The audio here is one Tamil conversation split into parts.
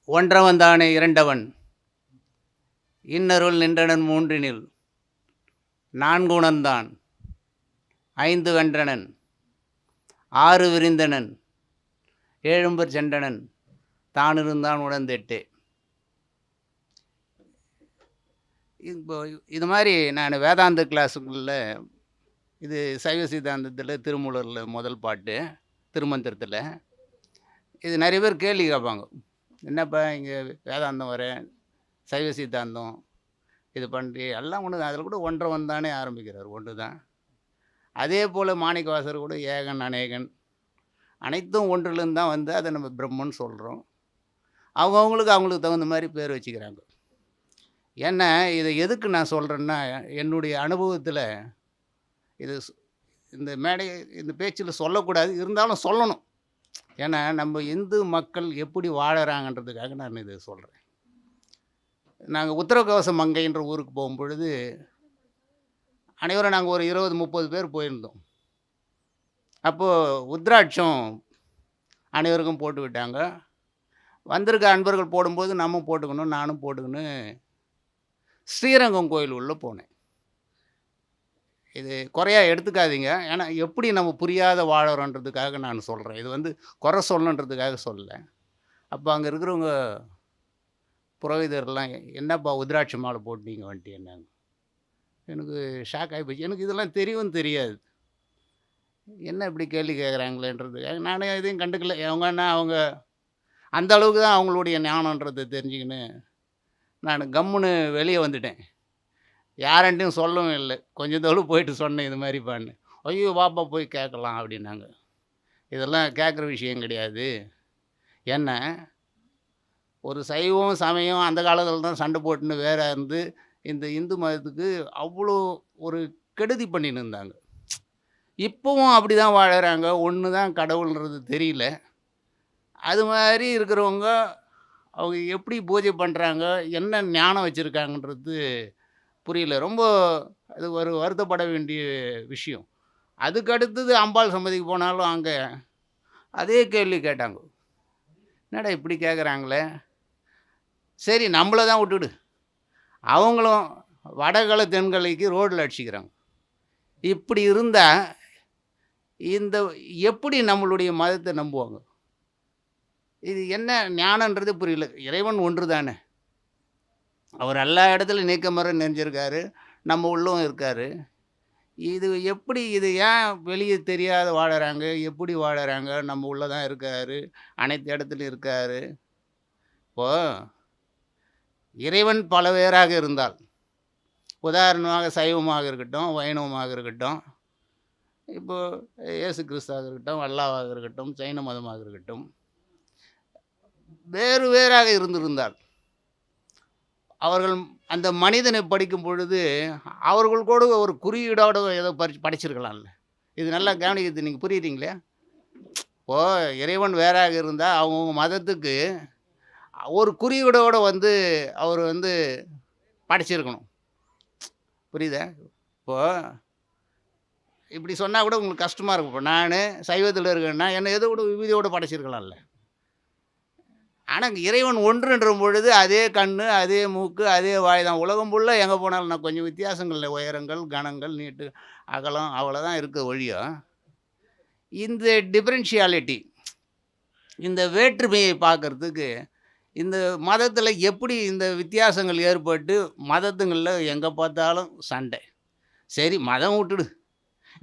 ஒன்றவன்தானே இரண்டவன் இன்னருள் நின்றனன் மூன்றினில் நான்குணர்ந்தான் ஐந்து வென்றனன் ஆறு விரிந்தனன் ஏழும்பர் சென்றனன் தானிருந்தான் உணர்ந்தெட்டே. இப்போ இது மாதிரி நான் வேதாந்த கிளாஸுக்குள்ள இது சைவ சித்தாந்தத்தில் திருமூலரில் முதல் பாட்டு திருமந்திரத்தில் இது நிறைய பேர் கேள்வி கேட்பாங்க, என்னப்பா இங்கே வேதாந்தம் வர சைவ சித்தாந்தம் இது பண்ணுறி எல்லாம் ஒன்று தான், அதில் கூட ஒன்றவன் தானே ஆரம்பிக்கிறார், ஒன்று தான். அதே போல் மாணிக்கவாசர் கூட ஏகன் அநேகன் அனைத்தும் ஒன்றிலிருந்து தான் வந்து அதை நம்ம பிரம்மன்னு சொல்கிறோம். அவங்களுக்கு தகுந்த மாதிரி பேர் வச்சுக்கிறாங்க. ஏன்னா இதை எதுக்கு நான் சொல்கிறேன்னா, என்னுடைய அனுபவத்தில் இது இந்த மேடை இந்த பேச்சில் சொல்லக்கூடாது, இருந்தாலும் சொல்லணும். ஏன்னா நம்ம இந்து மக்கள் எப்படி வாழறாங்கன்றதுக்காக நான் இதை சொல்கிறேன். நாங்கள் உத்தரகவச மங்கைன்ற ஊருக்கு போகும்பொழுது அனைவரும் நாங்கள் ஒரு 20-30 பேர் போயிருந்தோம். அப்போது உத்ராட்சம் அனைவருக்கும் போட்டு விட்டாங்க. வந்திருக்க அன்பர்கள் போடும்போது நம்ம போட்டுக்கணும், நானும் போட்டுக்கணும் ஸ்ரீரங்கம் கோயில் உள்ளே போனேன். இது குறையாக எடுத்துக்காதீங்க, ஏன்னா எப்படி நம்ம புரியாத வாழறோன்றதுக்காக நான் சொல்கிறேன். இது வந்து குறை சொல்லணுன்றதுக்காக சொல்லலை. அப்போ அங்கே இருக்கிறவங்க புரோகிதர்லாம், என்னப்பா உத்ராட்சி மாலை போட்டு நீங்கள் வந்துட்டீங்கன்னாங்க. எனக்கு ஷாக் ஆகி போச்சு. எனக்கு இதெல்லாம் தெரியாது, என்ன இப்படி கேள்வி கேட்குறாங்களேன்றதுக்காக நானே எதையும் கண்டுக்கல. அவங்க அந்த அளவுக்கு தான் அவங்களுடைய ஞானன்றதை தெரிஞ்சுக்கின்னு நான் கம்முன்னு வெளியே வந்துட்டேன். யார்கிட்டையும் சொல்லவும் இல்லை. கொஞ்சம் தூரம் போயிட்டு சொன்னேன் இது மாதிரி பண்ணு. ஐயோ வாப்பா போய் கேட்கலாம் அப்படின்னாங்க. இதெல்லாம் கேட்குற விஷயம் கிடையாது. ஏன்னா ஒரு சைவம் சமயம் அந்த காலத்தில் தான் சண்டை போட்டுன்னு வேற இருந்து இந்த இந்து மதத்துக்கு அவ்வளோ ஒரு கெடுதி பண்ணின்னு இருந்தாங்க. இப்போவும் அப்படி தான் வாழறாங்க. ஒன்று தான் கடவுள்ன்றது தெரியல. அது மாதிரி இருக்கிறவங்க அவங்க எப்படி பூஜை பண்ணுறாங்க, என்ன ஞானம் வச்சுருக்காங்கன்றது புரியல. ரொம்ப அது ஒரு வருத்தப்பட வேண்டிய விஷயம். அதுக்கு அடுத்தது அம்பாள் சன்னதிக்கு போனாலும் அங்கே அதே கேள்வி கேட்டாங்க. என்னடா இப்படி கேட்குறாங்களே, சரி நம்மளை தான் விட்டுடு, அவங்களும் வடகலை தென்கலைக்கு ரோட்டில் அடிச்சுக்கிறாங்க. இப்படி இருந்தால் இந்த எப்படி நம்மளுடைய மதத்தை நம்புவாங்க? இது என்ன ஞானன்றது புரியல. இறைவன் ஒன்று தானே, அவர் எல்லா இடத்துலையும் நீக்கமர நெஞ்சிருக்காரு, நம்ம உள்ளவும் இருக்கார். இது எப்படி, இது ஏன் வெளியே தெரியாத வாழறாங்க, எப்படி வாழறாங்க? நம்ம உள்ள தான் இருக்கார், அனைத்து இடத்துலையும் இருக்கார். இப்போது இறைவன் பல பேராக இருந்தால், உதாரணமாக சைவமாக இருக்கட்டும், வைணவமாக இருக்கட்டும், இப்போது இயேசு கிறிஸ்துவாக இருக்கட்டும், அல்லாவாக இருக்கட்டும், சைன மதமாக இருக்கட்டும், வேறு வேறாக இருந்திருந்தால் அவர்கள் அந்த மனிதனை படிக்கும் பொழுது அவர்கள் கூட ஒரு குறியீடோடு ஏதோ படிச்சிருக்கலாம்ல. இது நல்லா கவனிக்கிறது நீங்கள் புரியுறீங்களே? இப்போது இறைவன் வேறாக இருந்தால் அவங்கவுங்க மதத்துக்கு ஒரு குறியீடோடு வந்து அவர் வந்து படைச்சிருக்கணும். புரியுதா? இப்போது இப்படி சொன்னால் கூட உங்களுக்கு கஷ்டமாக இருக்கும். இப்போ நான் சைவத்தில் இருக்கேன்னா என்னை எதோ கூட விபூதியோடு படைச்சிருக்கலாம்ல. ஆனால் இறைவன் ஒன்றுன்ற பொழுது அதே கண், அதே மூக்கு, அதே வாய் தான். உலகம் ஃபுல்லாக எங்கே போனாலும் நான் கொஞ்சம் வித்தியாசங்கள், உயரங்கள், கணங்கள், நீட்டு, அகலம் அவ்வளோதான் இருக்க ஒழியோ, இந்த டிஃப்ரென்ஷியாலிட்டி, இந்த வேற்றுமையை பார்க்குறதுக்கு இந்த மதத்தில் எப்படி இந்த வித்தியாசங்கள் ஏற்பட்டு மதத்துங்களில் எங்கே பார்த்தாலும் சண்டை. சரி மதம் விட்டுடு,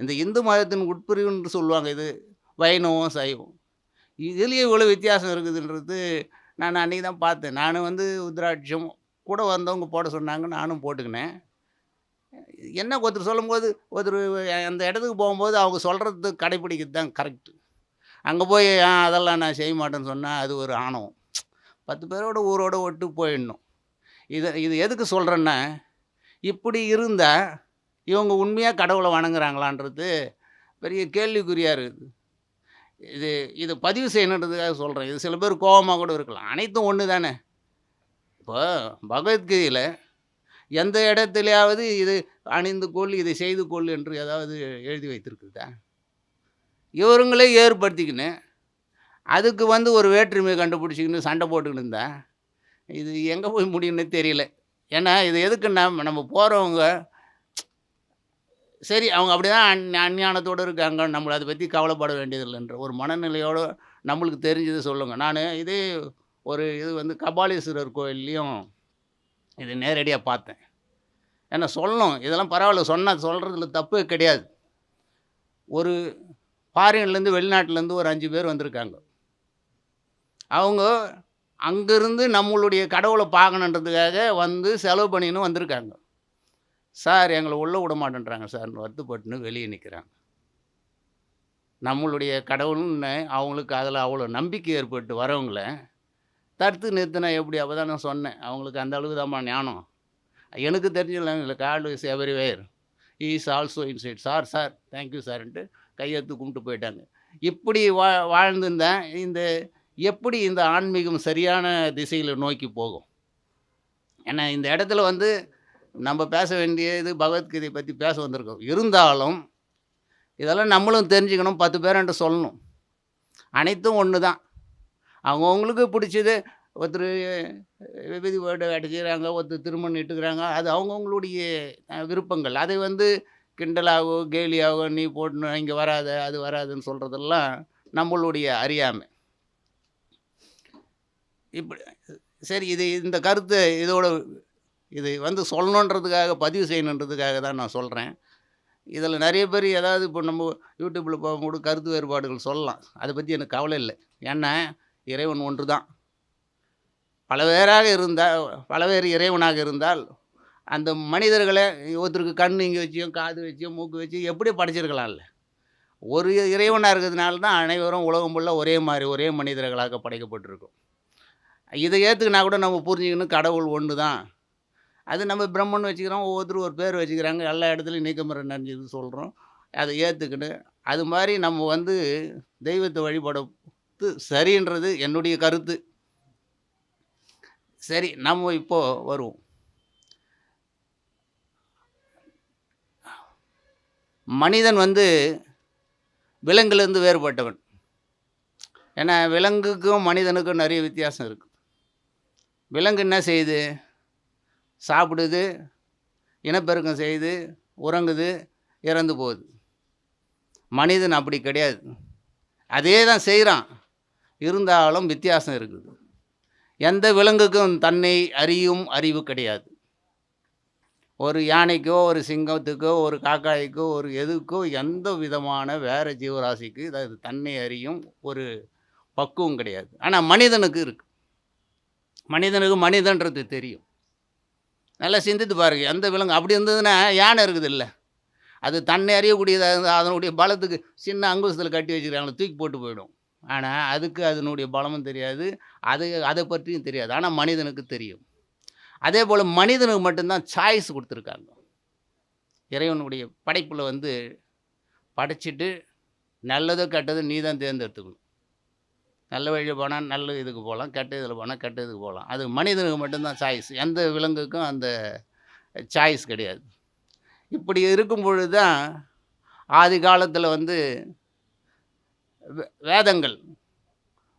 இந்த இந்து மதத்தின் உட்பிரிவுன்னு சொல்லுவாங்க, இது வைணவம் சைவம், இதுலேயே இவ்வளோ வித்தியாசம் இருக்குதுன்றது நான் அன்றைக்கி தான் பார்த்தேன். நான் வந்து உத்ராட்சம் கூட வந்தவங்க போட சொன்னாங்க, நானும் போட்டுக்கினேன். என்ன ஒருத்தர் சொல்லும்போது, ஒருத்தர் அந்த இடத்துக்கு போகும்போது அவங்க சொல்கிறது கடைப்பிடிக்கிறது தான் கரெக்டு. அங்கே போய் அதெல்லாம் நான் செய்ய மாட்டேன்னு சொன்னால் அது ஒரு ஆணவம். 10 பேரோட ஊரோட ஒட்டு போயிடணும். இது எதுக்கு சொல்கிறேன்னா, இப்படி இருந்தால் இவங்க உண்மையாக கடவுளை வணங்குறாங்களான்றது பெரிய கேள்விக்குறியாக இருக்குது. இது பதிவு செய்யணுன்றதுக்காக சொல்கிறேன். இது சில பேர் கோபமாக கூட இருக்கலாம். அனைத்தும் ஒன்று தானே. இப்போ பகவத்கீதையில் எந்த இடத்துலையாவது இது அணிந்து கொள், இதை செய்து கொள் என்று ஏதாவது எழுதி வைத்திருக்குதா? இவருங்களே ஏற்படுத்திக்கின்னு அதுக்கு வந்து ஒரு வேற்றுமையை கண்டுபிடிச்சிக்கின்னு சண்டை போட்டுக்கின்னு இருந்தா, இது எங்கே போய் முடியும்னே தெரியல. ஏன்னா இது எதுக்குன்னா, நம்ம போகிறவங்க சரி அவங்க அப்படிதான் அஞ்ஞானத்தோடு இருக்காங்க, நம்மளை அதை பற்றி கவலைப்பட வேண்டியதில்லைன்ற ஒரு மனநிலையோடு நம்மளுக்கு தெரிஞ்சது சொல்லுங்க. நான் இதே ஒரு இது வந்து கபாலீஸ்வரர் கோயில்லையும் இது நேரடியாக பார்த்தேன். ஏன்னா சொல்லணும், இதெல்லாம் பரவாயில்ல, சொல்கிறதுல தப்பு கிடையாது. ஒரு ஃபாரின்லேருந்து வெளிநாட்டிலேருந்து ஒரு 5 பேர் வந்திருக்காங்க. அவங்க அங்கேருந்து நம்மளுடைய கடவுளை பார்க்கணுன்றதுக்காக வந்து செலவு பண்ணின்னு வந்திருக்காங்க. சார் எங்களை உள்ளே விட மாட்டேன்றாங்க சார்ன்னு வருத்தப்பட்டுன்னு வெளியே நிற்கிறாங்க. நம்மளுடைய கடவுள்னு அவங்களுக்கு அதில் அவ்வளோ நம்பிக்கை ஏற்பட்டு வரவங்கள தடுத்து நிறுத்தினா எப்படி? அப்போ தான் நான் சொன்னேன், அவங்களுக்கு அந்த அளவுக்கு தான்மா ஞானம். எனக்கு தெரிஞ்சதில்ல, God is everywhere, he is also inside. Sir thank you சார்ன்ட்டு கையெழுத்து கும்பிட்டு போயிட்டாங்க. இப்படி வாழ்ந்துருந்தேன். எப்படி இந்த ஆன்மீகம் சரியான திசையில் நோக்கி போகும்? ஏன்னா இந்த இடத்துல வந்து நம்ம பேச வேண்டியது பகவத்கீதை பற்றி பேச வந்திருக்கோம். இருந்தாலும் இதெல்லாம் நம்மளும் தெரிஞ்சுக்கணும், 10 பேர்கிட்ட சொல்லணும். அனைத்தும் ஒன்று தான். அவங்கவுங்களுக்கு பிடிச்சது. ஒருத்தர் விபூதி போட்டு அடிச்சுக்கிறாங்க, ஒருத்தர் திருமணம் இட்டுக்கிறாங்க. அது அவங்கவுங்களுடைய விருப்பங்கள். அதை வந்து கிண்டலாகவோ கேலியாகவோ நீ போட்டு இங்கே வராத அது வராதுன்னு சொல்கிறதெல்லாம் நம்மளுடைய அறியாமை. இப்படி சரி, இந்த கருத்து இது வந்து சொல்லணுன்றதுக்காக, பதிவு செய்யணுன்றதுக்காக தான் நான் சொல்கிறேன். இதில் நிறைய பேர் ஏதாவது இப்போ நம்ம யூடியூப்பில் போகும்போது கருத்து வேறுபாடுகள் சொல்லலாம். அதை பற்றி எனக்கு கவலை இல்லை. ஏன்னா இறைவன் ஒன்று தான். பல பேர் இறைவனாக இருந்தால் அந்த மனிதர்களை ஒருத்தருக்கு கண் இங்கே வச்சியும் காது வச்சியும் மூக்கு வச்சு எப்படி படைச்சிருக்கலாம்ல. ஒரு இறைவனாக இருக்கிறதுனால தான் அனைவரும் உலகம் ஃபுல்லாக ஒரே மாதிரி ஒரே மனிதர்களாக படைக்கப்பட்டிருக்கும். இதை ஏற்றுக்கினா கூட நம்ம புரிஞ்சுக்கணும், கடவுள் ஒன்று தான். அது நம்ம பிரம்மன் வச்சுக்கிறோம், ஒவ்வொருத்தரும் ஒரு பேர் வச்சுக்கிறாங்க, எல்லா இடத்துலையும் நீக்கமர நிறைஞ்சது சொல்கிறோம். அதை ஏற்றுக்கிட்டு அது மாதிரி நம்ம வந்து தெய்வத்தை வழிபடுறது சரின்றது என்னுடைய கருத்து. சரி, நம்ம இப்போது வருவோம். மனிதன் வந்து விலங்குலேருந்து வேறுபட்டவன். ஏன்னா விலங்குக்கும் மனிதனுக்கும் நிறைய வித்தியாசம் இருக்குது. விலங்கு என்ன செய்யுது? சாப்பிடுது, இனப்பெருக்கம் செய்யுது, உறங்குது, இறந்து போகுது. மனிதன் அப்படி கிடையாது. அதே தான் செய்கிறான், இருந்தாலும் வித்தியாசம் இருக்குது. எந்த விலங்குக்கும் தன்னை அறியும் அறிவு கிடையாது. ஒரு யானைக்கோ ஒரு சிங்கத்துக்கோ ஒரு காக்காய்க்கோ ஒரு எதுக்கோ எந்த விதமான வேறு ஜீவராசிக்கு அது தன்னை அறியும் ஒரு பக்குவம் கிடையாது. ஆனால் மனிதனுக்கு இருக்குது. மனிதனுக்கு மனிதன்றது தெரியும். நல்லா சிந்தித்து பாருங்க. எந்த விலங்கு அப்படி இருந்ததுன்னா யானை இருக்குது இல்லை, அது தன்னை அறியக்கூடியதாக இருந்தால் அதனுடைய பலத்துக்கு சின்ன அங்குசத்தில் கட்டி வச்சுக்கிறாங்கள தூக்கி போட்டு போயிடும். ஆனால் அதுக்கு அதனுடைய பலமும் தெரியாது, அதை பற்றியும் தெரியாது. ஆனால் மனிதனுக்கு தெரியும். அதே போல் மனிதனுக்கு மட்டும்தான் சாய்ஸ் கொடுத்துருக்காங்க. இறைவனுடைய படைப்பில் வந்து படைச்சிட்டு நல்லதோ கெட்டதோ நீ தான் தேர்ந்தெடுத்துக்கணும். நல்ல வழியில் போனால் நல்ல இதுக்கு போகலாம், கெட்ட இதில் போனால் கெட்ட இதுக்கு போகலாம். அது மனிதனுக்கு மட்டும்தான் சாய்ஸ். எந்த விலங்குக்கும் அந்த சாய்ஸ் கிடையாது. இப்படி இருக்கும் பொழுது தான் ஆதி காலத்தில் வந்து வேதங்கள்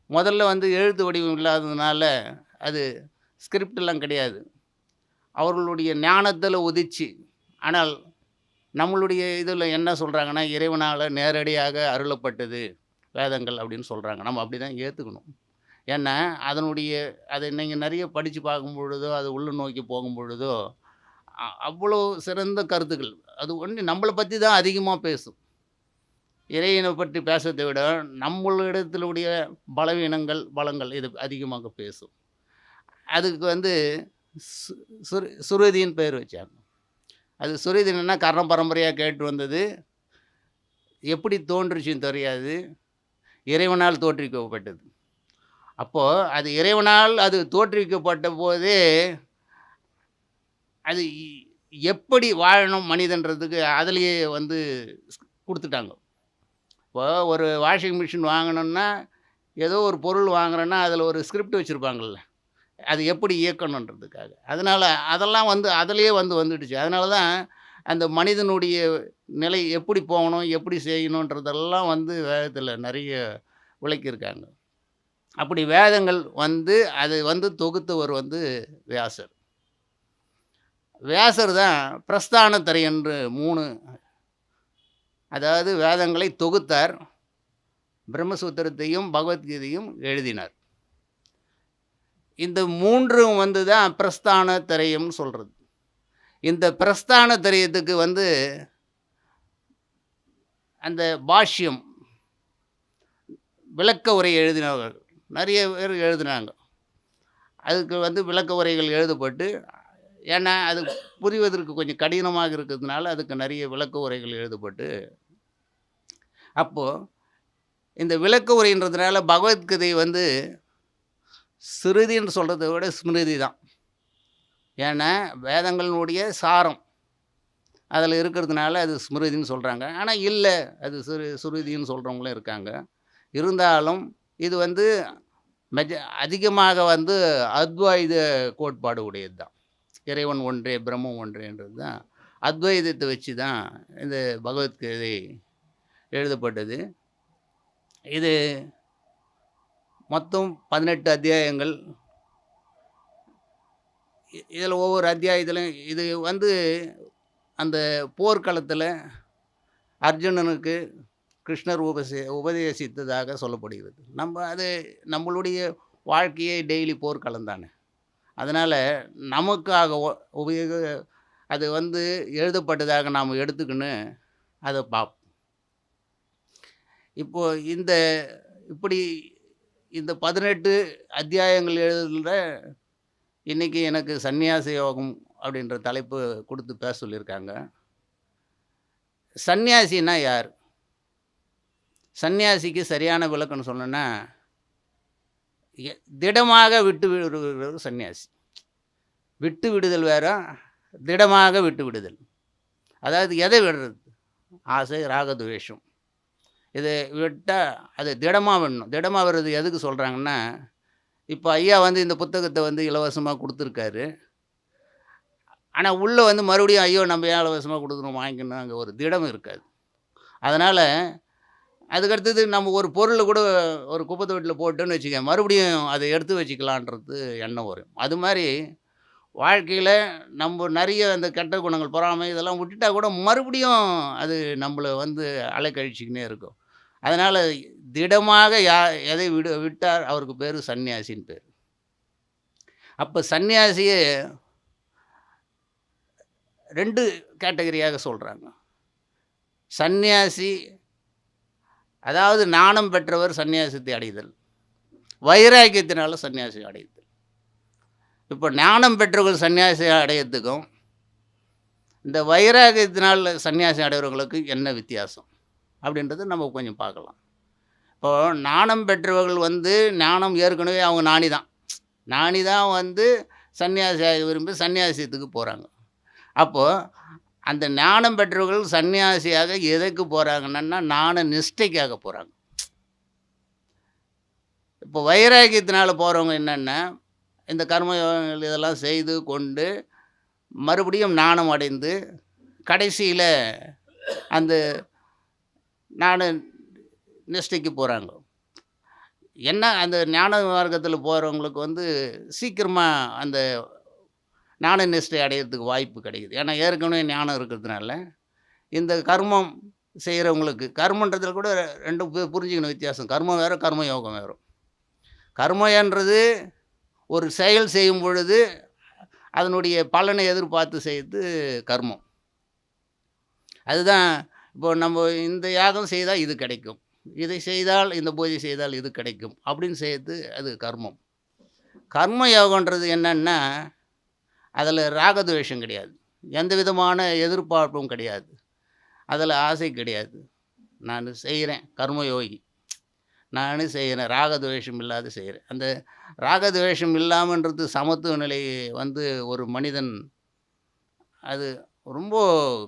முதல்ல வந்து எழுத்து வடிவம் இல்லாததுனால அது ஸ்கிரிப்டெல்லாம் கிடையாது. அவர்களுடைய ஞானத்தில் உதிச்சு. ஆனால் நம்மளுடைய இதில் என்ன சொல்கிறாங்கன்னா, இறைவனால் நேரடியாக அருளப்பட்டது வேதங்கள் அப்படின்னு சொல்கிறாங்க. நம்ம அப்படி தான் ஏற்றுக்கணும். ஏன்னா அதை நீங்கள் நிறைய படித்து பார்க்கும் பொழுதோ, அது உள்ள நோக்கி போகும் பொழுதோ அவ்வளோ சிறந்த கருத்துக்கள். அது ஒன்று நம்மளை பற்றி தான் அதிகமாக பேசும். இறைவனை பற்றி பேசுறதை விட நம்மளிடத்திலுடைய பலவீனங்கள் பலங்கள் இது அதிகமாக பேசும். அதுக்கு வந்து சுருதின்னு பேர் வச்சாங்க. அது சுருதினா கர்ண பரம்பரையாக கேட்டு வந்தது. எப்படி தோன்றுச்சுன்னு தெரியாது, இறைவனால் தோற்றுவிக்கப்பட்டது. அப்போது அது இறைவனால் அது தோற்றுவிக்கப்பட்ட போதே அது எப்படி வாழணும் மனிதன்றதுக்கு அதிலேயே வந்து கொடுத்துட்டாங்க. இப்போ ஒரு வாஷிங் மிஷின் வாங்கணுன்னா, ஏதோ ஒரு பொருள் வாங்குறோன்னா அதில் ஒரு ஸ்கிரிப்ட் வச்சுருப்பாங்கள்ல, அது எப்படி இயக்கணுன்றதுக்காக. அதனால் அதெல்லாம் வந்து அதிலேயே வந்துடுச்சு. அதனால தான் அந்த மனிதனுடைய நிலை எப்படி போகணும், எப்படி செய்யணுன்றதெல்லாம் வந்து வேதத்தில் நிறைய விளக்கியிருக்காங்க. அப்படி வேதங்கள் வந்து அதை வந்து தொகுத்தவர் வந்து வியாசர். வியாசர் தான் பிரஸ்தானத்திரை என்று 3 அதாவது வேதங்களை தொகுத்தார். பிரம்மசூத்திரத்தையும், பகவத்கீதையும் எழுதினார். இந்த 3ம் வந்து தான் பிரஸ்தான திரயம்னு சொல்றது. இந்த பிரஸ்தான திரயத்துக்கு வந்து அந்த பாஷ்யம், விளக்க உரை எழுதினவர்கள் நிறைய பேர் எழுதினாங்க. அதுக்கு வந்து விளக்க உரைகள் எழுதப்பட்டு, ஏன்னா அது புரிவதற்கு கொஞ்சம் கடினமாக இருக்கிறதுனால அதுக்கு நிறைய விளக்க உரைகள் எழுதப்பட்டு, அப்போது இந்த விளக்க உரைன்றதுனால பகவத்கீதை வந்து ஸ்ருதின்னு சொல்கிறத விட ஸ்மிருதி தான். ஏன்னா வேதங்களினுடைய சாரம் அதில் இருக்கிறதுனால அது ஸ்மிருதின்னு சொல்கிறாங்க. ஆனால் இல்லை, அது சுருதின்னு சொல்கிறவங்களும் இருக்காங்க. இருந்தாலும் இது வந்து அதிகமாக வந்து அத்வைத கோட்பாடு உடையது தான். இறைவன் ஒன்றே, பிரம்மம் ஒன்றேன்றது தான். அத்வைதத்தை வச்சு தான் இந்த பகவத்கீதை எழுதப்பட்டது. இது மொத்தம் 18 அத்தியாயங்கள். இதில் ஒவ்வொரு அத்தியாயத்திலும் இது வந்து அந்த போர்க்களத்தில் அர்ஜுனனுக்கு கிருஷ்ணர் உபதேசித்ததாக சொல்லப்படுகிறது. அது நம்மளுடைய வாழ்க்கையே டெய்லி போர்க்களம் தானே. அதனால் நமக்காக அது வந்து எழுதப்பட்டதாக நாம் எடுத்துக்கின்னு அதை பார்ப்போம். இப்போது இப்படி இந்த 18 அத்தியாயங்கள் எழுதுகிற இன்றைக்கி எனக்கு சந்நியாச யோகம் அப்படின்ற தலைப்பு கொடுத்து பேச சொல்லியிருக்காங்க. சந்நியாசின்னா யார்? சந்நியாசிக்கு சரியான விளக்கம்னு சொன்னோன்னா, திடமாக விட்டு விடுகிற சந்நியாசி. விட்டு விடுதல் வேற, திடமாக விட்டு விடுதல். அதாவது எதை விடுறது? ஆசை, ராகத்வேஷம். இதை விட்டால் அது திடமாக விடணும். திடமாக விடுறது எதுக்கு சொல்கிறாங்கன்னா, இப்போ ஐயா வந்து இந்த புத்தகத்தை வந்து இலவசமாக கொடுத்துருக்காரு. ஆனால் உள்ளே வந்து மறுபடியும் ஐயோ நம்ம ஏன் இலவசமாக கொடுக்கணும், வாங்கிக்கணும், அங்கே ஒரு திடம் இருக்காது. அதனால் அதுக்கடுத்தது நம்ம ஒரு பொருளை கூட ஒரு குப்பை தொட்டியில் போட்டோன்னு வச்சுக்க, மறுபடியும் அதை எடுத்து வச்சுக்கலான்றது எண்ணம் வரும். அது மாதிரி வாழ்க்கையில் நம்ம நிறைய அந்த கெட்ட குணங்கள், பொறாமை இதெல்லாம் விட்டுட்டா கூட மறுபடியும் அது நம்மளை வந்து அலைக்கழிச்சிக்கினே இருக்கும். அதனால் திடமாக எதை விட்டார் அவருக்கு பேர் சன்னியாசின்னு பேர். அப்போ சன்னியாசியை 2 கேட்டகரியாக சொல்கிறாங்க. சன்னியாசி அதாவது ஞானம் பெற்றவர் சன்னியாசத்தை அடைதல், வைராக்கியத்தினால சன்னியாசி அடைதல். இப்போ ஞானம் பெற்றவர்கள் சன்னியாசி அடையிறதுக்கும் இந்த வைராக்கியத்தினால் சன்னியாசி அடைகிறவங்களுக்கு என்ன வித்தியாசம் அப்படின்றத நம்ம கொஞ்சம் பார்க்கலாம். இப்போது ஞானம் பெற்றவர்கள் வந்து ஞானம் ஏற்கனவே அவங்க ஞானி தான் வந்து சன்னியாசியாக விரும்பி சன்னியாசியத்துக்கு போகிறாங்க. அப்போது அந்த ஞானம் பெற்றவர்கள் சன்னியாசியாக எதுக்கு போகிறாங்கன்னா ஞான நிஷ்டைக்காக போகிறாங்க. இப்போ வைராக்கியத்தினால் போகிறவங்க என்னென்னா, இந்த கர்மயோகங்கள் இதெல்லாம் செய்து கொண்டு மறுபடியும் ஞானம் அடைந்து கடைசியில் அந்த ஞான நிஷ்டைக்கு போகிறாங்க. என்ன அந்த ஞான மார்க்கத்தில் போகிறவங்களுக்கு வந்து சீக்கிரமாக அந்த ஞான நிஷ்டை அடையிறதுக்கு வாய்ப்பு கிடைக்குது. ஏன்னா ஏற்கனவே ஞானம் இருக்கிறதுனால. இந்த கர்மம் செய்கிறவங்களுக்கு, கர்மன்றதில் கூட 2 புரிஞ்சுக்கணும் வித்தியாசம். கர்மம் வேறு, கர்மயோகம் வேறு. கர்மன்றது ஒரு செயல் செய்யும் பொழுது அதனுடைய பலனை எதிர்பார்த்து செய்து கர்மம். அதுதான் இப்போ நம்ம இந்த யாகம் செய்தால் இது கிடைக்கும், இதை செய்தால் இந்த பூஜை செய்தால் இது கிடைக்கும் அப்படின்னு செய்து அது கர்மம். கர்ம யோகன்றது என்னன்னா, அதில் ராகத்வேஷம் கிடையாது, எந்த விதமான எதிர்பார்ப்பும் கிடையாது, அதில் ஆசை கிடையாது. நான் செய்கிறேன், கர்மயோகி, நான் செய்கிறேன், ராகத்வேஷம் இல்லாத செய்கிறேன். அந்த ராகத்வேஷம் இல்லாமன்றது சமத்துவ நிலை வந்து ஒரு மனிதன் அது ரொம்ப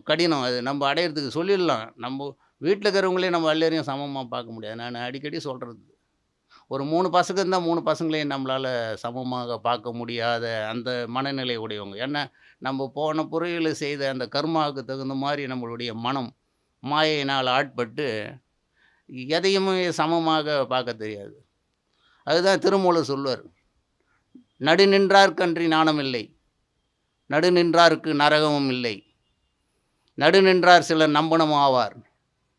கடினம். அது நம்ம அடையிறதுக்கு சொல்லிடலாம். நம்ம வீட்டில் இருக்கிறவங்களே நம்ம எல்லாரையும் சமமாக பார்க்க முடியாது. நான் அடிக்கடி சொல்கிறது, ஒரு 3 பசங்க இருந்தால் 3 பசங்களையும் நம்மளால் சமமாக பார்க்க முடியாத அந்த மனநிலை உடையவங்க. ஏன்னா நம்ம போன புறையில் செய்த அந்த கர்மாவுக்கு தகுந்த மாதிரி நம்மளுடைய மனம் மாயினால் ஆட்பட்டு எதையுமே சமமாக பார்க்க தெரியாது. அதுதான் திருமூலர் சொல்லுவார். "நடு நின்றார்க்கன்றி நாணமில்லை, நடு நின்றார்க்கு நரகமும் இல்லை, நடு நின்றார் சிலர் நம்பனும் ஆவார்,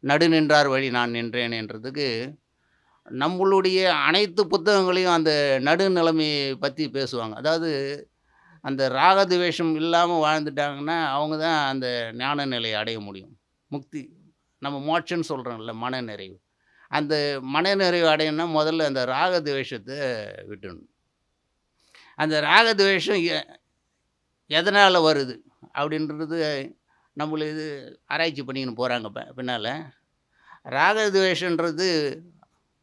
நடு நின்றார் வழி நான் நின்றேன்" என்றதுக்கு நம்மளுடைய அனைத்து புத்தகங்களையும் அந்த நடுநிலைமையை பற்றி பேசுவாங்க. அதாவது அந்த ராகத்வேஷம் இல்லாமல் வாழ்ந்துட்டாங்கன்னா அவங்க தான் அந்த ஞான நிலையை அடைய முடியும். முக்தி, நம்ம மோட்சம்னு சொல்கிறோம்ல, மனநிறைவு. அந்த மனநிறைவு அடையணும்னா முதல்ல அந்த ராகத்வேஷத்தை விட்டுடணும். அந்த ராகத்வேஷம் எதனால் வருது அப்படின்றது நம்மள இது ஆராய்ச்சி பண்ணிக்கின்னு போகிறாங்க பின்னால். ராகத்வேஷன்றது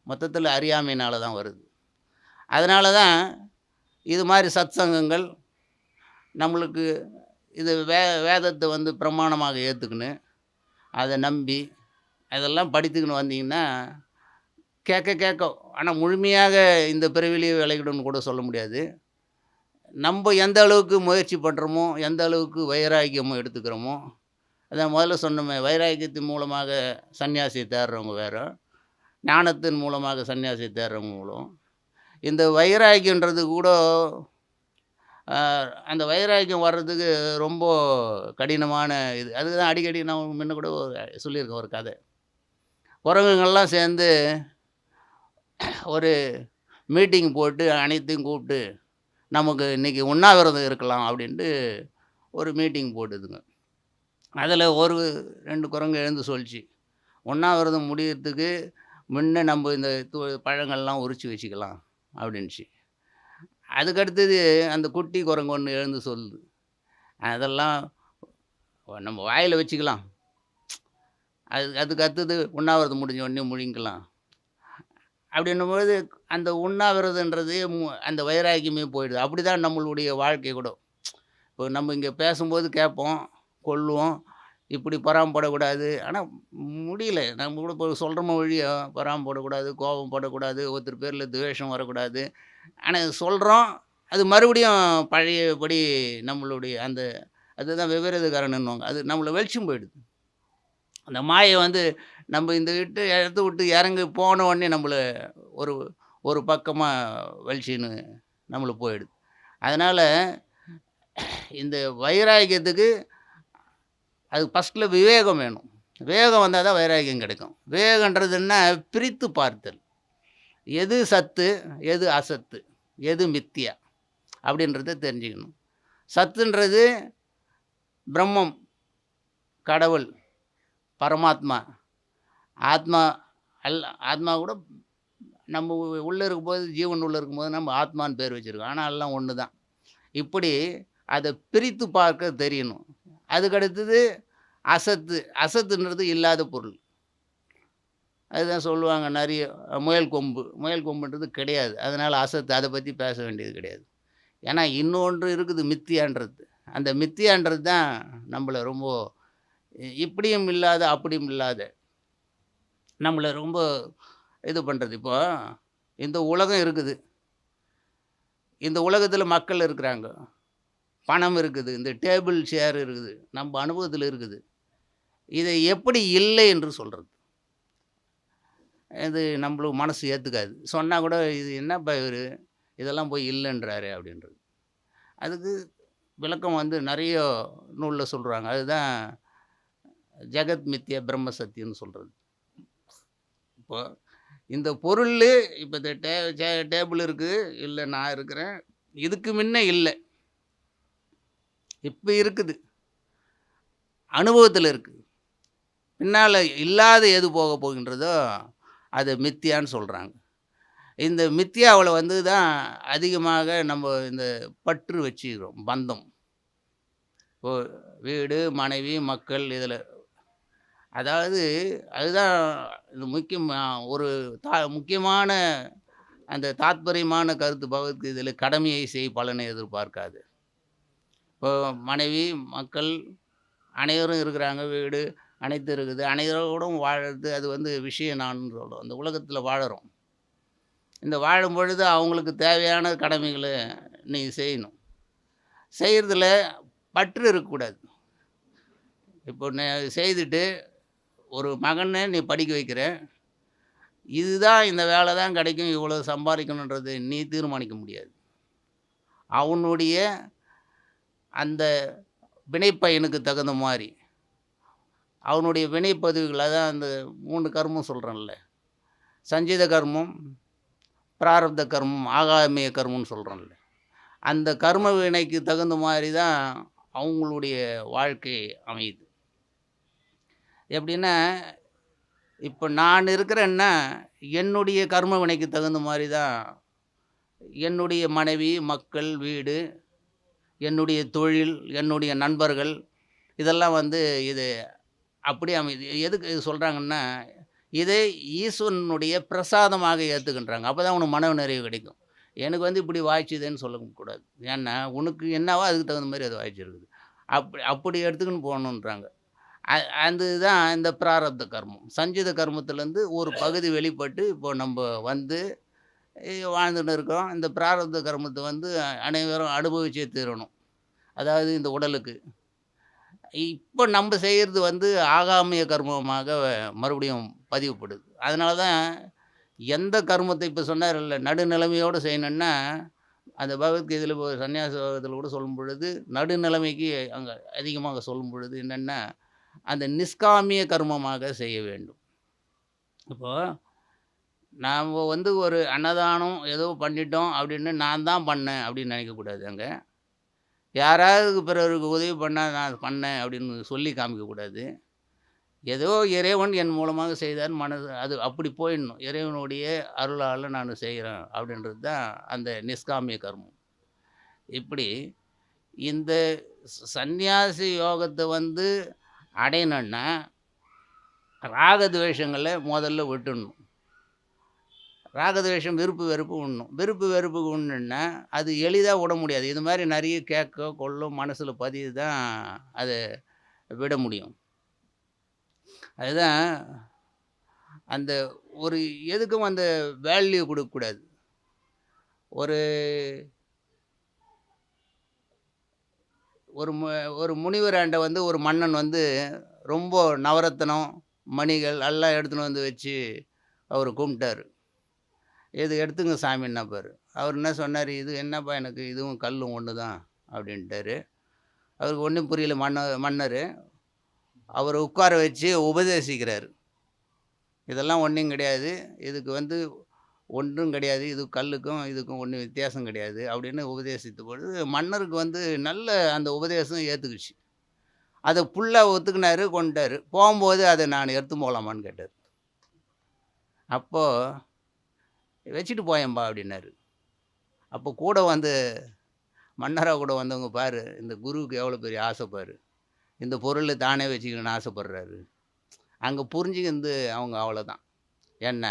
மொத்தத்தில் அறியாமையினால தான் வருது. அதனால தான் இது மாதிரி சத்சங்கங்கள் நம்மளுக்கு இது வேதத்தை வந்து பிரமாணமாக ஏற்றுக்கின்னு அதை நம்பி அதெல்லாம் படித்துக்கின்னு வந்தீங்கன்னா கேட்க ஆனால் முழுமையாக இந்த பிறவிலேயே விளையிடும்னு கூட சொல்ல முடியாது. நம்ம எந்த அளவுக்கு முயற்சி பண்ணுறோமோ, எந்த அளவுக்கு வைராக்கியமோ எடுத்துக்கிறோமோ, அதான் முதல்ல சொன்னோமே, வைராக்கியத்தின் மூலமாக சன்னியாசியை தேடுறவங்க வேறு, ஞானத்தின் மூலமாக சன்னியாசியை தேடுறவங்க மூலம். இந்த வைராக்கியன்றது கூட அந்த வைராக்கியம் வர்றதுக்கு ரொம்ப கடினமான இது. அதுக்கு தான் அடிக்கடி நான் முன்ன கூட சொல்லியிருக்கேன் ஒரு கதை. குரங்குங்கள்லாம் சேர்ந்து ஒரு மீட்டிங் போட்டு அனைத்தையும் கூப்பிட்டு நமக்கு இன்றைக்கி உண்ணாவிரதம் இருக்கலாம் அப்படின்ட்டு ஒரு மீட்டிங் போட்டுதுங்க. அதில் ஒரு 2 குரங்கு எழுந்து சொல்லிச்சு, உண்ணாவிரதம் முடியறதுக்கு முன்ன நம்ம இந்த பழங்கள்லாம் உரித்து வச்சுக்கலாம் அப்படின்ச்சு. அதுக்கடுத்தது அந்த குட்டி குரங்கு ஒன்று எழுந்து சொல்லுது, அதெல்லாம் நம்ம வாயில் வச்சுக்கலாம், அதுக்கு அடுத்தது உண்ணாவிரதம் முடிஞ்ச உடனே முழுங்கிக்கலாம் அப்படின்னும்போது அந்த உண்ணாவிரதன்றது அந்த வைராக்கியமே போயிடுது. அப்படி தான் நம்மளுடைய வாழ்க்கை கூட. இப்போ நம்ம இங்கே பேசும்போது கேட்போம், கொள்ளுவோம், இப்படி பொறாமப்படக்கூடாது. ஆனால் முடியல. நம்ம கூட இப்போ சொல்கிறோமோ வழிய பொறாமப்படக்கூடாது, கோபம் படக்கூடாது, ஒருத்தர் பேரில் துவேஷம் வரக்கூடாது. ஆனால் சொல்கிறோம், அது மறுபடியும் பழையபடி நம்மளுடைய அந்த அதுதான் விபரீதக்காரன்னுவாங்க, அது நம்மளை வெளிச்சம் போயிடுது. அந்த மாயை வந்து நம்ம இந்த இடத்த விட்டு இறங்கி போன உடனே நம்மளை ஒரு ஒரு பக்கமாக வெளிச்சின்னு நம்மளுக்கு போயிடுது. அதனால் இந்த வைராக்கியத்துக்கு அது ஃபஸ்ட்டில் விவேகம் வேணும். விவேகம் வந்தால் தான் வைராக்கியம் கிடைக்கும். விவேகன்றது என்ன? பிரித்து பார்த்தல். எது சத்து, எது அசத்து, எது மித்தியா அப்படின்றத தெரிஞ்சுக்கணும். சத்துன்றது பிரம்மம், கடவுள், பரமாத்மா. ஆத்மா ஆத்மா கூட நம்ம உள்ளே இருக்கும்போது, ஜீவன் உள்ளே இருக்கும்போது நம்ம ஆத்மான்னு பேர் வச்சுருக்கோம். ஆனால் எல்லாம் ஒன்று தான். இப்படி அதை பிரித்து பார்க்க தெரியணும். அதுக்கடுத்தது அசத்து. அசத்துன்றது இல்லாத பொருள். அதுதான் சொல்லுவாங்க நிறைய, முயல் கொம்புன்றது கிடையாது. அதனால் அசத்து, அதை பற்றி பேச வேண்டியது கிடையாது. ஏன்னா இன்னொன்று இருக்குது, மித்தியான்றது. அந்த மித்தியான்றது தான் நம்மளை ரொம்ப இப்படியும் இல்லாத அப்படியும் இல்லாத நம்மளை ரொம்ப இது பண்ணுறது. இப்போ இந்த உலகம் இருக்குது, இந்த உலகத்தில் மக்கள் இருக்கிறாங்க, பணம் இருக்குது, இந்த டேபிள் சேர் இருக்குது, நம்ம அனுபவத்தில் இருக்குது. இதை எப்படி இல்லை என்று சொல்கிறது? இது நம்மளுக்கு மனசு ஏற்றுக்காது. சொன்னால் கூட இது என்னப்பா இவர் இதெல்லாம் போய் இல்லைன்றாரு அப்படின்றது. அதுக்கு விளக்கம் வந்து நிறைய நூலில் சொல்கிறாங்க. அதுதான் ஜெகத் மித்யா பிரம்ம சத்தியம்னு சொல்கிறது. இப்போ இந்த பொருள், இப்போ இந்த டேபிள் இருக்குது, இல்லை நான் இருக்கிறேன், இதுக்கு முன்ன இல்லை, இப்போ இருக்குது, அனுபவத்தில் இருக்குது. பின்னால் இல்லாத எது போக போகின்றதோ அது மித்தியான்னு சொல்கிறாங்க. இந்த மித்தியாவில் வந்து தான் அதிகமாக நம்ம இந்த பற்று வச்சுக்கிறோம், பந்தம். இப்போ வீடு, மனைவி, மக்கள், இதில் அதாவது அதுதான் இது ஒரு முக்கியமான அந்த தாத்பரியமான கருத்து பகவத்கீதையில், கடமையை செய் பலனை எதிர்பார்க்காது. இப்போ மனைவி, மக்கள் அனைவரும் இருக்கிறாங்க, வீடு அனைத்து இருக்குது, அனைவரோடும் வாழறது அது வந்து விஷயம் நான் சொல்கிறோம். அந்த உலகத்தில் வாழறோம். இந்த வாழும் பொழுது அவங்களுக்கு தேவையான கடமைகளை நீ செய்யணும். செய்கிறதுல பற்று இருக்கக்கூடாது. இப்போ செய்துட்டு ஒரு மகனை நீ படிக்க வைக்கிற, இதுதான் இந்த வேலை தான் கிடைக்கும், இவ்வளோ சம்பாதிக்கணுன்றது நீ தீர்மானிக்க முடியாது. அவனுடைய அந்த வினைப்பயனுக்கு தகுந்த மாரி, அவனுடைய வினைப்பதிவுகள் அதான் அந்த 3 கர்மம் சொல்றேன்ல. சஞ்சித கர்மம், பிராரப்த கர்மம், ஆகாமிய கர்மம்னு சொல்றோம்ல. அந்த கர்ம வினைக்கு தகுந்த மாரி தான் அவங்களுடைய வாழ்க்கை அமையுது. எப்படின்னா, இப்போ நான் இருக்கிறேன்னா, என்னுடைய கர்ம வினைக்கு தகுந்த மாரி தான் என்னுடைய மனைவி, மக்கள், வீடு, என்னுடைய தொழில், என்னுடைய நண்பர்கள் இதெல்லாம் வந்து இது அப்படியே அமையுது. எதுக்கு இது சொல்றாங்கன்னா, இதை ஈஸ்வரனுடைய பிரசாதமாக ஏத்துக்கின்றாங்க. அப்பதான் உனக்கு மன நிறைவு கிடைக்கும். எனக்கு வந்து இப்படி வாய்ச்சுதுன்னு சொல்லக்கூடாது. ஏன்னா, உனக்கு என்னவோ அதுக்கு தகுந்த மாரி அது வாய்ச்சிருக்குது. அப்படி எடுத்துக்கின்னு போகணுன்றாங்க. அந்த இதுதான் இந்த பிராரப்த கர்மம். சஞ்சித கர்மத்திலேருந்து ஒரு பகுதி வெளிப்பட்டு இப்போ நம்ப வந்து வாழ்ந்துன்னு இருக்கோம். இந்த பிராரப்த கர்மத்தை வந்து அனைவரும் அனுபவிச்சே தீரணும். அதாவது இந்த உடலுக்கு. இப்போ நம்ம செய்கிறது வந்து ஆகாமிய கர்மமாக மறுபடியும் பதிவுப்படுது. அதனால தான் எந்த கர்மத்தை இப்போ சொன்னார்ல, நடுநிலைமையோடு செய்யணுன்னா, அந்த பகவத்கீதையில சன்னியாச யோகத்தில கூட சொல்லும் பொழுது, நடுநிலைமைக்கு அங்க அதிகமாக சொல்லும் பொழுது என்னன்னா, அந்த நிஷ்காமிய கர்மமாக செய்ய வேண்டும். இப்போ நாம வந்து ஒரு அன்னதானம் ஏதோ பண்ணிட்டோம் அப்படின்னு நான் தான் பண்ணேன் அப்படின்னு நினைக்கக்கூடாது அங்க. யாராவது பிறருக்கு உதவி பண்ணா நான் பண்ணேன் அப்படின்னு சொல்லி காமிக்கக்கூடாது. ஏதோ இறைவன் என் மூலமாக செய்தார் மனது அது அப்படி போயிடணும். இறைவனுடைய அருளால நான் செய்கிறேன் அப்படின்றது தான் அந்த நிஷ்காமிய கர்மம். இப்படி இந்த சந்நியாசி யோகத்தை வந்து அடையணுன்னா, ராகத்வேஷங்கள முதல்ல விட்டுடணும். ராகத்வேஷம் விருப்பு வெறுப்பு உண்ணணும். விருப்பு வெறுப்புக்கு உண்ணுன்னா, அது எளிதா விட முடியாது. இது மாரி நிறைய கேட்க, கொள்ளும் மனசுல பதிது தான் அத விட முடியும். அதுதான் அந்த ஒரு எதுக்கும் அந்த வேல்யூ குடுக்கக்கூடாது. ஒரு ஒரு மு ஒரு முனிவராண்ட வந்து ஒரு மன்னன் வந்து ரொம்ப நவரத்தினம், மணிகள் எல்லாம் எடுத்துன்னு வந்து வச்சு அவர கும்பிட்டாரு. "இது எடுத்துங்க சாமின்னாப்பாரு." அவர் என்ன சொன்னாரு, "இது என்னப்பா எனக்கு இதுவும் கல்லும் ஒண்ணு தான்" அப்படின்ட்டாரு. அவருக்கு ஒண்ணும் புரியல மன்னரு. அவர உட்கார வச்சு உபதேசிக்கிறாரு. "இதெல்லாம் ஒண்ணும் கிடையாது. இதுக்கு வந்து ஒன்றும் கிடையாது. இது கல்லுக்கும் இதுக்கும் ஒண்ணும் வித்தியாசம் கிடையாது." அப்படின்னு உபதேசித்த பொழுது, மன்னருக்கு வந்து நல்ல அந்த உபதேசம் ஏத்துக்குச்சு. அத ஃபுல்லா ஒத்துக்குனாரு, கொண்டுட்டாரு. போம்போது அத நான் எடுத்துன்னு போலாமான்னு கேட்டாரு. அப்போ, "வச்சுட்டு போயேன்பா" அப்படின்னாரு. அப்போ கூட வந்து மன்னரா கூட வந்தவங்க, "பாரு, இந்த குருவுக்கு எவ்வளோ பெரிய ஆசை பாரு. இந்த பொருள தானே வச்சுக்கணும்னு ஆசைப்படுறாரு." அங்க புரிஞ்சுக்கிந்து அவங்க அவ்வளோதான். என்ன,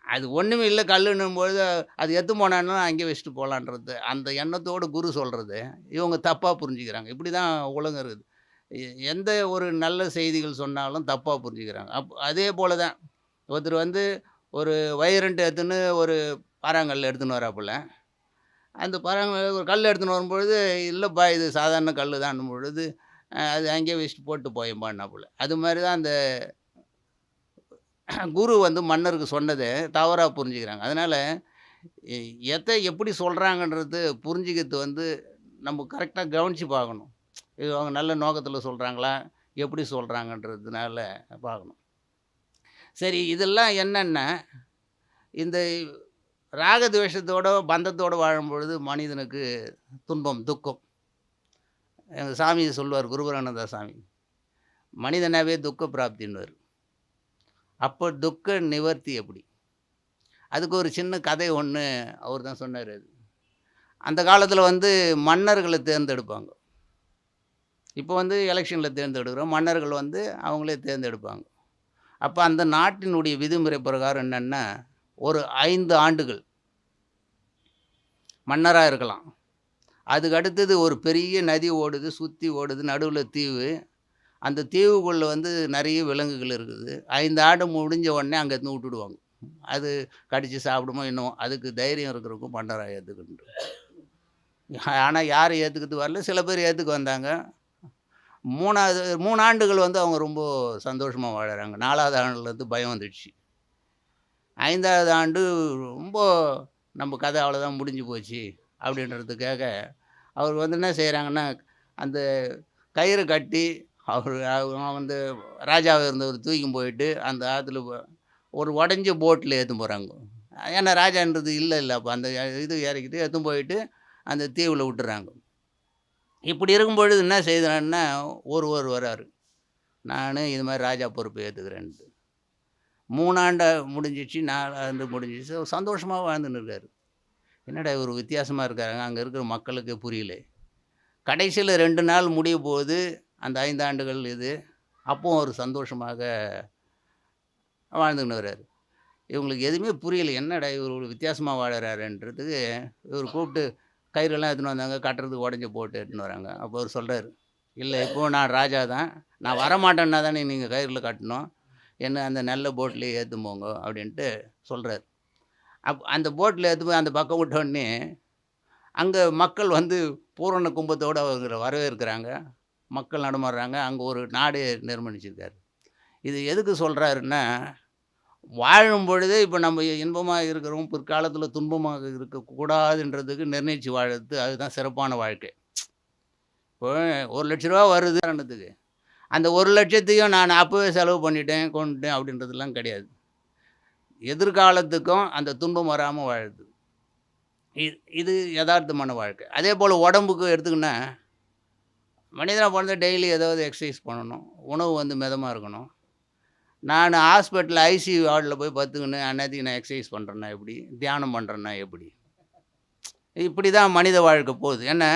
அது ஒண்ணுமே இல்ல கல்லுன்னும்பொழுது, அது எடுத்துன்னு போனான்னா அங்கேயே வச்சுட்டு போலான்றது. அந்த எண்ணத்தோட குரு சொல்றது, இவங்க தப்பா புரிஞ்சுக்கிறாங்க. இப்படி தான் உலகம் இருக்குது. எந்த ஒரு நல்ல செய்திகள் சொன்னாலும் தப்பா புரிஞ்சுக்கிறாங்க. அதே போல தான் ஒருத்தர் வந்து ஒரு வைரன்ட்டு எடுத்துன்னு ஒரு பாறாங்கல் எடுத்துன்னு வராப்புல. அந்த ஒரு கல் எடுத்துன்னு வரும்பொழுது, "இல்லப்பா இது சாதாரண கல்லு தான்னும் பொழுது, அது அங்கேயே வச்சுட்டு போட்டு போயேன்பான்னாப்புல." அது மாரி தான் அந்த குரு வந்து மன்னருக்கு சொன்னத தவறா புரிஞ்சுக்கிறாங்க. அதனால எ எத எப்படி சொல்றாங்கன்றது புரிஞ்சுக்கிறது வந்து நம்ம கரெக்ட்டா கவனிச்சு பார்க்கணும். இது அவங்க நல்ல நோக்கத்துல சொல்றாங்களா? எப்படி சொல்றாங்கன்றதுனால பார்க்கணும். சரி, இதெல்லாம் என்னன்னா, இந்த ராகத்வேஷத்தோட பந்தத்தோட வாழும்பொழுது மனிதனுக்கு துன்பம், துக்கம். எங்க சாமி சொல்லுவார், குருபரானந்தா சாமி. மனிதனாவே துக்க பிராப்தின்னுவாரு. அப்போ துக்க நிவர்த்தி எப்படி? அதுக்கு ஒரு சின்ன கதை ஒண்ணு அவர் தான் சொன்னாரு அது. அந்த காலத்துல வந்து மன்னர்கள தேர்ந்தெடுப்பாங்க. இப்போ வந்து எலக்ஷன்ல தேர்ந்தெடுக்கிறோம். மன்னர்கள் வந்து அவங்களே தேர்ந்தெடுப்பாங்க. அப்ப அந்த நாட்டினுடைய விதிமுறை பிரகாரம் என்னன்னா, ஒரு 5 ஆண்டுகள் மன்னரா இருக்கலாம். அதுக்கு அடுத்தது ஒரு பெரிய நதி ஓடுது, சுத்தி ஓடுது, நடுவுல தீவு. அந்த தீவுக்குள்ள வந்து நெறைய விலங்குகள் இருக்குது. 5 ஆண்டு முடிஞ்ச உடனே அங்கேருந்து விட்டுடுவாங்க. அது கடிச்சு சாப்பிடுமோ என்னமோ! அதுக்கு தைரியம் இருக்கிறவங்க மன்னரா ஏத்துக்கணும். ஆனா யாரும் ஏத்துக்கிட்டு வரல. சில பேர் ஏத்துக்க வந்தாங்க. 3 ஆண்டுகள் வந்து அவங்க ரொம்ப சந்தோஷமா வாழுறாங்க. 4வது ஆண்டுலேருந்து பயம் வந்துடுச்சு. 5வது ஆண்டு ரொம்ப நம்ம கதை அவ்வளோதான் முடிஞ்சு போச்சு அப்படின்றதுக்காக அவர் வந்து என்ன செய்கிறாங்கன்னா, அந்த கயிறு கட்டி அவன் வந்து ராஜாவா இருந்தவர் தூக்கின்னு போயிட்டு அந்த ஆத்துல ஒரு உடஞ்ச போட்டில் ஏற்றின்னு போகிறாங்க. ஏன்னா ராஜான்றது இல்லை அப்போ அந்த இது இறக்கிட்டு எடுத்துன்னு போயிட்டு அந்த தீவில் விட்டுறாங்க. இப்படி இருக்கும்பொழுது என்ன செய்கிறான்னா, ஒருவர் வராரு. நான் இது மாதிரி ராஜா பொறுப்பை ஏற்றுக்கிறேன்ட்டு. 3 ஆண்டு முடிஞ்சிச்சு, 4 ஆண்டு முடிஞ்சிச்சு. சந்தோஷமாக வாழ்ந்துன்னு இருக்காரு. என்னடா இவர் வித்தியாசமாக இருக்காருங்க, அங்கே இருக்கிற மக்களுக்கு புரியல. கடைசியில் 2 நாள் முடிய போகுது அந்த 5 ஆண்டுகள் இது. அப்பவும் அவர் சந்தோஷமாக வாழ்ந்துக்கின்னு வர்றாரு. இவங்களுக்கு எதுவுமே புரியல. என்னடா இவர் ஒரு வித்தியாசமாக வாழறாருன்றதுக்கு இவர் கூப்பிட்டு கயிறெல்லாம் எடுத்துன்னு வந்தாங்க. கட்டுறதுக்கு உடஞ்ச போட்டு எடுத்துன்னு வராங்க. அப்போ அவர் சொல்கிறாரு, இல்லை இப்போது நான் ராஜா தான், நான் வரமாட்டேன்னா தானே நீங்கள் கயிறில் கட்டணும், என்ன அந்த நல்ல போட்லேயே ஏற்றுன்னு போங்க அப்படின்ட்டு சொல்கிறார். அந்த போட்டில் ஏற்று போய் அந்த பக்கம் விட்டோடனே அங்கே மக்கள் வந்து பூரண கும்பத்தோடு அவங்களை வரவேற்கிறாங்க. மக்கள் நடமாடுறாங்க. அங்கே ஒரு நாடு நிர்மாணிச்சிருக்காரு. இது எதுக்கு சொல்கிறாருன்னா, வாழும் பொழுதே இப்போ நம்ம இன்பமாக இருக்கிறோம், பிற்காலத்தில் துன்பமாக இருக்கக்கூடாதுன்றதுக்கு நிர்ணயித்து வாழறது அதுதான் சிறப்பான வாழ்க்கை. இப்போ ரூ. 1,00,000 வருது உதாரணத்துக்கு, அந்த 1,00,000த்தையும் நான் அப்போவே செலவு பண்ணிட்டேன் கொண்டுட்டேன் அப்படின்றதுலாம் கிடையாது. எதிர்காலத்துக்கும் அந்த துன்பம் வராமல் வாழுது. இது யதார்த்தமான வாழ்க்கை. அதே போல் உடம்புக்கு எடுத்துக்கினா, மனிதனாக பிறந்தா டெய்லி ஏதாவது எக்ஸசைஸ் பண்ணணும், உணவு வந்து மிதமாக இருக்கணும். நான் ஹாஸ்பிட்டலில் ஐசியூ வார்டில் போய் படுத்துக்கின்னு அன்னைக்கு நான் எக்ஸசைஸ் பண்ணுறேன்னா எப்படி, தியானம் பண்ணுறேன்னா எப்படி? இப்படி தான் மனித வாழ்க்கை போகுது. ஏன்னா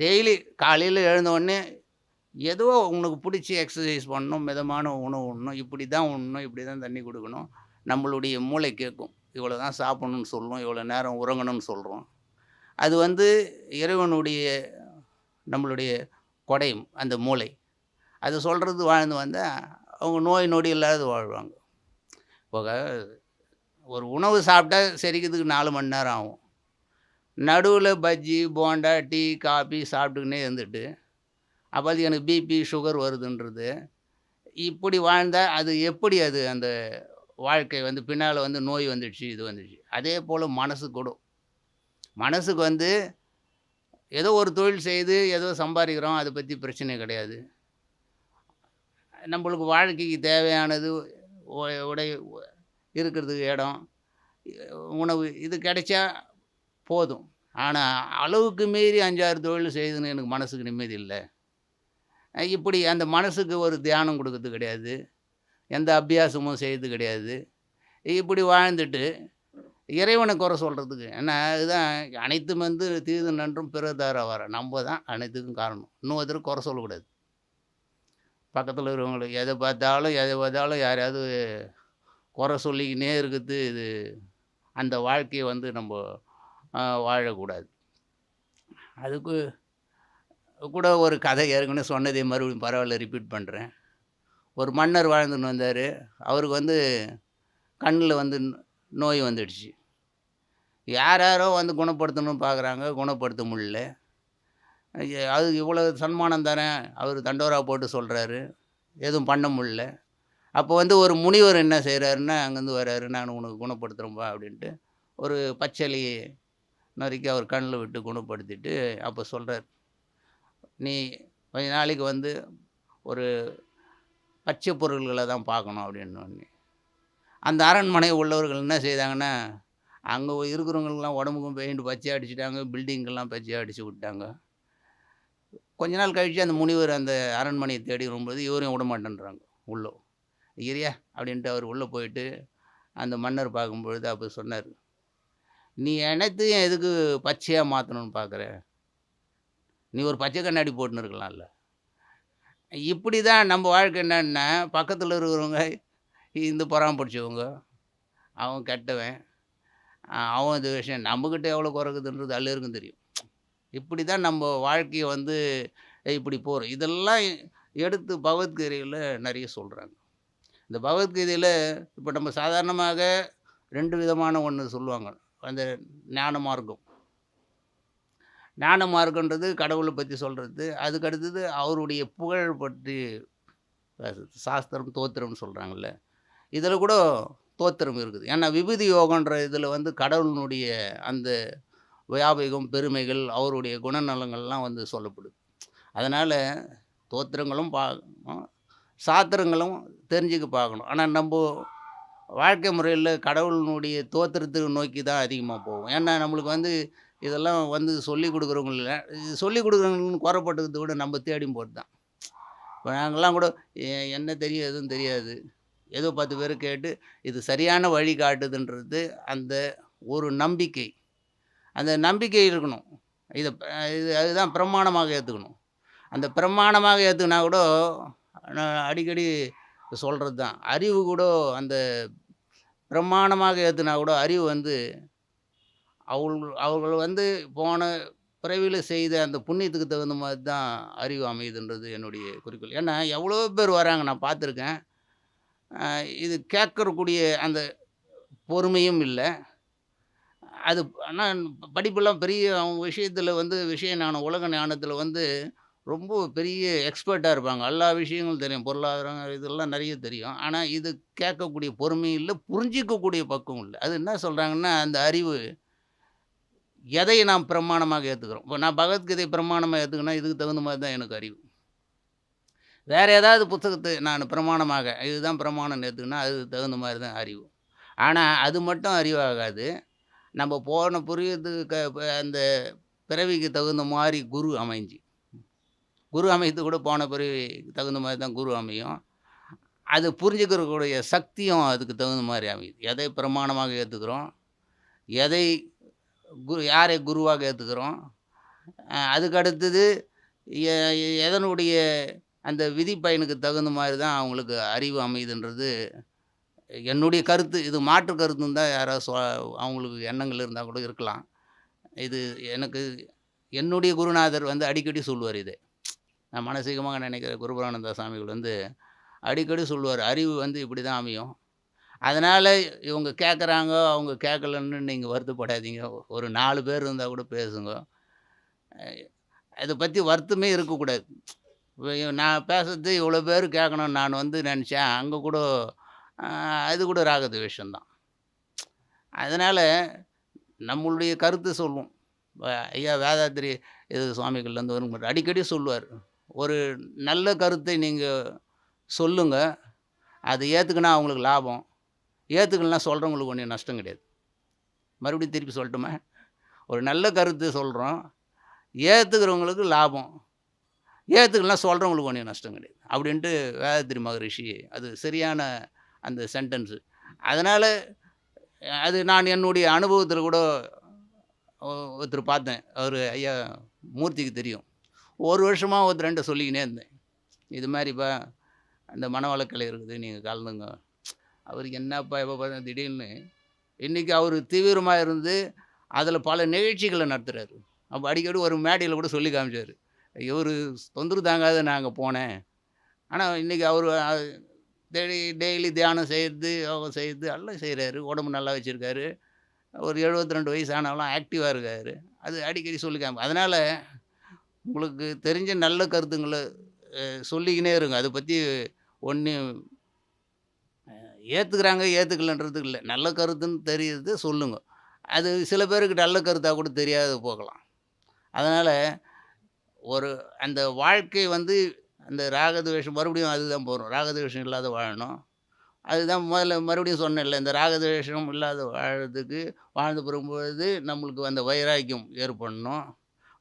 டெய்லி காலையில் எழுந்தவுடனே ஏதோ உனக்கு பிடிச்சி எக்ஸசைஸ் பண்ணணும், மிதமான உணவு உண்ணணும், இப்படி தான் உண்ணணும், இப்படி தான் தண்ணி கொடுக்கணும். நம்மளுடைய மூளை கேட்கும், இவ்வளோ தான் சாப்பிட்ணுன்னு சொல்லுவோம், இவ்வளோ நேரம் உறங்கணும்னு சொல்கிறோம். அது வந்து இறைவனுடைய நம்மளுடைய கொடையும் அந்த மூளை. அது சொல்கிறது வாழ்ந்து வந்தால் அவங்க நோய் நொடி இல்லாத வாழ்வாங்க. இப்போ ஒரு உணவு சாப்பிட்டா செரிக்கிறதுக்கு 4 மணி நேரம் ஆகும். நடுவில் பஜ்ஜி, போண்டா, டீ, காபி சாப்பிட்டுக்கினே இருந்துட்டு அப்போ அது எனக்கு பிபி, சுகர் வருதுன்றது. இப்படி வாழ்ந்தால் அது எப்படி அது அந்த வாழ்க்கை வந்து பின்னால் வந்து நோய் வந்துடுச்சு, இது வந்துடுச்சு. அதே போல் மனசு கூட. மனசுக்கு வந்து ஏதோ ஒரு தொழில் செய்து ஏதோ சம்பாதிக்கிறோம், அதை பற்றி பிரச்சனை கிடையாது. நம்மளுக்கு வாழ்க்கைக்கு தேவையானது உடை, இருக்கிறதுக்கு இடம், உணவு இது கிடைச்சா போதும். ஆனால் அளவுக்கு மீறி 5, 6 தொழில் செய்துன்னு எனக்கு மனசுக்கு நிம்மதி இல்லை. இப்படி அந்த மனசுக்கு ஒரு தியானம் கொடுக்கறது கிடையாது, எந்த அபியாசமும் செய்கிறது கிடையாது. இப்படி வாழ்ந்துட்டு இறைவனை குறை சொல்கிறதுக்கு ஏன்னா அதுதான் அனைத்தும் வந்து தீது நன்றும் பிறதார வர நம்ம தான் அனைத்துக்கும் காரணம். இன்னொருத்தர் குறை சொல்லக்கூடாது. பக்கத்தில் இருக்கிறவங்களுக்கு எதை பார்த்தாலும் யாரையாவது குறை சொல்லிக்கினே இருக்குது. இது அந்த வாழ்க்கையை வந்து நம்ம வாழக்கூடாது. அதுக்கு கூட ஒரு கதை ஏற்கனவே சொன்னதே மறுபடியும் பரவாயில்ல ரிப்பீட் பண்ணுறேன். ஒரு மன்னர் வாழ்ந்துன்னு வந்தார். அவருக்கு வந்து கண்ணில் வந்து நோய் வந்துடுச்சு. யாரோ வந்து குணப்படுத்தணும்னு பார்க்குறாங்க, குணப்படுத்த முடியல. அது இவ்வளோ சன்மானம் தரேன் அவர் தண்டோரா போட்டு சொல்கிறாரு, எதுவும் பண்ண முடியல. அப்போ வந்து ஒரு முனிவர் என்ன செய்கிறாருன்னா அங்கேருந்து வர்றாரு, நான் உனக்கு குணப்படுத்துகிறேன்பா அப்படின்ட்டு ஒரு பச்சளி நறுக்கி அவர் கண்ணில் விட்டு குணப்படுத்திட்டு அப்போ சொல்கிறார், நீ கொஞ்ச நாளைக்கு வந்து ஒரு பச்சை பொருள்களை தான் பார்க்கணும் அப்படின்னோடனே அந்த அரண்மனை உள்ளவர்கள் என்ன செய்தாங்கன்னா, அங்கே இருக்கிறவங்களுக்கெல்லாம் உடம்புக்கும் பெயிண்ட் பச்சையாக அடிச்சுட்டாங்க, பில்டிங்கெல்லாம் பச்சையாக அடித்து விட்டாங்க. கொஞ்ச நாள் கழித்து அந்த முனிவர் அந்த அரண்மனையை தேடி வரும்போது இவரையும் விட மாட்டேன்றாங்க உள்ளே. இரியா அப்படின்ட்டு அவர் உள்ளே போயிட்டு அந்த மன்னர் பார்க்கும்பொழுது அப்போ சொன்னார், நீ அனைத்தையும் எதுக்கு பச்சையாக மாற்றணும்னு பார்க்குற, நீ ஒரு பச்சை கண்ணாடி போட்டுன்னு இருக்கலாம்ல. இப்படி தான் நம்ம வாழ்க்கை. என்னன்னா பக்கத்தில் இருக்கிறவங்க இந்த பொறாம பிடிச்சவங்க, அவன் கெட்டவன், அவன் இது விஷயம் நம்மக்கிட்ட எவ்வளோ குறைக்குதுன்றது எல்லாருக்கும் தெரியும். இப்படி தான் நம்ம வாழ்க்கையை வந்து இப்படி போகிறோம். இதெல்லாம் எடுத்து பகவத்கீதையில் நிறைய சொல்கிறாங்க. இந்த பகவத்கீதையில் இப்போ நம்ம சாதாரணமாக 2 விதமான ஒன்று சொல்லுவாங்க. அந்த ஞான மார்க்கம். ஞான மார்க்கன்றது கடவுளை பற்றி சொல்கிறது. அதுக்கு அடுத்தது அவருடைய புகழ் பற்றி சாஸ்திரம், தோத்திரம்னு சொல்கிறாங்கல்ல. இதில் கூட தோத்திரம் இருக்குது. ஏன்னா விபூதி யோகன்ற இதில வந்து கடவுளினுடைய அந்த வியாபகம், பெருமைகள், அவருடைய குணநலங்கள்லாம் வந்து சொல்லப்படுது. அதனால தோத்திரங்களும் பார்க்கணும், சாத்திரங்களும் தெரிஞ்சுக்க பார்க்கணும். ஆனா நம்போ வாழ்க்கை முறையில கடவுளினுடைய தோத்திரத்த நோக்கி தான் அதிகமா போவோம். ஏன்னா நம்மளுக்கு வந்து இதெல்லாம் வந்து சொல்லிக் குடுக்குறவங்க இல்ல. இது சொல்லிக் குடுக்குறவங்கன்னு குறைப்பட்டுக்கிறத விட நம்ம தேடி போறது தான். இப்ப நாங்கலாம் கூட என்ன தெரியும், எதுவும் தெரியாது. ஏதோ 10 பேர கேட்டு இது சரியான வழி காட்டுதுன்றது அந்த ஒரு நம்பிக்கை. அந்த நம்பிக்கை இருக்கணும். இத இது அதுதான் பிரமாணமாக ஏத்துக்கணும். அந்த பிரமாணமாக ஏத்துக்கினா கூட நான் அடிக்கடி சொல்றது தான். அறிவு கூட அந்த பிரமாணமாக ஏத்துனா கூட அறிவு வந்து அவர்கள் வந்து போன பிறவியில செய்த அந்த புண்ணியத்துக்கு தகுந்த மாரி தான் அறிவு அமையுதுன்றது என்னுடைய குறிக்கோள். ஏன்னா எவ்வளோ பேர் வராங்க நான் பார்த்துருக்கேன். இது கேட்கக்கூடிய அந்த பொறுமையும் இல்ல. அது ஆனா படிப்பெல்லாம் பெரிய அவங்க விஷயத்தில வந்து விஷய ஞானம், உலக ஞானத்தில வந்து ரொம்ப பெரிய எக்ஸ்பர்ட்டா இருப்பாங்க. எல்லா விஷயங்களும் தெரியும். பொருளாதாரம் இதெல்லாம் நெறைய தெரியும். ஆனா இது கேட்கக்கூடிய பொறுமையும் இல்ல, புரிஞ்சிக்கக்கூடிய பக்குவம் இல்ல. அது என்ன சொல்றாங்கன்னா, அந்த அறிவு எதை நாம் பிரமாணமாக ஏத்துக்கிறோம். இப்போ நான் பகவத்கீதை பிரமாணமா ஏத்துக்கினா, இதுக்கு தகுந்த மாரி தான் எனக்கு அறிவு. வேற ஏதாவது புத்தகத்த நான் பிரமாணமாக இதுதான் பிரமாணம்னு ஏத்துக்கினா, அதுக்கு தகுந்த மாரி தான் அறிவு. ஆனா அது மட்டும் அறிவாகாது. நம்ம போன புரியத்துக்கு அந்த பிறவிக்கு தகுந்த மாரி குரு அமைஞ்சு. குரு அமைத்து கூட போன பிறவிக்கு தகுந்த மாரி தான் குரு அமையும். அது புரிஞ்சுக்கிறக்கூடிய சக்தியும் அதுக்கு தகுந்த மாரி அமையுது. எதை பிரமாணமாக ஏத்துக்கிறோம், எதை யாரை குருவாக ஏத்துக்கிறோம், அதுக்கு அடுத்தது எ எதனுடைய அந்த விதி பயனுக்கு தகுந்த மாரி தான் அவங்களுக்கு அறிவு அமையுதுன்றது என்னுடைய கருத்து. இது மாற்று கருத்துன்னு தான் யாராவது அவங்களுக்கு எண்ணங்கள் இருந்தா கூட இருக்கலாம். இது எனக்கு என்னுடைய குருநாதர் வந்து அடிக்கடி சொல்லுவார் இத. நான் மானசீகமாக நினைக்கிற குருபரானந்தா சாமிகள் வந்து அடிக்கடி சொல்லுவாரு. அறிவு வந்து இப்படி தான் அமையும். அதனால இவங்க கேட்குறாங்க, அவங்க கேட்கலன்னு நீங்க வருத்தப்படாதீங்க. ஒரு 4 பேர் இருந்தா கூட பேசுங்க. அத பத்தி வருத்தமே இருக்கக்கூடாது. நான் பேசுறது இவ்வளோ பேர் கேட்கணும்னு நான் வந்து நெனச்சேன். அங்க கூட அ அது கூட ராகத்வேஷம் தான். அதனால நம்மளுடைய கருத்து சொல்லுவோம். ஐயா வேதாத்திரி இது சுவாமிகள்லேருந்து வரும் அடிக்கடி சொல்லுவார். ஒரு நல்ல கருத்தை நீங்க சொல்லுங்க. அது ஏத்துக்குனா அவங்களுக்கு லாபம். ஏத்துக்கலனா சொல்றவங்களுக்கு ஒண்ணும் நஷ்டம் கிடையாது. மறுபடியும் திருப்பி சொல்லட்டுமா? ஒரு நல்ல கருத்து சொல்றோம். ஏத்துக்கிறவங்களுக்கு லாபம். ஏத்துக்கலனா சொல்றவங்களுக்கு ஒண்ணும் நஷ்டம் கிடையாது. அப்படின்ட்டு வேதாத்திரி மகரிஷி அது சரியான அந்த சென்டென்ஸு. அதனால அது நான் என்னுடைய அனுபவத்தில கூட ஒருத்தர் பார்த்தேன். அவரு ஐயா மூர்த்திக்கு தெரியும். 1 வருஷமா ஒருத்தர்ட்ட சொல்லிக்கினே இருந்தேன். இது மாரிப்பா அந்த மனவளக்கலை இருக்குது. நீங்க கலந்துங்க. அவருக்கு என்னப்பா எப்ப பார்த்தா திடீர்னு இன்னைக்கு அவரு தீவிரமா இருந்து அதில பல நிகழ்ச்சிகள நடத்துறாரு. அப்ப அடிக்கடி ஒரு மேடையில கூட சொல்லி காமிச்சாரு. இவரு தொந்தரவு தாங்காத நான் அங்க போனேன். ஆனா இன்னைக்கு அவரு டெய்லி தியானம் செய்றது, யோகம் செய்றது எல்லாம் செய்றாரு. உடம்பு நல்லா வச்சிருக்காரு. ஒரு 72 வயசு ஆனாலும் ஆக்டிவா இருக்காரு. அது அடிக்கடி சொல்லி அதனால உங்களுக்கு தெரிஞ்ச நல்ல கருத்துங்கள சொல்லிக்கினே இருங்க. அத பத்தி ஒண்ணும் ஏத்துக்கிறாங்க, ஏத்துக்கலன்றதுக்கு இல்ல. நல்ல கருத்துன்னு தெரியுது சொல்லுங்க. அது சில பேருக்கு நல்ல கருத்தா கூட தெரியாத போகலாம். அதனால ஒரு அந்த வாழ்க்கை வந்து அந்த ராகத்வேஷம் மறுபடியும் அதுதான் போறோம். ராகத்வேஷம் இல்லாத வாழணும். அதுதான் முதல்ல மறுபடியும் சொன்னேன்ல, இந்த ராகத்வேஷம் இல்லாத வாழறதுக்கு வாழ்ந்து பெறும்பொழுது நம்மளுக்கு அந்த வைராக்கியம் ஏற்படணும்.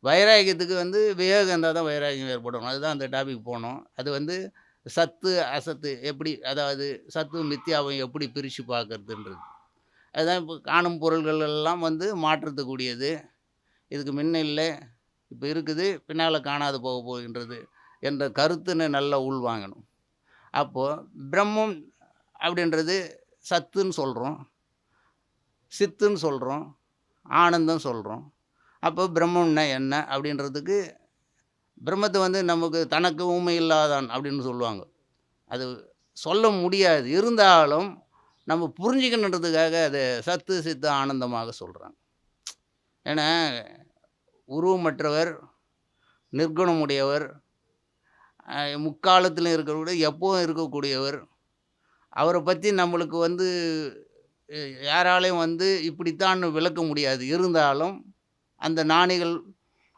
வைராக்கியத்துக்கு வந்து விவேகம் இருந்தா தான் வைராக்கியம் ஏற்படும். அதுதான் அந்த டாபிக் போனோம். அது வந்து சத்து, அசத்து எப்படி அதாவது சத்து, மித்யாவை எப்படி பிரிச்சு பார்க்கறதுன்றது. அதுதான் இப்போ காணும் பொருள்கள் எல்லாம் வந்து மாற்றத்துக்கூடியது. இதுக்கு முன்ன இல்ல, இப்ப இருக்குது, பின்னால காணாது போக போகின்றது என்ற கருத்தினை நல்லா உள்வாங்கணும். அப்போ பிரம்மம் அப்படின்றது சத்துன்னு சொல்றோம், சித்துன்னு சொல்றோம், ஆனந்தம் சொல்றோம். அப்போ பிரம்மம்னா என்ன அப்படின்றதுக்கு பிரம்மத்த வந்து நமக்கு தனக்கு ஊமை இல்லாதான் அப்படின்னு சொல்லுவாங்க. அது சொல்ல முடியாது. இருந்தாலும் நம்ம புரிஞ்சுக்கணுன்றதுக்காக அத சத்து, சித்து, ஆனந்தமாக சொல்றாங்க. ஏன்னா உருவமற்றவர், நிர்குணமுடையவர், முக்காலத்திலும் இருக்கிறவர், எப்பவும் இருக்கக்கூடியவர். அவர பத்தி நம்மளுக்கு வந்து எ யாராலயும் வந்து இப்படித்தான்னு விளக்க முடியாது. இருந்தாலும் அந்த ஞானிகள்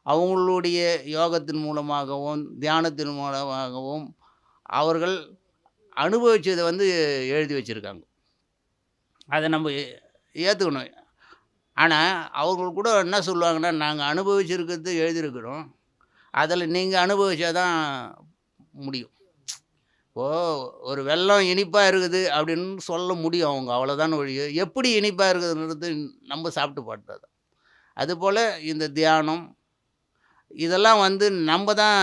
அவங்களுடைய யோகத்தின் மூலமாகவும், தியானத்தின் மூலமாகவும் அவர்கள் அனுபவிச்சத வந்து எழுதி வச்சிருக்காங்க. அத நம்ம ஏத்துக்கணும். ஆனா, அவங்க கூட என்ன சொல்லுவாங்கன்னா, "நாங்க அனுபவிச்சிருக்கிறது எழுதியிருக்கிறோம். அதில நீங்க அனுபவிச்சா தான் முடியும்." இப்போ ஒரு வெல்லம் இனிப்பா இருக்குது அப்படின்னு சொல்ல முடியும் அவங்க. அவ்வளோதான ஒழிய, எப்படி இனிப்பா இருக்குதுன்றது நம்ம சாப்பிட்டு பார்த்தா தான். அதுபோல இந்த தியானம், இதெல்லாம் வந்து நம்ப தான்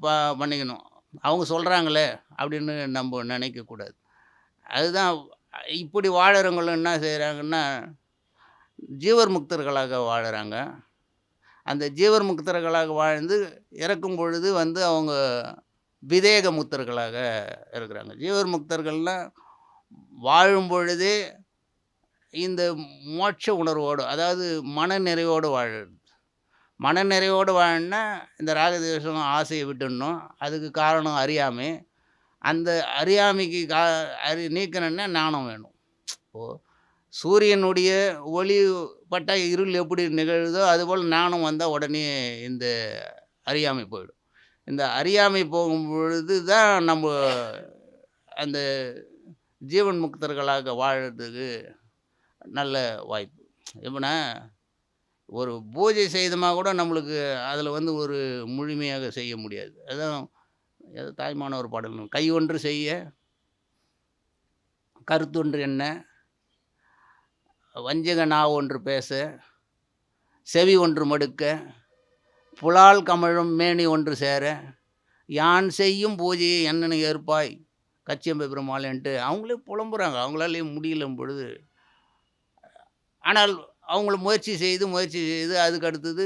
ப பண்ணிக்கணும். அவங்க சொல்றாங்களே அப்படின்னு நம்ப நினைக்கக்கூடாது. அதுதான் இப்படி வாழறவங்களும் என்ன செய்றாங்கன்னா, ஜீவர் முக்தர்களாக வாழுறாங்க. அந்த ஜீவர் முக்தர்களாக வாழ்ந்து இறக்கும் பொழுது வந்து அவங்க விதேக முக்தர்களாக இருக்கிறாங்க. ஜீவர் முக்தர்கள்னா வாழும் பொழுதே இந்த மோட்ச உணர்வோடு, அதாவது மனநிறைவோடு வாழறது. மனநிறைவோடு வாழணும்னா இந்த ராகத்வேஷம் ஆசைய விட்டுடணும். அதுக்கு காரணம் அறியாமை. அந்த அறியாமைக்கு நீக்கணும்னா ஞானம் வேணும். இப்போ சூரியனுடைய ஒளி பட்டா இருள் எப்படி நிகழுதோ, அதுபோல் ஞானம் வந்தா உடனே இந்த அறியாமை போயிடும். இந்த அறியாமை போகும்பொழுது தான் நம்ப அந்த ஜீவன் முக்தர்களாக வாழறதுக்கு நல்ல வாய்ப்பு. எப்படின்னா, ஒரு பூஜை செய்தோமா கூட நம்மளுக்கு அதில வந்து ஒரு முழுமையாக செய்ய முடியாது. அதான் ஏதோ தாய்மான ஒரு பாடல். "கை ஒன்று செய்ய, கருத்தொன்று எண்ண, வஞ்சக ஒன்று பேச, செவி ஒன்று மடுக்க, புலால் கமழும் மேனி ஒன்று சேர, யான் செய்யும் பூஜையை என்னென்னு ஏற்பாய் கச்சியம்பை பெருமாளேன்ட்டு." அவங்களே புலம்புறாங்க. அவங்களாலேயே முடியலும் பொழுது. ஆனால் அவங்கள முயற்சி செய்து அதுக்கு அடுத்தது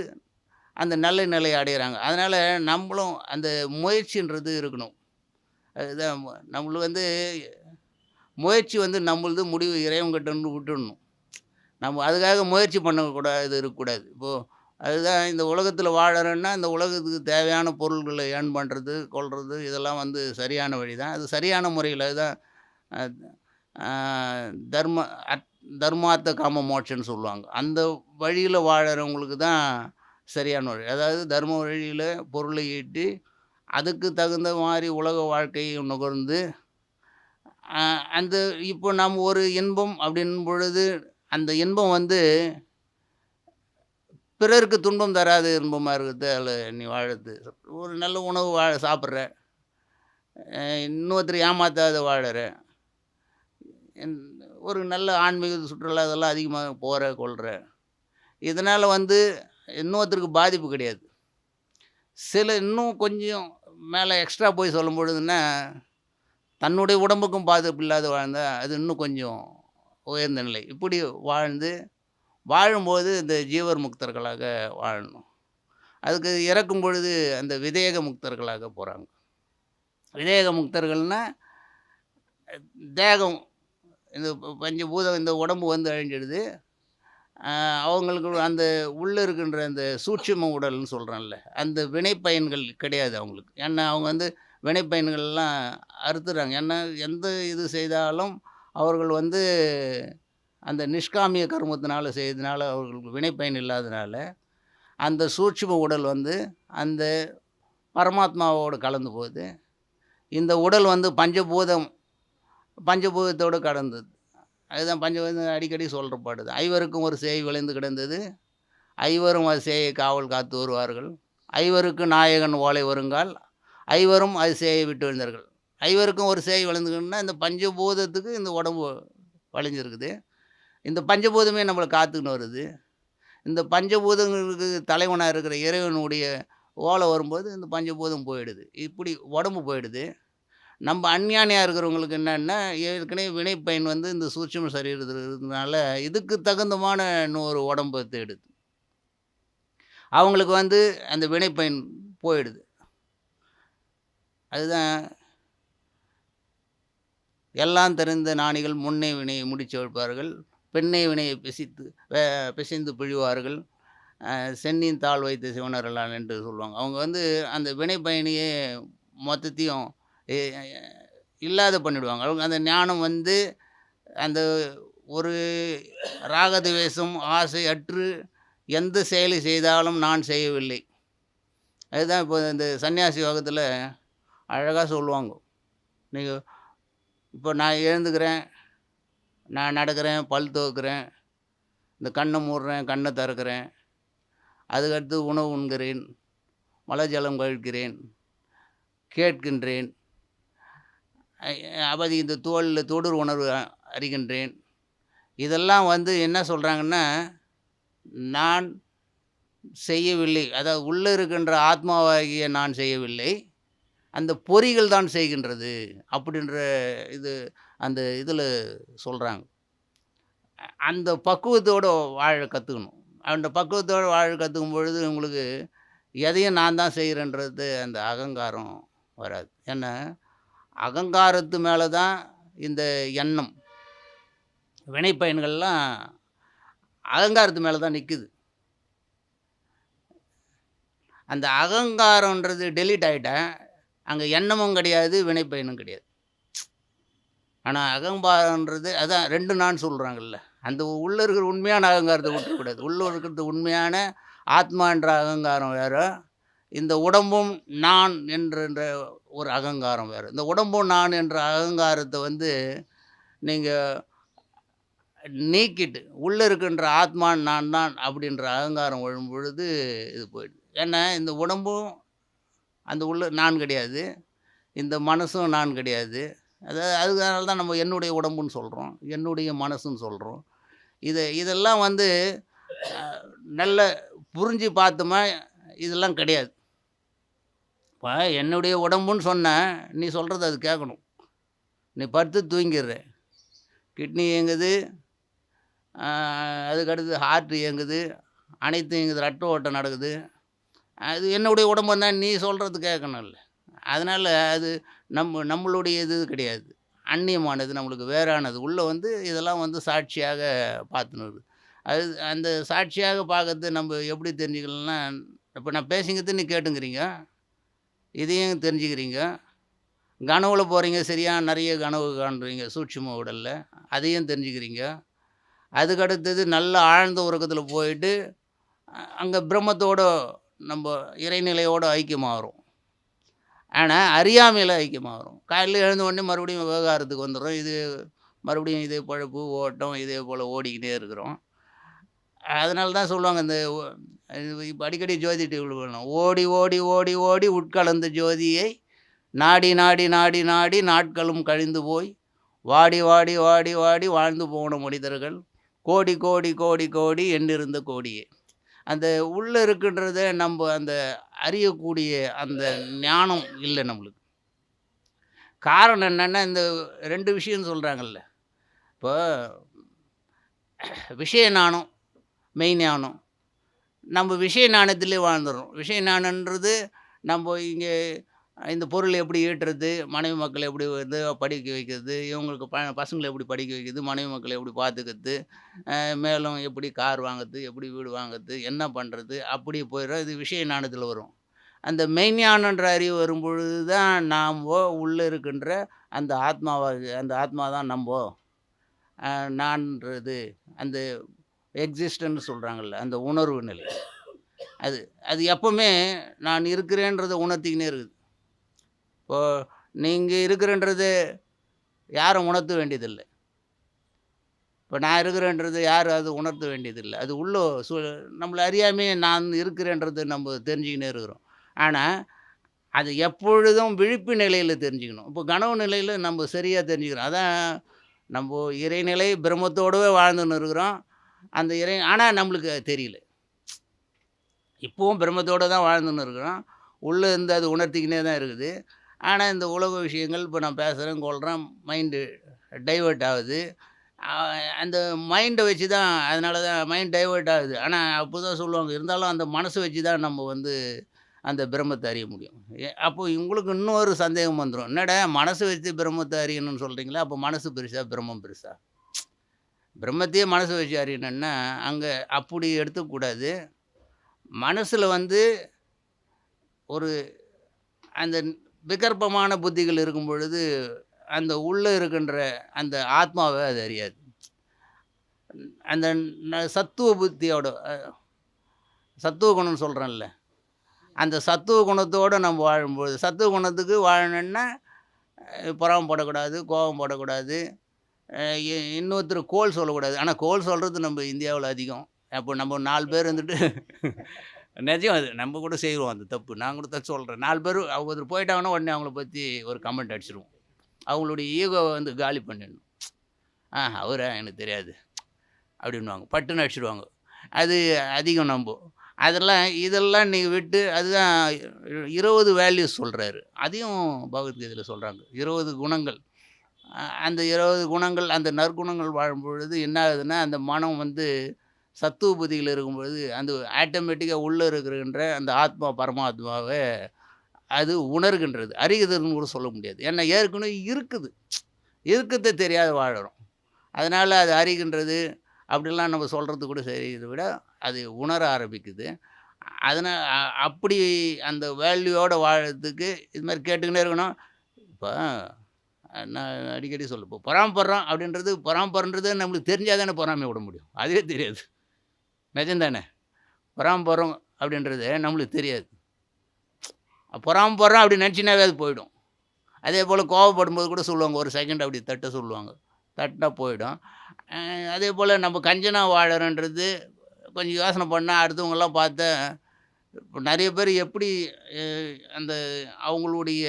அந்த நல்ல நிலையை அடையிறாங்க. அதனால நம்மளும் அந்த முயற்சின்றது இருக்கணும். அதுதான் நம்மளுக்கு வந்து முயற்சி வந்து நம்மளது, முடிவு இறைவன்கிட்ட இருந்து விட்டுடணும். நம்ம அதுக்காக முயற்சி பண்ணக்கூடாது, இருக்கக்கூடாது. இப்போது அதுதான் இந்த உலகத்தில வாழறோன்னா, இந்த உலகத்துக்கு தேவையான பொருள்கள ஏர்ன் பண்ணுறது, கொள்றது இதெல்லாம் வந்து சரியான வழி தான். அது சரியான முறையில அதுதான் அ அ தர்ம தர்மார்த்த காம மோட்சம்ன்னு சொல்லுவாங்க. அந்த வழியில வாழறவங்களுக்கு தான் சரியான வழி. அதாவது தர்ம வழியில பொருளை ஈட்டி, அதுக்கு தகுந்த மாரி உலக வாழ்க்கையை நுகர்ந்து, அந்த இப்போ நம்ம ஒரு இன்பம் அப்படின்னும் பொழுது, அந்த இன்பம் வந்து பிறருக்கு துன்பம் தராத இன்பமா இருக்குது அதில நீ வாழறது. ஒரு நல்ல உணவு சாப்பிட்ற, இன்னொருத்தர ஏமாத்தாத வாழற, என் ஒரு நல்ல ஆன்மீக சுற்றுலா இதெல்லாம் அதிகமாக போற, கொள்ற. இதனால வந்து இன்னொருத்தருக்கு பாதிப்பு கிடையாது. சில இன்னும் கொஞ்சம் மேலே எக்ஸ்ட்ரா போய் சொல்லும் பொழுதுன்னா, தன்னுடைய உடம்புக்கும் பாதிப்பு இல்லாத வாழ்ந்தா, அது இன்னும் கொஞ்சம் உயர்ந்த நிலை. இப்படி வாழும்போது இந்த ஜீவர் முக்தர்களாக வாழணும். அதுக்கு இறக்கும் பொழுது அந்த விதேக முக்தர்களாக போறாங்க. விதேக முக்தர்கள்னா, தேகம் இந்த பஞ்சபூதம் இந்த உடம்பு வந்து அழிஞ்சிடுது. அவங்களுக்கு அந்த உள்ள இருக்கின்ற அந்த சூட்சும உடல்ன்னு சொல்றேன்ல, அந்த வினைப்பயன்கள் கிடையாது அவங்களுக்கு. ஏன்னா அவங்க வந்து வினைப்பயன்கள்லாம் அறுத்துறாங்க. ஏன்னா எந்த இது செய்தாலும் அவர்கள் வந்து அந்த நிஷ்காமிய கர்மத்தினால செய்தனால அவர்களுக்கு வினைப்பயன் இல்லாதனால, அந்த சூட்சும உடல் வந்து அந்த பரமாத்மாவோடு கலந்து போகுது. இந்த உடல் வந்து பஞ்சபூதத்தோடு கலந்தது. அதுதான் பஞ்சபூதம் அடிக்கடி சொல்ற பாட்டு தான். "ஐவருக்கும் ஒரு சேய் விளைந்து கிடந்தது. ஐவரும் அது சேயை காவல் காத்து வருவார்கள். ஐவருக்கு நாயகன் ஓலை வருங்கால். ஐவரும் அது சேயை விட்டு எழுந்தார்கள்." ஐவருக்கும் ஒரு சேய் விளைந்துக்கணும்னா, இந்த பஞ்சபூதத்துக்கு இந்த உடம்பு வளைஞ்சிருக்குது. இந்த பஞ்சபூதமே நம்மள காத்துக்கின்னு வருது. இந்த பஞ்சபூதங்களுக்கு தலைவனா இருக்கிற இறைவனுடைய ஓலை வரும்போது, இந்த பஞ்சபூதம் போயிடுது. இப்படி உடம்பு போயிடுது. நம்ம அஞ்ஞானியா இருக்கிறவங்களுக்கு என்னன்னா, ஏற்கனவே வினைப்பயன் வந்து இந்த சூட்சும சரீரத்தில இருக்கிறதுனால, இதுக்கு தகுந்தமான இன்னொரு உடம்ப தேடுது. அவங்களுக்கு வந்து அந்த வினைப்பயன் போயிடுது. அதுதான் "எல்லாம் தெரிந்த ஞானிகள் முன்னே வினையை முடிச்சு வைப்பார்கள். பெண்ணே வினையை பிசைந்து பிழிவார்கள். சென்னியின் தாழ் வைத்த சிவனரலான்" என்று சொல்லுவாங்க. அவங்க வந்து அந்த வினைப்பயனையே மொத்தத்தையும் எ இல்லாத பண்ணிடுவாங்க. அவங்க அந்த ஞானம் வந்து அந்த ஒரு ராகத்வேஷம், ஆசை அற்று எந்த செயலை செய்தாலும் நான் செய்யவில்லை. அதுதான் இப்போ இந்த சன்னியாசி யோகத்தில அழகா சொல்லுவாங்க. நீங்க இப்போ நான் எழுந்துக்கிறேன், நான் நடக்கிறேன், பல் துலக்குறேன், இந்த கண்ண மூடுறேன், கண்ண திறக்கிறேன். அதுக்கடுத்து உணவு உண்கிறேன், மலஜலம் கழிக்கிறேன், கேட்கின்றேன். அப்ப இந்த தோல்ல தொடுர் உணர்வு அறிகின்றேன். இதெல்லாம் வந்து என்ன சொல்றாங்கன்னா, நான் செய்யவில்லை. அதாவது உள்ள இருக்கின்ற ஆத்மாவாகிய நான் செய்யவில்லை. அந்த பொறிகள் தான் செய்கின்றது. அப்படின்ற இது அந்த இதில சொல்றாங்க. அந்த பக்குவத்தோட வாழ கத்துக்கணும். அந்த பக்குவத்தோட வாழ கத்துக்கும் பொழுது உங்களுக்கு எதையும் நான் தான் செய்றேன்றது அந்த அகங்காரம் வராது. ஏன்னா, அகங்காரத்து மேல தான் இந்த எண்ணம், வினைப்பயன்கள்லாம் அகங்காரத்து மேல தான் நிக்குது. அந்த அகங்காரம்ன்றது டெலீட் ஆயிட்டா, அங்க எண்ணமும் கிடையாது, வினைப்பயனும் கிடையாது. ஆனா அகங்காரம்ன்றது அதான் 2 நான் சொல்றாங்கல்ல. அந்த உள்ள இருக்கிற உண்மையான அகங்காரத்த விட்டுறக்கூடாது. உள்ள இருக்கிறது உண்மையான ஆத்மான்ற அகங்காரம் வேற. இந்த உடம்பும் நான் என்கின்ற ஒரு அகங்காரம் வேற. இந்த உடம்பும் நான் என்ற அகங்காரத்த வந்து நீங்க நீக்கிட்டு, உள்ள இருக்கின்ற ஆத்மா நான் தான் அப்படின்ற அகங்காரம் வரும்பொழுது இது போயிடுது. ஏன்னா இந்த உடம்பும் அந்த உள்ள நான் கிடையாது. இந்த மனசும் நான் கிடையாது. அதனால தான் நம்ம என்னுடைய உடம்புன்னு சொல்றோம். என்னுடைய மனசுன்னு சொல்றோம். இதெல்லாம் வந்து அ நல்ல புரிஞ்சு பார்த்தோமா, இதெல்லாம் கிடையாது. இப்ப என்னுடைய உடம்புன்னு சொன்னா, நீ சொல்றத அது கேட்கணும். நீ படுத்து தூங்கிர்ற. கிட்னி இயங்குது, அ அதுக்கடுத்து ஹார்ட் இயங்குது, அனைத்தும் இயங்குது, ரத்த ஓட்டம் நடக்குது. அது என்னுடைய உடம்புன்னா நீ சொல்றது கேட்கணும்ல. அதனால அது நம்மளுடைய இது கிடையாது. அந்நியமானது, நம்மளுக்கு வேறானது. உள்ள வந்து இதெல்லாம் வந்து சாட்சியாக பார்த்துன்னு இருக்குது. அது அந்த சாட்சியாக பார்க்கறது நம்ம எப்படி தெரிஞ்சுக்கலாம்னா, இப்ப நான் பேசிங்கிறது நீ கேட்டுங்கிறீங்க. இதையும் தெரிஞ்சுக்கிறீங்க. கனவுல போறீங்க சரியா, நிறைய கனவு காண்றீங்க சூட்சும உடல்ல. அதையும் தெரிஞ்சுக்கிறீங்க. அதுக்கடுத்தது நல்ல ஆழ்ந்த உறக்கத்தில போயிட்டு, அங்க பிரம்மத்தோட நம்ப இறைநிலையோட ஐக்கியமாகுறோம். ஆனா, அறியாமையில ஐக்கியமாகுறோம். காலையில எழுந்த உடனே மறுபடியும் விவகாரத்துக்கு வந்துர்றோம். மறுபடியும் இதே பொழப்பு, ஓட்டம் இதே போல ஓடிக்கிட்டே இருக்கிறோம். அதனால தான் சொல்லுவாங்க இந்த இப்ப அடிக்கடி ஜோதி டிவில வரும். ஓடி ஓடி ஓடி ஓடி உட்கலந்த ஜோதியை நாடி நாடி நாடி நாடி நாட்களும் கழிந்து போய், வாடி வாடி வாடி வாடி வாழ்ந்து போன மனிதர்கள், கோடி கோடி கோடி கோடி எண்ணிருந்த கோடியே. அந்த உள்ள இருக்கின்றத நம்ப அந்த அறியக்கூடிய அந்த ஞானம் இல்ல நம்மளுக்கு. காரணம் என்னன்னா, இந்த 2 விஷயம் சொல்றாங்கல்ல. இப்போ விஷய ஞானம், மெய் ஞானம். நம்ம விஷய ஞானத்திலே வாழ்ந்துர்றோம். விஷய ஞானம்ன்றது நம்ப இங்கே இந்த பொருள் எப்படி ஈட்டுறது, மனைவி மக்கள எப்படி வந்து படிக்க வைக்கிறது, இவங்களுக்கு பசங்கள எப்படி படிக்க வைக்கிறது, மனைவி மக்கள எப்படி பார்த்துக்கிறது, மேலும் எப்படி கார் வாங்குறது, எப்படி வீடு வாங்குறது, என்ன பண்ணுறது, அப்படி போயிடும். இது விஷய ஞானத்தில வரும். அந்த மெய்ஞானன்ற அறிவு வரும்பொழுது தான் நாம்போ உள்ள இருக்கின்ற அந்த அந்த ஆத்மா தான் நம்போ. நான்றது அந்த எக்ஸிஸ்டன்னு சொல்றாங்கல்ல, அந்த உணர்வு நிலை. அது அது எப்பவுமே நான் இருக்கிறேன்றத உணர்த்திக்கினே இருக்குது. இப்போ நீங்க இருக்கிறேன்றது யாரும் உணர்த்த வேண்டியதில்ல. இப்போ நான் இருக்கிறேன்றது யாரும் அது உணர்த்த வேண்டியதில்ல. அது உள்ள நம்மள அறியாமயே நான் இருக்கிறேன்றது நம்ம தெரிஞ்சுக்கினே இருக்கிறோம். ஆனா, அது எப்பொழுதும் விழிப்பு நிலையில தெரிஞ்சுக்கணும். இப்போ கனவு நிலையில நம்ம சரியா தெரிஞ்சுக்கிறோம். அதான் நம்ப இறைநிலை பிரம்மத்தோடவே வாழ்ந்துன்னு இருக்கிறோம். அந்த ஆனா நம்மளுக்கு அது தெரியல. இப்பவும் பிரம்மத்தோட தான் வாழ்ந்துன்னு இருக்கிறோம். உள்ள இருந்து அது உணர்த்திக்கினே தான் இருக்குது. ஆனா, இந்த உலக விஷயங்கள் இப்போ நான் பேசுறேன், கொள்றேன், மைண்டு டைவர்ட் ஆகுது. அ அந்த மைண்ட வச்சு தான் அதனால தான் மைண்ட் டைவர்ட் ஆகுது. ஆனா, அப்போதான் சொல்லுவாங்க, இருந்தாலும் அந்த மனச வச்சு தான் நம்ம வந்து அந்த பிரம்மத்த அறிய முடியும். அப்போ உங்களுக்கு இன்னொரு சந்தேகம் வந்துரும். என்னடா மனச வச்சு பிரம்மத்த அறியணும்னு சொல்றீங்களா? அப்போ மனசு பெருசா? பிரம்மம் பெருசா? பிரம்மத்தையே மனச வச்சு அறியணும்னா, அங்க அப்படி எடுத்துக்கக்கூடாது. மனசுல வந்து ஒரு அந்த விகற்பமான புத்திகள் இருக்கும் பொழுது, அந்த உள்ள இருக்கின்ற அந்த ஆத்மாவ அது அறியாது. அந்த சத்துவ புத்தியோட சத்துவ குணம்னு சொல்கிறேன்ல, அந்த சத்துவ குணத்தோடு நம்ம வாழும்போது சத்துவ குணத்துக்கு வாழணுன்னா பொறாமப்படக்கூடாது, கோபப்படக்கூடாது, இன்னொருத்தர் கோல் சொல்லக்கூடாது. ஆனால் கோல் சொல்கிறது நம்ம இந்தியாவில் அதிகம். அப்போ நம்ம 4 பேர் இருந்துட்டு நிஜம் அது. நம்ம கூட செய்வோம் அந்த தப்பு. நான் கூட தான் சொல்கிறேன். 4 பேர் ஒருத்தர் போயிட்டாங்கன்னா உடனே அவங்கள பற்றி ஒரு கமெண்ட் அடிச்சிருவோம். அவங்களுடைய ஈகோவை வந்து காலி பண்ணிடணும். அவரா எனக்கு தெரியாது அப்படின்வாங்க. பட்டுன்னு அடிச்சிடுவாங்க. அது அதிகம் நம்ப. இதெல்லாம் நீங்கள் விட்டு அதுதான் 20 வேல்யூஸ் சொல்கிறாரு. அதையும் பகவத்கீதையில் சொல்கிறாங்க. 20 குணங்கள். அந்த 20 குணங்கள், அந்த நற்குணங்கள் வாழும்பொழுது என்ன ஆகுதுன்னா, அந்த மனம் வந்து சத்துவ புத்தியில் இருக்கும்பொழுது அந்த ஆட்டோமேட்டிக்காக உள்ளே இருக்கிற அந்த ஆத்மா பரமாத்மாவை அது உணர்கின்றது. அறிகுதுன்னு கூட சொல்ல முடியாது. ஏன்னா ஏற்கனவே இருக்குது. இருக்கிறத தெரியாத வாழறோம். அதனால் அது அறிகின்றது அப்படிலாம் நம்ம சொல்கிறது கூட சரி. இதை விட அது உணர ஆரம்பிக்குது. அதனால் அப்படி அந்த வேல்யூவோடு வாழறதுக்கு இது மாதிரி கேட்டுக்கினே இருக்கணும். இப்போ நான் அடிக்கடி இப்போ பொறாமப்படுறோம் அப்படின்றது பொறாமப்படுறது நம்மளுக்கு தெரிஞ்சால் தானே பொறாமை விட முடியும். அதுவே தெரியாது. நிஜம்தானே? பொறாமப்படுறோம் அப்படின்றது நம்மளுக்கு தெரியாது. பொறாமப்படுறோம் அப்படி நினச்சினாவே அது போயிடும். அதே போல் கோவப்படும்போது கூட சொல்லுவாங்க, ஒரு செகண்ட் அப்படி தட்ட சொல்லுவாங்க. தட்டினா போயிடும். அதே போல் நம்ம கஞ்சனாக வாழறோன்றது கொஞ்சம் யோசனை பண்ணால் அடுத்தவங்கெல்லாம் பார்த்தா இப்போ நிறைய பேர் எப்படி அந்த அவங்களுடைய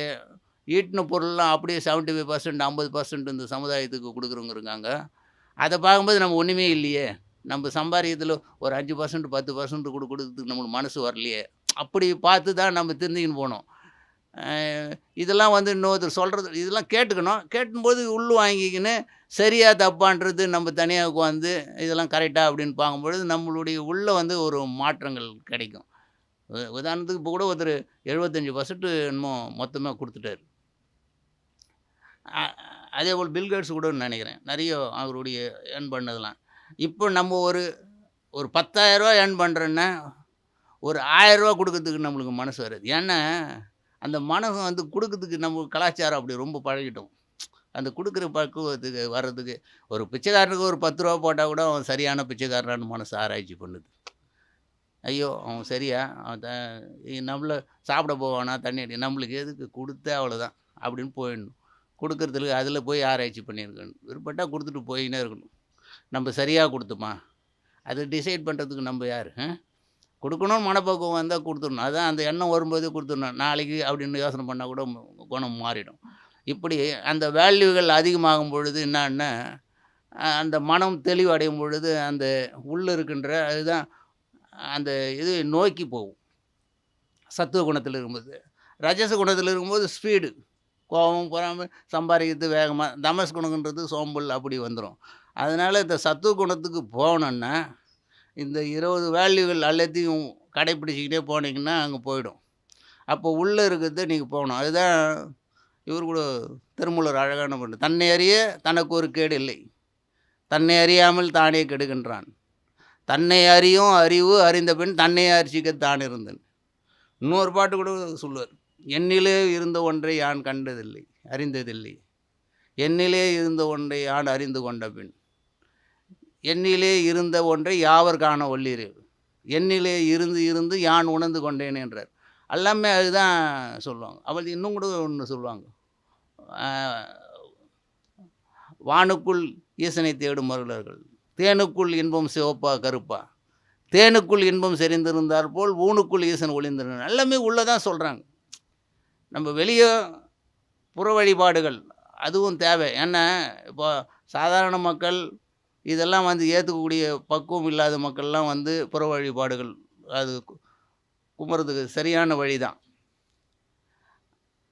ஈட்டின பொருள்லாம் அப்படியே 75% 50% இந்த சமுதாயத்துக்கு கொடுக்குறவங்க இருக்காங்க. அதை பார்க்கும்போது நம்ம ஒன்றுமே இல்லையே, நம்ம சம்பாதிக்கிறதுல ஒரு 5% 10% கூட கொடுக்கறதுக்கு நம்மளுக்கு மனசு வரலையே, அப்படி பார்த்து தான் நம்ம திருந்திக்கின்னு போகணும். இதெல்லாம் வந்து இன்னொருத்தர் சொல்கிறது இதெல்லாம் கேட்டுக்கணும். கேட்கும்போது உள் வாங்கிக்கின்னு சரியா தப்பான்றது நம்ம தனியாக உட்காந்து இதெல்லாம் கரெக்டாக அப்படின்னு பார்க்கும்பொழுது நம்மளுடைய உள்ளே வந்து ஒரு மாற்றங்கள் கிடைக்கும். உதாரணத்துக்கு இப்போ கூட ஒருத்தர் 75% என்னமோ மொத்தமாக கொடுத்துட்டார். அதே போல் பில்கேட்ஸ் கூட நினைக்கிறேன் நிறைய அவருடைய ஏர்ன் பண்ணதெல்லாம். இப்போ நம்ம ஒரு 10,000 ஏர்ன் பண்ணுறோன்னா ஒரு 1000 கொடுக்கறதுக்கு நம்மளுக்கு மனசு வராது. ஏன்னா அந்த மனசு வந்து கொடுக்கறதுக்கு நம்ம கலாச்சாரம் அப்படி ரொம்ப பழகிட்டோம். அந்த கொடுக்குற பக்குவத்துக்கு வர்றதுக்கு ஒரு பிச்சைக்காரனுக்கு ஒரு 10 ரூபா போட்டால் கூட அவன் சரியான பிச்சைக்காரனான்னு மனசு ஆராய்ச்சி பண்ணுது. ஐயோ அவன் சரியா அவன் நம்மளை சாப்பிட போவானா தண்ணி அடி நம்மளுக்கு எதுக்கு கொடுத்தா அவ்வளோதான் அப்படின்னு போயிடணும். கொடுக்குறதுக்கு அதில் போய் ஆராய்ச்சி பண்ணியிருக்கணும். விருப்பப்பட்டால் கொடுத்துட்டு போயின்னே இருக்கணும். நம்ம சரியாக கொடுத்தோமா அதை டிசைட் பண்ணுறதுக்கு நம்ம யார்? கொடுக்கணும்னு மனப்பக்குவம் வந்தால் கொடுத்துடணும். அதான் அந்த எண்ணம் வரும்போது கொடுத்துடணும். நாளைக்கு அப்படின்னு யோசனை பண்ணால் கூட குணம் மாறிடும். இப்படி அந்த வேல்யூகள் அதிகமாகும் பொழுது என்னன்னா அந்த மனம் தெளிவடையும் பொழுது அந்த உள்ளே இருக்கின்ற அதுதான் அந்த இது நோக்கி போகும். சத்துவ குணத்தில் இருக்கும்போது. ரஜச குணத்தில் இருக்கும்போது ஸ்பீடு, கோபம் பொறாமல் சம்பாதிக்கிறது வேகமாக. தமஸ் குணம்ன்றது சோம்பல் அப்படி வந்துடும். அதனால் இந்த சத்துவ குணத்துக்கு போகணுன்னா இந்த 20 வேல்யூகள் எல்லாத்தையும் கடைப்பிடிச்சிக்கிட்டே போனீங்கன்னா அங்கே போயிடும். அப்போ உள்ளே இருக்கிறத நீங்கள் போகணும். அதுதான் இவர் கூட திருமூலர் அழகான பண்ணு. தன்னை அறிய தனக்கு ஒரு கேடு இல்லை, தன்னை அறியாமல் தானே கெடுகின்றான், தன்னை அறியும் அறிவு அறிந்த பின் தன்னை அரிசிக்க தான் இருந்தேன். இன்னொரு பாட்டு கூட சொல்லுவார். என்னிலே இருந்த ஒன்றை யான் கண்டதில்லை அறிந்ததில்லை, என்னிலே இருந்த ஒன்றை யான் அறிந்து கொண்ட பின், என்னிலே இருந்த ஒன்றை யாவர் காண ஒல்லீர், என்னிலே இருந்து இருந்து யான் உணர்ந்து கொண்டேன் என்றார். எல்லாமே அதுதான் சொல்லுவாங்க. அவள் இன்னும் கூட ஒன்று சொல்லுவாங்க. வானுக்குள் ஈசனை தேடும் மருளர்கள், தேனுக்குள் இன்பம் சிவப்பா கருப்பா, தேனுக்குள் இன்பம் செறிந்திருந்தார் போல் ஊனுக்குள் ஈசன் ஒளிந்திருந்தார். எல்லாமே உள்ளே தான் சொல்கிறாங்க. நம்ம வெளியே புற வழிபாடுகள் அதுவும் தேவை. ஏன்னா இப்போ சாதாரண மக்கள் இதெல்லாம் வந்து ஏற்றுக்கக்கூடிய பக்குவம் இல்லாத மக்கள்லாம் வந்து புற வழிபாடுகள் அது கும்புறதுக்கு சரியான வழி தான்.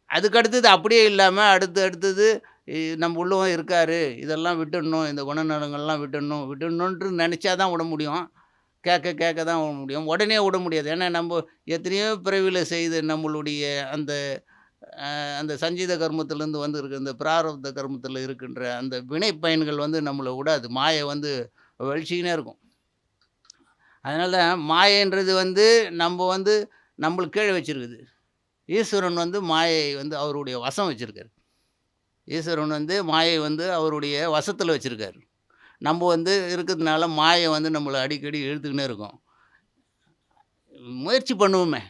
அதுக்கடுத்தது அப்படியே இல்லாமல் அடுத்தது நம்ம உள்ளவும் இருக்கார், இதெல்லாம் விட்டுடணும், இந்த குணநலங்கள்லாம் விட்டுடணுன்ட்டு நினச்சா தான் விட முடியும். கேட்க தான் விட முடியும். உடனே விட முடியாது. ஏன்னா நம்ம எத்தனையோ பிறவியில் செய்து நம்மளுடைய அந்த அந்த சஞ்சீத கர்மத்திலேருந்து வந்து இருக்க இந்த பிராரப்த கர்மத்தில் இருக்கின்ற அந்த வினை பயன்கள் வந்து நம்மளை விடாது. மாயை வந்து வலிச்சிக்கினே இருக்கும். அதனால் மாயன்றது வந்து நம்ம வந்து நம்மளுக்கு கீழே வச்சுருக்குது. ஈஸ்வரன் வந்து மாயை வந்து அவருடைய வசம் வச்சுருக்கார். ஈஸ்வரன் வந்து மாயை வந்து அவருடைய வசத்தில் வச்சுருக்கார். நம்ம வந்து இருக்கிறதுனால மாயை வந்து நம்மள அடிக்கடி இழுத்துக்கின்னே இருக்கும். முயற்சி பண்ணுவோமே!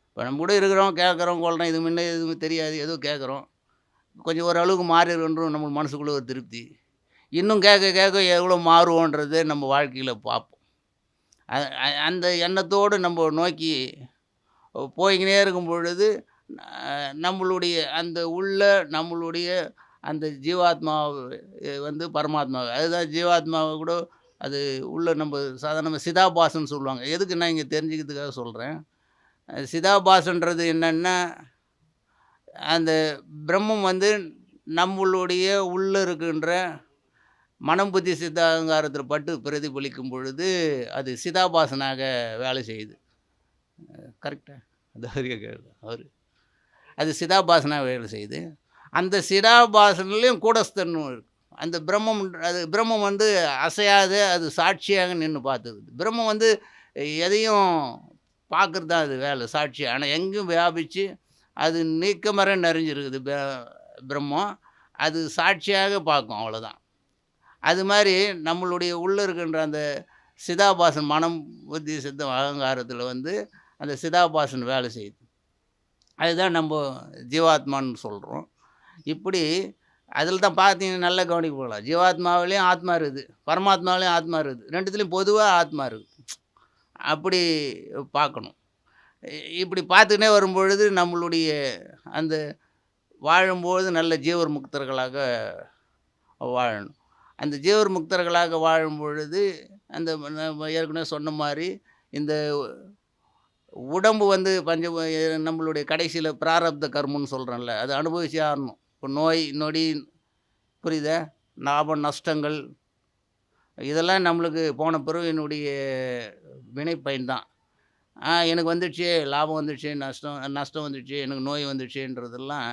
இப்ப நம்ம கூட இருக்கிறோம், கேட்குறோம், கொள்றோம். இது முன்ன எதுவும் தெரியாது. ஏதோ கேட்குறோம். கொஞ்சம் ஓரளவுக்கு மாறிடுன்றோம் நம்ம மனசுக்குள்ள ஒரு திருப்தி. இன்னும் கேட்க கேட்க எவ்வளோ மாறுவோன்றத நம்ம வாழ்க்கையில பார்ப்போம். அ அ அந்த எண்ணத்தோடு நம்ம நோக்கி போய்க்கினே இருக்கும் பொழுது, நம்மளுடைய அந்த உள்ள நம்மளுடைய அந்த ஜீவாத்மாவ வந்து பரமாத்மாவ அதுதான் ஜீவாத்மாவ கூட அது உள்ள நம்ம சாதாரணமா சிதாபாசன்னு சொல்லுவாங்க. எதுக்கு நான் இங்க தெரிஞ்சுக்கிறதுக்காக சொல்றேன். சிதாபாசன்றது என்னன்னா, அந்த பிரம்மம் வந்து நம்மளுடைய உள்ள இருக்கின்ற மனம், புத்தி, சித்த, அகங்காரத்தில பட்டு பிரதிபலிக்கும் பொழுது, அது சிதாபாசனாக வேலை செய்யுது. கரெக்ட்டா? அது அவரு அது சிதாபாசனா வேலை செய்யுது. அந்த சிதாபாசனிலயும் கூடஸ்தன்னு இருக்கு. அந்த பிரம்மம் அது பிரம்மம் வந்து அசையாத அது சாட்சியாக நின்னு பார்த்துக்குது. பிரம்மம் வந்து எதையும் பார்க்குறது தான் அது வேலை சாட்சியா. ஆனா எங்கும் வியாபிச்சு அது நீக்கமற நிறைஞ்சிருக்குது பிரம்மம். அது சாட்சியாக பார்க்கும் அவ்வளோதான். அது மாரி நம்மளுடைய உள்ள இருக்கின்ற அந்த சிதாபாசன் மனம், புத்தி, சித்தம், அகங்காரத்தில வந்து அந்த சிதாபாசன் வேலை செய்யுது. அதுதான் நம்ப ஜீவாத்மான்னு சொல்றோம். இப்படி அதில தான் பார்த்தீங்கன்னா நல்லா கவனிக்க போலாம். ஜீவாத்மாவிலயும் ஆத்மா இருக்குது. பரமாத்மாவிலயும் ஆத்மா இருக்குது. 2த்துலயும் பொதுவா ஆத்மா இருக்கு. அப்படி பார்க்கணும். இப்படி பார்த்துக்கினே வரும்பொழுது நம்மளுடைய அந்த வாழும்போது நல்ல ஜீவர் முக்தர்களாக வாழணும். அந்த ஜீவர் முக்தர்களாக வாழும் பொழுது, அந்த நம்ம ஏற்கனவே சொன்ன மாரி, இந்த உடம்பு வந்து நம்மளுடைய கடைசியில பிராரப்த கர்மம்னு சொல்றோம்ல, அது அனுபவிச்சே ஆறணும். இப்போ நோய், நொடி புரியுதா? லாபம், நஷ்டங்கள் இதெல்லாம் நம்மளுக்கு போன பிறகு என்னுடைய வினைப்பயன் தான். எனக்கு வந்துடுச்சு, லாபம் வந்துடுச்சு, நஷ்டம் வந்துடுச்சு, எனக்கு நோய் வந்துடுச்சுன்றதெல்லாம்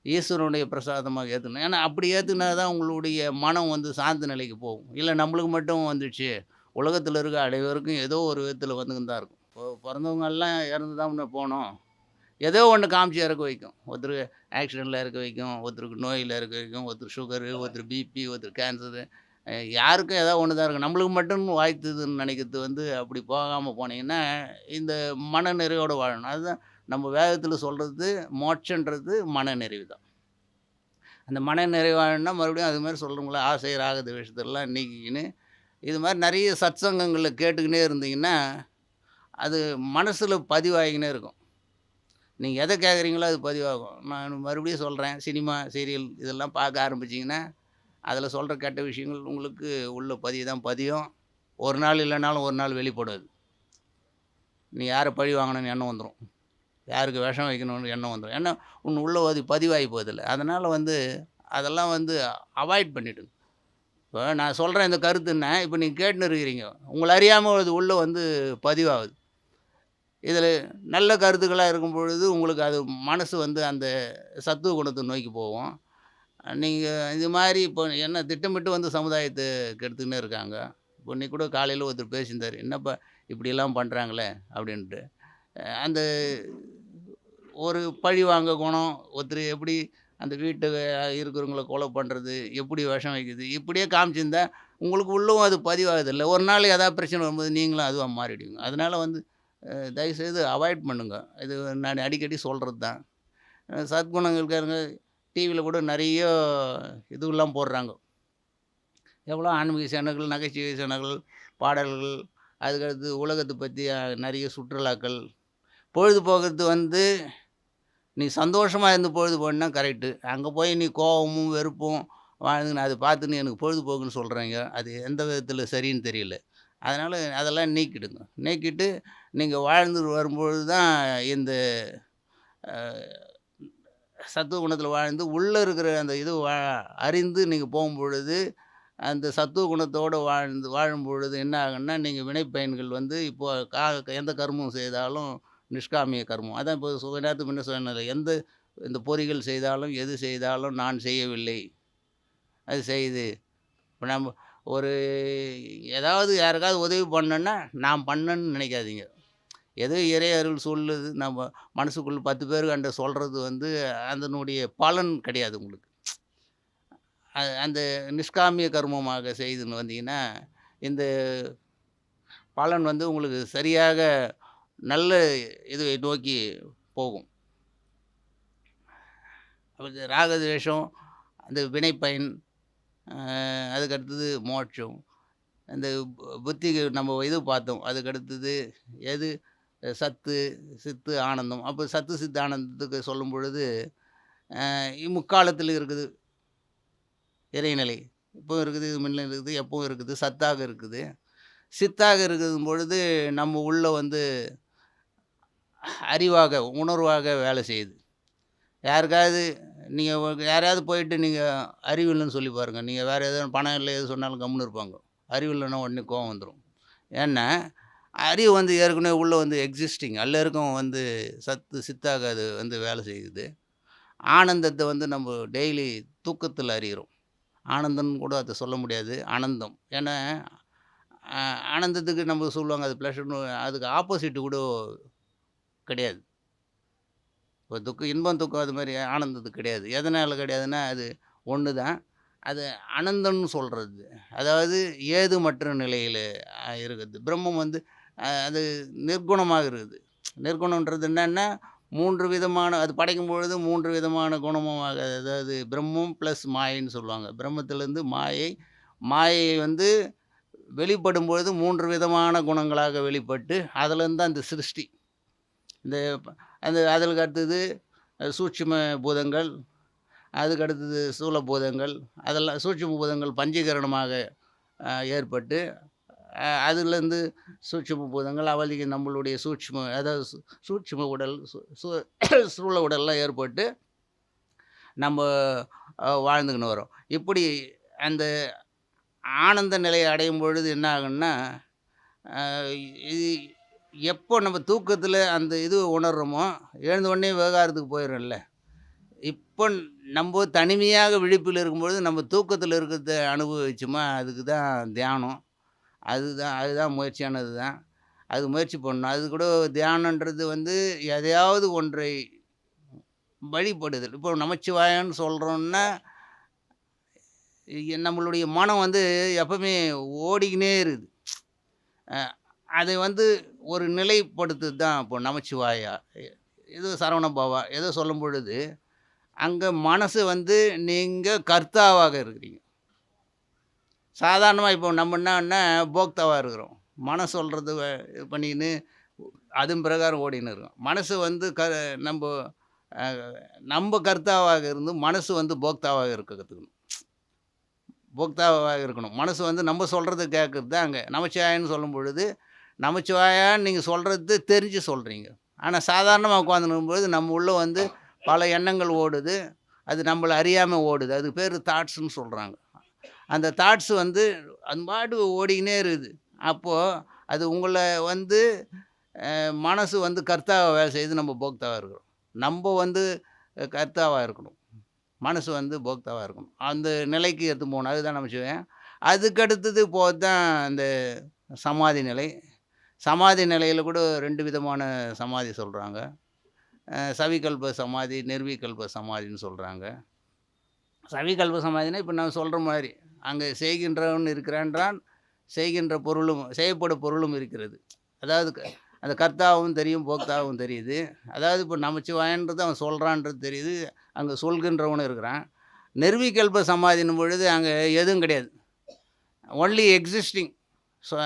ஈஸ்வரனுடைய பிரசாதமாக ஏத்துக்கணும். ஏன்னா அப்படி ஏத்துனா தான் உங்களுடைய மனம் வந்து சாந்த நிலைக்கு போகும். இல்ல நம்மளுக்கு மட்டும் வந்துடுச்சு, உலகத்தில இருக்க அனைவருக்கும் ஏதோ ஒரு விதத்தில வந்துன்னு தான் இருக்கும். இப்போ பிறந்தவங்கலாம் இறந்து தான் போனோம். ஏதோ ஒண்ணு காமிச்சு இறக்க வைக்கும். ஒருத்தருக்கு ஆக்சிடென்ட்ல இறக்க வைக்கும், ஒருத்தருக்கு நோயில இறக்க வைக்கும், ஒருத்தர் சுகரு, ஒருத்தர் பிபி, ஒருத்தர் கேன்சரு. யாருக்கும் ஏதோ ஒண்ணு தான் இருக்கும். நம்மளுக்கு மட்டும் வாய்த்ததுன்னு நினைக்கிறது வந்து அப்படி போகாம போனீங்கன்னா, இந்த மனநிறைவோட வாழணும். அதுதான் நம்ம வேதத்தில சொல்றது மோட்சன்றது மனநிறைவு தான். அந்த மனநிறைவு வாழணும்னா மறுபடியும் அது மாரி சொல்றோம்ல, ஆசை, ராக, துவேஷத்தெல்லாம் நீக்கிக்கின்னு, இது மாரி நெறைய சத்சங்கங்கள்ல கேட்டுக்கின்னே இருந்தீங்கன்னா, அது மனசுல பதிவாகிக்கினே இருக்கும். நீங்க எத கேட்குறீங்களோ அது பதிவாகும். நான் மறுபடியும் சொல்றேன், சினிமா, சீரியல் இதெல்லாம் பார்க்க ஆரம்பிச்சீங்கன்னா, அதில சொல்ற கெட்ட விஷயங்கள் உங்களுக்கு உள்ள தான் பதியும். ஒரு நாள் இல்லனாலும் ஒரு நாள் வெளிப்படும் அது. நீ யார பழி வாங்கணும்னு எண்ணம் வந்துரும். யாருக்கு விஷம் வைக்கணும்னு எண்ணம் வந்துரும். ஏன்னா, உள்ள அது பதிவாகி போகுதுல்ல. அதனால வந்து அதெல்லாம் வந்து அவாய்ட் பண்ணிடுங்க. இப்போ நான் சொல்றேன் இந்த கருத்துன்னா, இப்போ நீங்க கேட்டுன்னு இருக்கிறீங்க. உங்கள அறியாம அது உள்ள வந்து பதிவாகுது. இதில நல்ல கருத்துக்களா இருக்கும் பொழுது, உங்களுக்கு அது மனசு வந்து அந்த சத்துவ குணத்த நோக்கி போகும். நீங்க இது மாரி இப்போ என்ன திட்டமிட்டு வந்து சமுதாயத்த கெடுத்துக்கின்னே இருக்காங்க. இப்போ இன்னைக்கு கூட காலையில ஒருத்தர் பேசியிருந்தாரு. "என்னப்பா இப்படிலாம் பண்றாங்களே" அப்படின்ட்டு. அந்த ஒரு பழிவாங்க குணம், ஒருத்தர் எப்படி அந்த வீட்டு இருக்கிறவங்கள கொலை பண்றது, எப்படி விஷம் வைக்குது, இப்படியே காமிச்சிருந்தா, உங்களுக்கு உள்ளவும் அது பதிவாகுதுல்ல. ஒரு நாள் ஏதாவது பிரச்சனை வரும்போது நீங்களும் அதுவா மாறிடுவீங்க. அதனால வந்து தயவுசெய்து அவாய்ட் பண்ணுங்க. இது நான் அடிக்கடி சொல்றது தான். சத்குணங்களுக்காரங்க டிவியில கூட நெறைய இதுவெல்லாம் போடுறாங்க. எவ்வளோ ஆன்மீக சேனல்கள், நகைச்சுவை சேனல்கள், பாடல்கள், அதுக்கடுத்து உலகத்த பத்தி நெறைய சுற்றுலாக்கள். பொழுதுபோக்குறது வந்து நீ சந்தோஷமா இருந்து பொழுது போக்குனா கரெக்ட்டு. அங்க போய் நீ கோவமும், வெறுப்பும் வாழ்ந்துன்னு அத பார்த்துன்னு எனக்கு பொழுதுபோக்குன்னு சொல்றீங்க. அது எந்த விதத்தில சரின்னு தெரியல. அதனால அதெல்லாம் நீக்கிடுங்க. நீக்கிட்டு நீங்க வாழ்ந்து வரும்பொழுது தான் இந்த அ சத்துவ குணத்தில வாழ்ந்து, உள்ள இருக்கிற அந்த இது அறிந்து நீங்க போகும்பொழுது, அந்த சத்துவ குணத்தோட வாழும்பொழுது என்ன ஆகும்னா, நீங்க வினைப்பயன்கள் வந்து இப்போ எந்த கர்மம் செய்தாலும் நிஷ்காமிய கர்மம். அதான் இப்போ கொஞ்ச நேரத்துக்கு முன்ன சொன்னேன்ல, இந்த பொறிகள் செய்தாலும், எது செய்தாலும் நான் செய்யவில்லை. அது செய்யுது. இப்ப நம்ம ஒரு ஏதாவது யாருக்காவது உதவி பண்ணோன்னா, நான் பண்ணேன்னு நினைக்காதீங்க. ஏதோ இறை அருள் சொல்லுது. நம்ம மனசுக்குள்ள 10 பேருக்காண்ட சொல்றது வந்து அதனுடைய பலன் கிடையாது உங்களுக்கு. அந்த நிஷ்காமிய கர்மமாக செய்துன்னு வந்தீங்கன்னா, இந்த பலன் வந்து உங்களுக்கு சரியாக நல்ல இதை நோக்கி போகும். அது ராகத்வேஷம், அந்த வினைப்பயன், அ அதுக்கு அடுத்தது மோட்சம். அந்த புத்திக்கு நம்ம இது பார்த்தோம். அதுக்கு அடுத்தது எது சத்து, சித்து, ஆனந்தம். அப்போ சத்து, சித்து, ஆனந்தத்துக்கு சொல்லும்பொழுது, முக்காலத்தில் இருக்குது இறைநிலை. இப்பவும் இருக்குது, இது முன்ன இருக்குது, எப்பவும் இருக்குது, சத்தாக இருக்குது. சித்தாக இருக்கும் பொழுது நம்ம உள்ள வந்து அறிவாக, உணர்வாக வேலை செய்யுது. யாருக்காவது யாரையாவது போயிட்டு அறிவு இல்லைன்னு சொல்லி பாருங்க. வேறு எதுவும் பணம் இல்லை எது சொன்னாலும் கம்முன்னு இருப்பாங்க. அறிவு இல்லைன்னா உடனே கோவம் வந்துரும். ஏன்னா, அறிவு வந்து ஏற்கனவே உள்ள வந்து எக்ஸிஸ்டிங் எல்லாருக்கும் வந்து சத்து, சித்தாக அது வந்து வேலை செய்யுது. ஆனந்தத்தை வந்து நம்ம டெய்லி தூக்கத்தில் அறிகிறோம். ஆனந்தம்னு கூட அதை சொல்ல முடியாது. ஆனந்தம். ஏன்னா, ஆனந்தத்துக்கு நம்ம சொல்லுவாங்க அது ப்ளஷர்னு, அதுக்கு ஆப்போசிட் கூட கிடையாது. இப்போ இன்பம், துக்கம் அது மாதிரி ஆனந்தத்துக்கு கிடையாது. எதனால் கிடையாதுன்னா, அது ஒன்று தான். அது அனந்தம்னு சொல்கிறது. அதாவது ஏதுமற்ற நிலையில் இருக்குது. பிரம்மம் வந்து அது நிர்குணமாக இருக்குது. நிர்குணன்றது என்னன்னா, 3 விதமான அது படைக்கும் பொழுது 3 விதமான குணமாக, அதாவது பிரம்மம் ப்ளஸ் மாயைன்னு சொல்லுவாங்க. பிரம்மத்திலேருந்து மாயை வந்து வெளிப்படும்பொழுது 3 விதமான குணங்களாக வெளிப்பட்டு, அதிலேருந்து தான் இந்த சிருஷ்டி. இந்த அதுக்கு அடுத்தது சூட்சும பூதங்கள், அதுக்கு அடுத்தது ஸ்தூல பூதங்கள். அதெல்லாம் சூட்சும பூதங்கள் பஞ்சீகரணமாக ஏற்பட்டு, அதுலேருந்து சூட்சும பூதங்கள் அவதிக்கு நம்மளுடைய அதாவது சூட்சும உடல், ஸ்தூல உடல்லாம் ஏற்பட்டு நம்ம வாழ்ந்துக்கின்னு வரோம். இப்படி அந்த ஆனந்த நிலையை அடையும் பொழுது என்ன ஆகுன்னா, இது எப்போ நம்ம தூக்கத்தில் அந்த இது உணர்றோமோ, எழுந்த உடனே விவகாரத்துக்கு போயிடும்ல. இப்போ நம்ம தனிமையாக விழிப்பில் இருக்கும்பொழுது நம்ம தூக்கத்தில் இருக்கிறத அனுபவிச்சோமா, அதுக்கு தான் தியானம். அதுதான் முயற்சியானது தான். அது முயற்சி பண்ணணும். அது கூட தியானன்றது வந்து எதையாவது ஒன்றை வழிபடுதல். இப்போ நமச்சிவாயன்னு சொல்கிறோன்னா, நம்மளுடைய மனம் வந்து எப்பவுமே ஓடிக்கினே இருக்குது. அதை வந்து ஒரு நிலைப்படுத்துது தான் இப்போ நமச்சிவாயா, ஏதோ சரவண பவா ஏதோ சொல்லும் பொழுது, அங்கே மனசு வந்து நீங்கள் கர்த்தாவாக இருக்கிறீங்க. சாதாரணமாக இப்போ நம்ம என்னன்னா போக்தாவாக இருக்கிறோம். மனசு சொல்கிறது இது பண்ணிக்கின்னு அதன் பிரகாரம் ஓடின்னு இருக்கோம். மனசு வந்து நம்ம கர்த்தாவாக இருந்து மனசு வந்து போக்தாவாக இருக்க கற்றுக்கணும். போக்தாவாக இருக்கணும். மனசு வந்து நம்ம சொல்கிறது கேட்குறது தான் அங்கே நமச்சிவாயன்னு சொல்லும் பொழுது, நமச்சிவாயான்னு நீங்கள் சொல்கிறது தெரிஞ்சு சொல்கிறீங்க. ஆனால் சாதாரணமாக உட்காந்துருக்கும்பொழுது நம்ம உள்ளே வந்து பல எண்ணங்கள் ஓடுது. அது நம்மளை அறியாமல் ஓடுது. அதுக்கு பேர் தாட்ஸுன்னு சொல்கிறாங்க. அந்த தாட்ஸ் வந்து அது பாட்டு ஓடிக்கினே இருக்குது. அப்போது அது உங்களை வந்து மனசு வந்து கர்த்தாவை வேலை செய்து, நம்ம போக்தாவாக இருக்கிறோம். நம்ம வந்து கர்த்தாவாக இருக்கணும். மனசு வந்து போக்தாவாக இருக்கணும். அந்த நிலைக்கு எடுத்து போகணும். அதுதான் நமச்சிவாயம். அதுக்கு அடுத்தது போகிறது தான் இந்த சமாதி நிலை. சமாதி நிலையில் கூட 2 விதமான சமாதி சொல்கிறாங்க. சவிகல்ப சமாதி, நிர்விகல்ப சமாதின்னு சொல்கிறாங்க. சவிகல்ப சமாதினா இப்போ நான் சொல்கிற மாதிரி, அங்கே செய்கின்றவன் இருக்கிறான்றான், செய்கின்ற பொருளும் செய்யப்படும் பொருளும் இருக்கிறது. அதாவது அந்த கர்த்தாவும் தெரியும், போக்தாவும் தெரியுது. அதாவது இப்போ நமச்சிவாயன்றது அவன் சொல்கிறான்றது தெரியுது, அங்கே சொல்கின்றவனும் இருக்கிறான். நிர்விகல்ப சமாதின்னும் பொழுது அங்கே எதுவும் கிடையாது. Only existing. ஸோ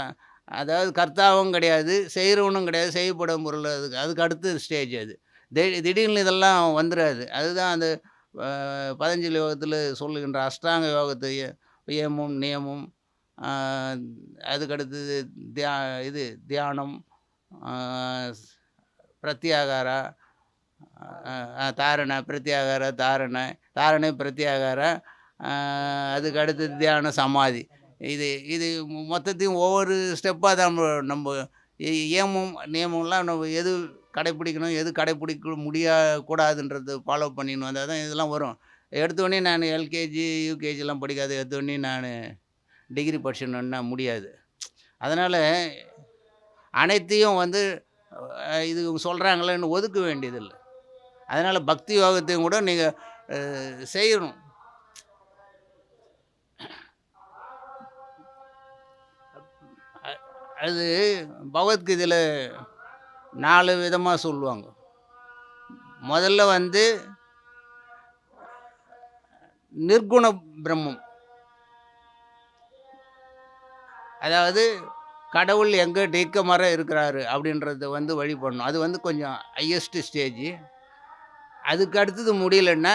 அதாவது கர்த்தாவும் கிடையாது, செய்கிறவனும் கிடையாது, செய்யப்படும் பொருள். அதுக்கு அடுத்த ஸ்டேஜ் அது. திடீர்னு இதெல்லாம் வந்துடாது. அதுதான் அந்த பதஞ்சலி யோகத்தில் சொல்லுகின்ற அஷ்டாங்க யோகத்தை, ஏமம் நியமம், அதுக்கடுத்தது தியானம், பிரத்யாகாரா, தாரணை, பிரத்யாகார, தாரணை, பிரத்யாகார, அதுக்கு அடுத்தது தியான, சமாதி. இது மொத்தத்தையும் ஒவ்வொரு ஸ்டெப்பாக தான் நம்ம ஏமம் நியமம்லாம் நம்ம எது கடைப்பிடிக்கணும், எது கடைப்பிடிக்க கூடாதுன்றது ஃபாலோ பண்ணின்னு வந்தால் தான் இதெல்லாம் வரும். எடுத்தோடனே நான் எல்கேஜி, யூகேஜிலாம் படிக்காது, எடுத்தோடனே நான் டிகிரி படிச்சணுன்னா முடியாது. அதனால் அனைத்தையும் வந்து இது சொல்கிறாங்களேன்னு ஒதுக்க வேண்டியதில்லை. அதனால் பக்தி யோகத்தையும் கூட நீங்கள் செய்யணும். அது பகவத்கீதையில 4 விதமா சொல்லுவாங்க. முதல்ல வந்து நிர்குண பிரம்மம். அதாவது கடவுள் எங்க நீக்கமற இருக்கிறாரு அப்படின்றத வந்து வழிபடணும். அது வந்து கொஞ்சம் ஹையஸ்ட் ஸ்டேஜ். அதுக்கு அடுத்தது முடியலன்னா,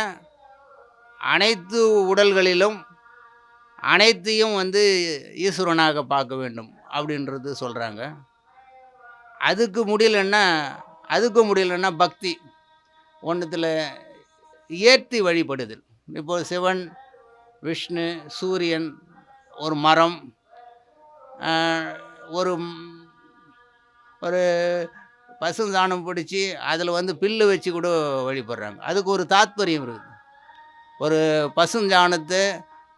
அனைத்து உடல்களிலும் அனைத்தையும் வந்து ஈஸ்வரனாக பார்க்க வேண்டும் அப்படின்றது சொல்றாங்க. அதுக்கு முடியலன்னா பக்தி. ஒண்ணுத்துல ஏத்தி வழிபடுதல். இப்போ சிவன், விஷ்ணு, சூரியன், ஒரு மரம், அ ஒரு ஒரு பசுந்தானம் பிடிச்சி அதில் வந்து பில்லு வச்சு கூட வழிபடுறாங்க. அதுக்கு ஒரு தாத்பரியம் இருக்குது. ஒரு பசுஞ்சாணத்தை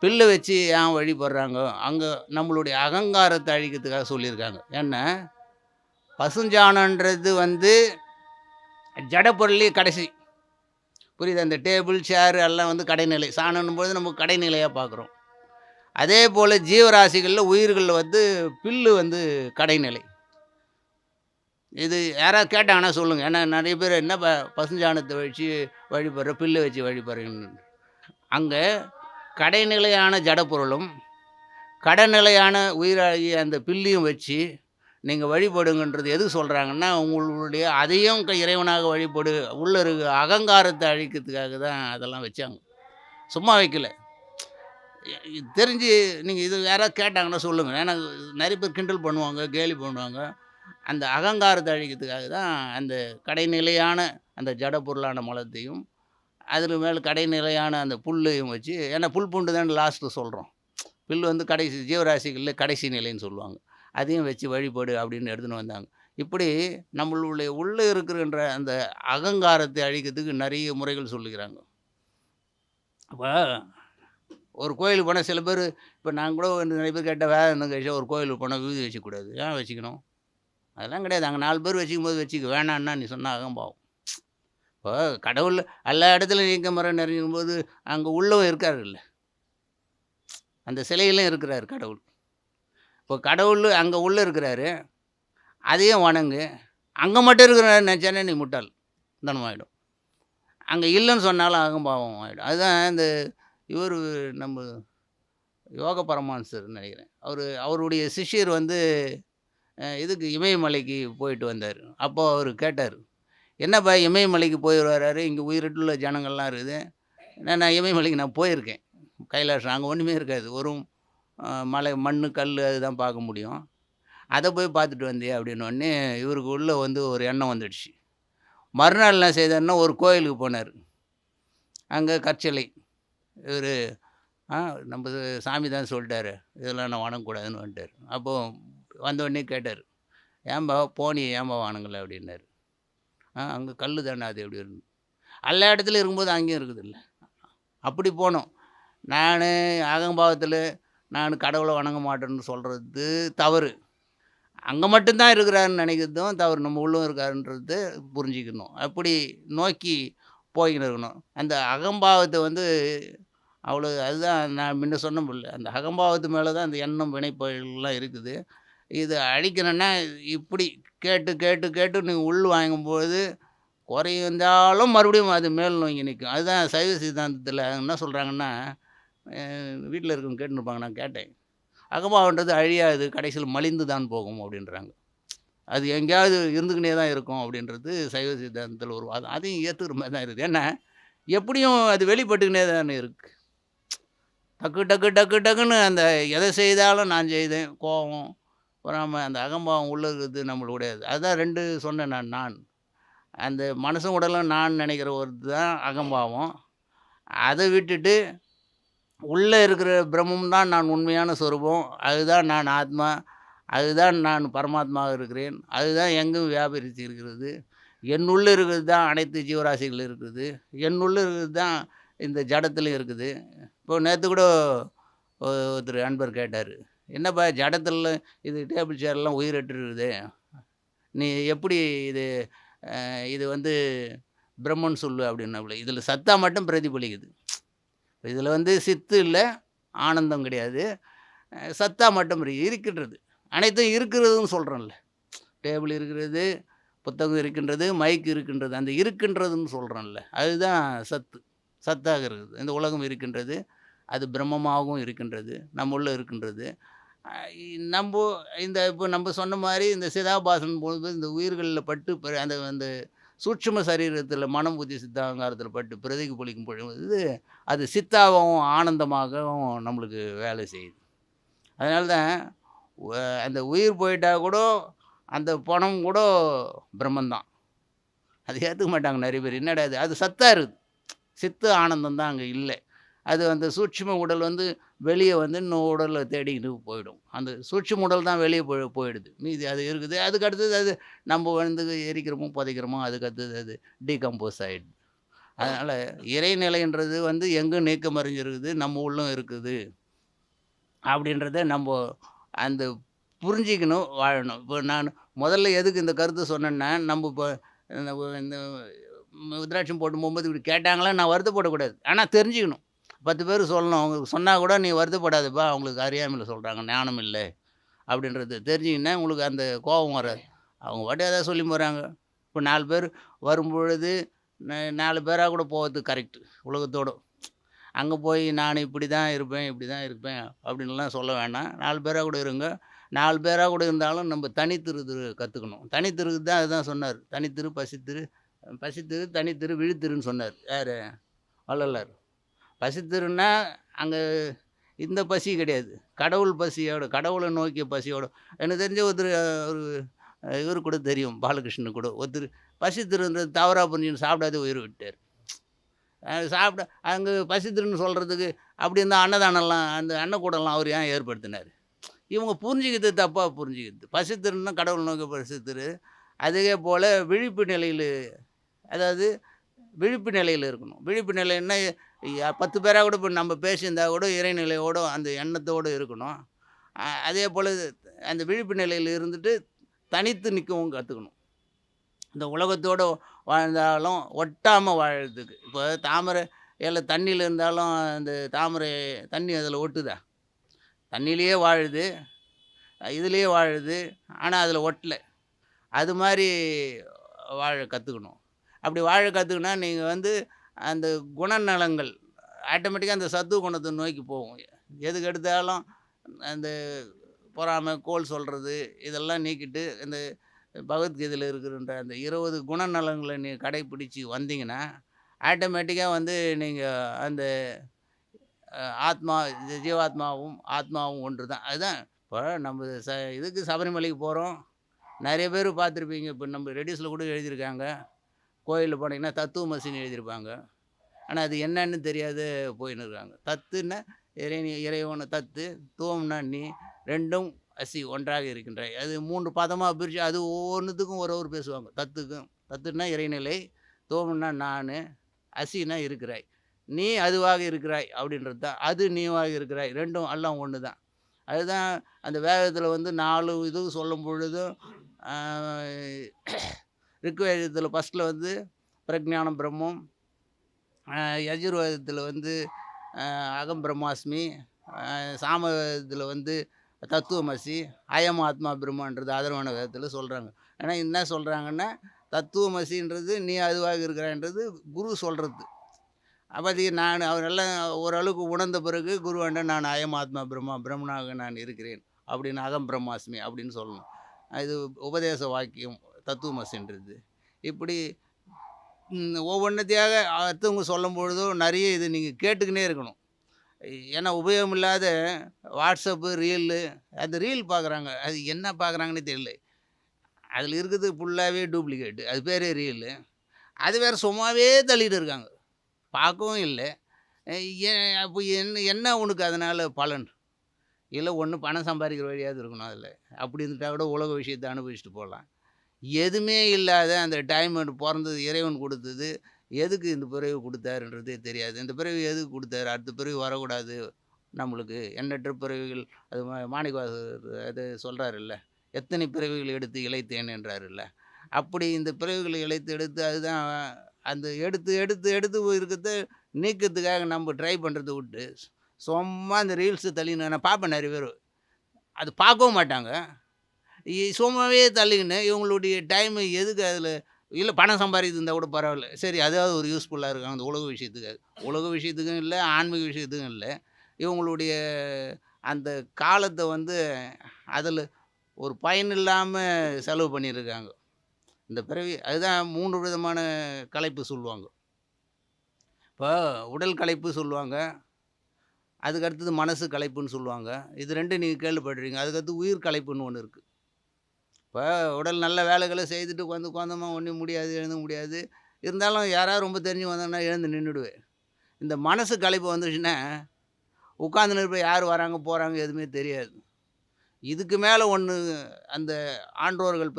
பில்லு வச்சு ஏன் வழிபடுறாங்க? அங்கே நம்மளுடைய அகங்காரத்தை அழிக்கிறதுக்காக சொல்லியிருக்காங்க. ஏன்னா பசுஞ்சாணன்றது வந்து ஜடப்பொருளே கடைசி. புரியுது? அந்த டேபிள் சேர் எல்லாம் வந்து கடைநிலை. சாணம்னும் போது நம்ம கடைநிலையாக பார்க்குறோம். அதே போல் ஜீவராசிகளில் உயிர்களில் வந்து பில்லு வந்து கடைநிலை. இது யாராவது கேட்டாங்கன்னா சொல்லுங்கள். ஏன்னா நிறைய பேர் என்ன பசுஞ்சாணத்தை வச்சு வழிபடுற, பில்லு வச்சு வழிபடுறீங்கன்னு. அங்கே கடைநிலையான ஜடப்பொருளும் கடைநிலையான உயிராகிய அந்த பில்லையும் வச்சு நீங்கள் வழிபடுங்கன்றது எது சொல்கிறாங்கன்னா, உங்களுடைய அதையும் இறைவனாக வழிபடு, உள்ள இருக்க அகங்காரத்தை அழிக்கிறதுக்காக தான் அதெல்லாம் வச்சாங்க. சும்மா வைக்கல. தெரிஞ்சு நீங்கள் இது யாராவது கேட்டாங்கன்னா சொல்லுங்கள். ஏன்னா நிறைய பேர் கிண்டல் பண்ணுவாங்க, கேலி பண்ணுவாங்க. அந்த அகங்காரத்தை அழிக்கிறதுக்காக தான் அந்த கடைநிலையான அந்த ஜட பொருளான மலத்தையும் அதில் மேலே கடைநிலையான அந்த புல்லையும் வச்சு, ஏன்னா புல் பூண்டு தான் லாஸ்ட்டு சொல்கிறோம். புல் வந்து கடைசி ஜீவராசிகளில் கடைசி நிலைன்னு சொல்லுவாங்க. அதையும் வச்சு வழிபடு அப்படின்னு எடுத்துன்னு வந்தாங்க. இப்படி நம்மளுடைய உள்ளே இருக்கிறன்ற அந்த அகங்காரத்தை அழிக்கிறதுக்கு நிறைய முறைகள் சொல்லுகிறாங்க. அப்போ ஒரு கோயிலுக்கு போனால் சில பேர், இப்போ நான் கூட நிறைய பேர் கேட்டால் வேறு என்ன கழிச்சா ஒரு கோயிலுக்கு போனால் விபூதி வச்சுக்கூடாது. ஏன் வச்சுக்கணும்? அதெல்லாம் கிடையாது. அங்கே 4 பேர் வச்சுக்கும்போது வச்சுக்க, வேணான்னா நீ சொன்னால் அகம்பாவம். இப்போ கடவுள் எல்லா இடத்துலையும் நீக்க மரம் நிறைஞ்சும்போது அங்கே உள்ளவும் இருக்காருல்ல, அந்த சிலையிலும் இருக்கிறார் கடவுள். இப்போ கடவுள் அங்கே உள்ளே இருக்கிறாரு, அதையும் வணங்கு. அங்கே மட்டும் இருக்கிறாரு நினச்சானே நீ முட்டாள் தனமாகிடும். அங்கே இல்லைன்னு சொன்னாலும் அகம்பாவம் ஆகிடும். அதுதான் இந்த இவர் நம்ம யோக பரமான்சர்னு நினைக்கிறேன். அவருடைய சிஷ்யர் வந்து இதுக்கு இமயமலைக்கு போயிட்டு வந்தார். அப்போது அவர் கேட்டார், என்னப்பா இமயமலைக்கு போய் வர்றாரு, இங்கே உயிரிட்டுள்ள ஜனங்கள்லாம் இருக்குது. நான் இமயமலைக்கு நான் போயிருக்கேன். கைலாசம் அங்கே ஒன்றுமே இருக்காது, ஒரு மலை, மண், கல், அதுதான் பார்க்க முடியும். அதை போய் பார்த்துட்டு வந்தியா அப்படின்னோடனே இவருக்கு உள்ளே வந்து ஒரு எண்ணம் வந்துடுச்சு. மறுநாள் என்ன செய்தார்னா ஒரு கோயிலுக்கு போனார். அங்கே கற்சிலை. இவர் நம்ம சாமி தான் சொல்லிட்டாரு, இதெல்லாம் நான் வணங்கக்கூடாதுன்னு வந்துட்டார். அப்போது வந்தோடனே கேட்டார், ஏன்பா போனியே, ஏன்பா வணங்கலை அப்படின்னாரு. அங்கே கல் தானே, அது எப்படி இருந்து எல்லா இடத்துலையும் இருக்கும்போது அங்கேயும் இருக்குது இல்லை. அப்படி போனோம். நான் அகம்பாவத்தில் நான் கடவுளை வணங்க மாட்டேன்னு சொல்கிறது தவறு. அங்கே மட்டும்தான் இருக்கிறாருன்னு நினைக்கிறதும் தவறு. நம்ம உள்ளும் இருக்காருன்றது புரிஞ்சிக்கணும். அப்படி நோக்கி போய்கின்னு இருக்கணும். அந்த அகம்பாவத்தை வந்து அவ்வளோ, அதுதான் நான் முன்ன சொன்ன முடியல, அந்த அகம்பாவத்து மேலே தான் அந்த எண்ணம் வினைப்பயல்கள்லாம் இருக்குது. இது அழிக்கணுன்னா இப்படி கேட்டு கேட்டு கேட்டு நீங்கள் உள் வாங்கும்போது குறைந்தாலும் மறுபடியும் அது மேல் நோங்கி நிற்கும். அதுதான் சைவ சித்தாந்தத்தில் என்ன சொல்கிறாங்கன்னா, வீட்டில் இருக்கவங்க கேட்டுருப்பாங்க, நான் கேட்டேன், அகம்பாவன்றது அழியாது, கடைசியில் மலிந்து தான் போகும் அப்படின்றாங்க. அது எங்கேயாவது இருந்துக்கினே தான் இருக்கும் அப்படின்றது சைவ சித்தாந்தத்தில் ஒரு வாதம். அதையும் ஏற்றுக்கிற மாதிரி தான் இருக்குது. ஏன்னா எப்படியும் அது வெளிப்பட்டுக்கினே தானே இருக்குது. டக்கு டக்கு டக்கு டக்குன்னு அந்த எதை செய்தாலும் நான் செய்தேன், கோபம், பொறாமை, அந்த அகம்பாவம் உள்ளே இருக்குது நம்மளுடையது. அதுதான் 2 சொன்னேன் நான். அந்த மனசும் உடலும் நான் நினைக்கிற ஒரு தான் அகம்பாவம். அதை விட்டுட்டு உள்ளே இருக்கிற பிரம்மம் தான் நான் உண்மையான சொரூபம், அதுதான் நான் ஆத்மா, அதுதான் நான் பரமாத்மாவாக இருக்கிறேன், அதுதான் எங்கும் வியாபரித்து இருக்கிறது, என்னுள்ளே இருக்கிறது தான் அனைத்து ஜீவராசிகள் இருக்குது, என்னுள்ளே இருக்கிறது தான் இந்த ஜடத்துலையும் இருக்குது. இப்போ நேற்று கூட ஒருத்தர் அன்பர் கேட்டார், என்னப்பா ஜடத்தில் இது டேபிள் சேர்லாம் உயிரற்று இருக்குது, நீ எப்படி இது வந்து பிரம்மன்னு சொல்லு அப்படின்னாப்புல. இதில் சத்தா மட்டும் பிரதிபலிக்குது. இதில் வந்து சித்து இல்லை, ஆனந்தம் கிடையாது, சத்தா மட்டும் இருக்கின்றது. அனைத்தும் இருக்கிறதுன்னு சொல்கிறேன்ல. டேபிள் இருக்கிறது, புத்தகம் இருக்கின்றது, மைக் இருக்கின்றது. அந்த இருக்கின்றதுன்னு சொல்கிறேன்ல, அதுதான் சத்து. சத்தாக இருக்குது. இந்த உலகம் இருக்கின்றது. அது பிரம்மமாகவும் இருக்கின்றது. நம்முள்ள இருக்கின்றது. அ இ நம்போ இப்போ நம்ப சொன்ன மாரி இந்த சிதாபாசன் பொழுது இந்த உயிர்கள்ல பட்டு அந்த அந்த சூட்சும சரீரத்தில மனம், புத்தி, சித்த அகங்காரத்தில பட்டு பிரதிபலிக்கும் பொழுது, அது சித்தாவும், ஆனந்தமாகவும் நம்மளுக்கு வேலை செய்யுது. அதனால தான் வ அந்த உயிர் போயிட்டா கூட, அந்த பணம் கூட பிரம்மன் தான். அத ஏத்துக்க மாட்டாங்க நெறைய பேர். என்னடா இது? அது சத்தா இருக்குது. சித்து ஆனந்தம் தான் அங்க இல்ல. அது அந்த சூட்சும உடல் வந்து வெளிய வந்து இன்னும் உடல தேடிக்கிட்டு போயிடும். அந்த சூட்சும உடல் தான் வெளிய போயிடுது. மீதி அது இருக்குது. அதுக்கு அடுத்தது அது நம்ம வந்து எரிக்கிறோமோ, புதைக்கிறோமோ அதுக்கு அடுத்தது அது டீகம்போஸ் ஆயிடுது. அதனால இறைநிலைன்றது வந்து எங்கும் நீக்கம் மறைஞ்சிருக்குது. நம்ம உள்ளும் இருக்குது. அப்படின்றத நம்போ அந்த புரிஞ்சிக்கணும், வாழணும். இப்போ நான் முதல்ல எதுக்கு இந்த கருத்து சொன்னேன்னா, நம்ப இப்போ இந்த ருத்ராட்சம் போட்டு போகும்போது இப்படி கேட்டாங்களா நான் வருத்தப்படக்கூடாது. ஆனா தெரிஞ்சுக்கணும். 10 பேர் சொல்லணும். அவங்க சொன்னா கூட நீ வருத்தப்படாதப்பா, அவங்களுக்கு அறியாமையில சொல்றாங்க. ஞானம் இல்ல அப்படின்றது தெரிஞ்சுக்கின்னா உங்களுக்கு அந்த கோவம் வராது. அவங்க பாட்டுக்கு ஏதாவது சொல்லி போறாங்க. இப்போ 4 பேர் வரும்பொழுது 4 பேரா கூட போவது கரெக்ட். உலகத்தோட. அங்க போய் நான் இப்படி தான் இருப்பேன், இப்படி தான் இருப்பேன் அப்படின்லாம் சொல்ல வேணாம். 4 பேரா கூட இருங்க. 4 பேரா கூட இருந்தாலும் நம்ம தனித்திருது கத்துக்கணும். தனித்திருக்கு தான் அதுதான் சொன்னாரு. தனித்திரு, பசித்திரு, பசித்திரு, தனித்திரு, விழித்திருன்னு சொன்னார். யாரு? வள்ளலார். பசித்திருன்னா அங்க இந்த பசி கிடையாது. கடவுள் பசியோட கடவுளை நோக்கிய பசியோட எனக்கு தெரிஞ்ச ஒருத்தர் ஒரு இவருக்கு கூட தெரியும். பாலகிருஷ்ணனுக்கு கூட. ஒருத்தர் பசித்திருன்றது தவறா புரிஞ்சுன்னு சாப்பிடாத உயிர விட்டார். சாப்பிட அங்கே பசித்திருன்னு சொல்கிறதுக்கு அப்படி இருந்தால் அன்னதானம்லாம் அந்த அன்னக்கூடம்லாம் அவர் ஏன் ஏற்படுத்தினார்? இவங்க புரிஞ்சுக்கிறது தப்பாக புரிஞ்சுக்கிறது. பசித்திருன்னா கடவுள் நோக்கி பசித்திரு. அதே போல் விழிப்பு நிலையில் அதாவது விழிப்பு நிலையில் இருக்கணும். விழிப்பு நிலைன்னா 10 பேரா கூட இப்போ நம்ம பேசியிருந்தா கூட இறைநிலையோட அந்த எண்ணத்தோடு இருக்கணும். அதே போல் அந்த விழிப்பு நிலையில் இருந்துட்டு தனித்து நிற்கவும் கற்றுக்கணும். இந்த உலகத்தோடு வாழ்ந்தாலும் ஒட்டாம வாழறதுக்கு. இப்போ தாமரை இல தண்ணியில இருந்தாலும் அந்த தாமரை தண்ணி அதில ஒட்டுதா? தண்ணியிலேயே வாழுது, இதுலேயே வாழுது. ஆனா அதில ஒட்டல. அது மாரி வாழ கத்துக்கணும். அப்படி வாழ கத்துக்கினா நீங்க வந்து அந்த குணநலங்கள் ஆட்டோமேட்டிக்கா அந்த சத்துவ குணத்த நோக்கி போகும். எதுக்கு எடுத்தாலும் அந்த பொறாமை, கோள் சொல்றது இதெல்லாம் நீக்கிட்டு இந்த பகவத்கீதையில இருக்கிறன்ற அந்த 20 குணநலங்களை நீங்க கடைப்பிடிச்சு வந்தீங்கன்னா, ஆட்டோமேட்டிக்கா வந்து நீங்க அந்த ஆத்மா ஜீவாத்மாவும், ஆத்மாவும் ஒன்று தான். அதுதான் இப்போ நம்ம இதுக்கு சபரிமலைக்கு போறோம். நெறைய பேர் பார்த்துருப்பீங்க. இப்போ நம்ம ரெடியூஸ்ல கூட எழுதியிருக்காங்க. கோயில்ல போனீங்கன்னா தத்துவமசின்னு எழுதியிருப்பாங்க. ஆனா அது என்னன்னு தெரியாத போயின்னு இருக்காங்க. தத்துன்னா இறைவன தத்து, துவம்னா நீ, 2ம் அசி ஒன்றாக இருக்கின்றாய். அது 3 பதமா பிரிச்சு அது ஒவ்வொன்னுத்துக்கும் ஒரு பேசுவாங்க. தத்துக்கும் தத்துன்னா இறைநிலை, துவம்னா நானு, அசின்னா இருக்கிறாய். நீ அதுவாக இருக்கிறாய் அப்படின்றது தான். அது நீவாக இருக்கிறாய். 2ம் எல்லாம் ஒண்ணு தான். அதுதான் அந்த வேதத்தில வந்து 4 இது சொல்லும் பொழுதும் ஆ ரிக்வேதத்தில ஃபர்ஸ்ட்ல வந்து பிரக்ஞானம் பிரம்மம், யஜுர்வேதத்தில வந்து அகம் பிரம்மாஸ்மி, சாமவேதத்தில வந்து தத்துவமசி, அயம் ஆத்மா பிரம்மன்றது அதர்வண வேதத்தில சொல்றாங்க. ஆனா என்ன சொல்றாங்கன்னா, தத்துவமசின்றது நீ அதுவாக இருக்கிறாய்ன்றது குரு சொல்றது. அப்ப அது நான் அவரெல்லாம் ஓரளவுக்கு உணர்ந்த பிறகு குருவாண்ட நான் அயம் ஆத்மா பிரம்மா, பிரம்மனாக நான் இருக்கிறேன் அப்படின்னு அகம் பிரம்மாஸ்மி அப்படின்னு சொல்லணும். இது உபதேச வாக்கியம் தத்துவமசின்றது. இப்படி ஒவ்வொன்னத்தையாக அடுத்தவங்க சொல்லும்பொழுதும் நிறைய இது நீங்க கேட்டுக்கின்னே இருக்கணும். ஏன்னா உபயோகம் இல்லாத வாட்ஸ்அப்பு, ரீலு அந்த ரீல் பார்க்குறாங்க. அது என்ன பார்க்குறாங்கன்னே தெரியல. அதில இருக்கிறது ஃபுல்லாவே டூப்ளிகேட்டு. அது பேரே ரீலு. அது வேற சும்மாவே தள்ளிட்டு இருக்காங்க. பார்க்கவும் இல்ல. ஏன் அப்போ என்ன உனக்கு அதனால பலன்? இல்ல ஒண்ணு பணம் சம்பாதிக்கிற வழியாவது இருக்கணும் அதில. அப்படி இருந்துட்டா கூட உலக விஷயத்த அனுபவிச்சுட்டு போலாம். எதுவுமே இல்லாத அந்த டைம் பொறந்தது இறைவன் குடுத்தது. எதுக்கு இந்த பிறவி குடுத்தாருன்றதே தெரியாது. இந்த பிறவி எதுக்கு குடுத்தாரு? அடுத்த பிறவி வரக்கூடாது நம்மளுக்கு. எண்ணற்ற பிறவிகள் அது மாணிக்கவாசகர் அது சொல்றாருல்ல. எத்தனை பிறவிகள் எடுத்து இளைத்தேன் என்றாருல்ல. அப்படி இந்த பிறவிகளை இழைத்து எடுத்து அதுதான் அந்த எடுத்து எடுத்து எடுத்து இருக்கிறத நீக்கிறதுக்காக நம்ம ட்ரை பண்ணுறத விட்டு சும்மா இந்த ரீல்ஸு தள்ளின்னு நான் பார்ப்பேன் நிறைய பேர். அது பார்க்கவும் மாட்டாங்க. சும்மாவே தள்ளிக்கின்னு இவங்களுடைய டைம் எதுக்கு அதில இல்ல பணம் சம்பாதிக்கிறது இருந்தா கூட பரவாயில்ல. சரி அதாவது ஒரு யூஸ்ஃபுல்லா இருக்கும் அந்த உலக விஷயத்துக்காக. உலக விஷயத்துக்கும் இல்ல, ஆன்மீக விஷயத்துக்கும் இல்ல. இவங்களுடைய அந்த காலத்த வந்து அதில ஒரு பயனில்லாம செலவு பண்ணியிருக்காங்க. இந்த பிறவி அதுதான் 3 விதமான களைப்பு சொல்லுவாங்க. இப்போ உடல் களைப்பு சொல்லுவாங்க. அதுக்கு அடுத்தது மனசு களைப்புன்னு சொல்லுவாங்க. இது 2 நீங்க கேள்விப்பட்டுருக்கீங்க. அதுக்கடுத்து உயிர் களைப்புன்னு ஒண்ணு இருக்கு. இப்ப உடல் நல்ல வேலைகள செய்துட்டு உட்காந்தோமா ஒண்ணும் முடியாது, எழுத முடியாது. இருந்தாலும் யாராவது ரொம்ப தெரிஞ்சு வந்தாங்கன்னா எழுந்து நின்னுடுவேன். இந்த மனசு களைப்பு வந்துருச்சுன்னா, உட்கார்ந்துன்னு இருப்பேன். யார் வராங்க, போறாங்க எதுவுமே தெரியாது. இதுக்கு மேல ஒண்ணு அந்த ஆன்றோர்கள்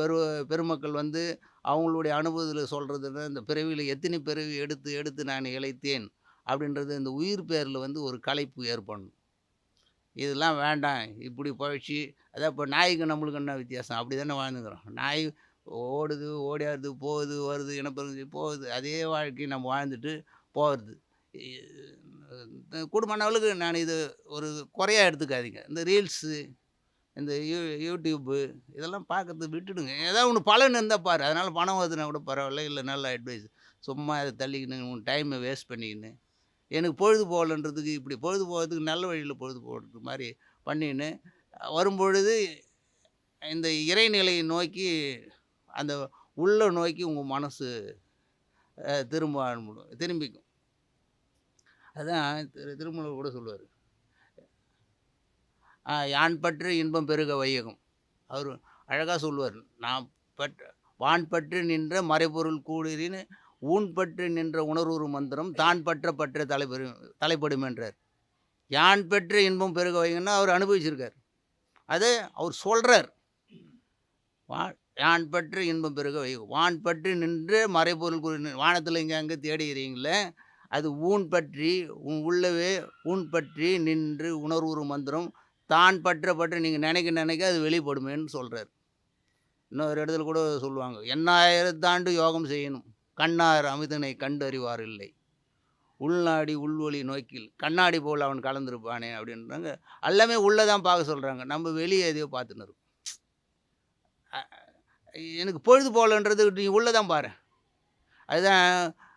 பெருமக்கள் வந்து அவங்களுடைய அனுபவத்தில சொல்றதுன்னா, இந்த பிறவியில எத்தனை பிறவி எடுத்து எடுத்து நான் இளைத்தேன். அப்படின்றது இந்த உயிர் பேர்ல வந்து ஒரு களைப்பு ஏற்படணும். இதெல்லாம் வேண்டாம். இப்படி பொழச்சு அதான் இப்போ நாய்க்கும் நம்மளுக்கும் என்ன வித்தியாசம்? அப்படி தானே வாழ்ந்துக்கிறோம். நாய் ஓடுது, ஓடியாருது, போகுது, வருது, இனப்பெருக்கம் போகுது. அதே வாழ்க்கைய நம்ம வாழ்ந்துட்டு போறது. இ கூடுமான அளவுக்கு நான் இது ஒரு குறையா எடுத்துக்காதீங்க. இந்த ரீல்ஸு, இந்த யூடியூப்பு இதெல்லாம் பார்க்கறத விட்டுடுங்க. ஏதாவது ஒண்ணு பலன் இருந்தா பாரு. அதனால பணம் வருதுன்னா கூட பரவாயில்ல. இல்ல நல்ல அட்வைஸ். சும்மா அத தள்ளிக்கின்னு உன் டைம வேஸ்ட் பண்ணிக்கின்னு எனக்கு பொழுது போகலன்றதுக்கு இப்படி பொழுது போகிறதுக்கு நல்ல வழியில பொழுது போகிறது மாரி பண்ணின்னு, வரும்பொழுது இந்த இறைநிலையை நோக்கி, அந்த உள்ள நோக்கி உங்க மனசு திரும்ப ஆரம்பிடும் திரும்பிக்கும். அதான் திருமூலர் கூட சொல்லுவாரு. "யான் பற்று இன்பம் பெருக வையகம்." அவரு அழகா சொல்லுவாரு. "நான் பற்று வான் பற்று நின்ற மறைபொருள் கூடிறின்னு, ஊன் பற்று நின்ற உணர்வுறு மந்திரம் தான் பற்ற பற்ற தலைப்படுமென்றார்." யான் பெற்ற இன்பம் பெருக வைங்கன்னா அவர் அனுபவிச்சிருக்கார். அது அவர் சொல்றார். வா யான் பற்று இன்பம் பெருக வை வான் பற்றி நின்று மறைபொருள் வானத்தில் இங்கே அங்கே தேடுகிறீங்களே அது ஊன் பற்றி உன் உள்ளவே ஊன் பற்றி நின்று உணர்வுறு மந்திரம் தான் பற்ற பற்ற நீங்கள் நினைக்க நினைக்க அது வெளிப்படுமேன்னு சொல்கிறார். இன்னொரு இடத்துல கூட சொல்லுவாங்க, 8000 யோகம் செய்யணும் கண்ணார் அமிதனை கண்டு அறிவார் இல்லை, உள்நாடி உள்வொளி நோக்கில் கண்ணாடி போல் அவன் கலந்துருப்பானே அப்படின்றாங்க. எல்லாமே உள்ளே தான் பார்க்க சொல்கிறாங்க. நம்ம வெளியே எதையோ பார்த்துன்னு இருக்கோம். எனக்கு பொழுது போகலன்றது நீ உள்ளே தான் பாரு. அதுதான்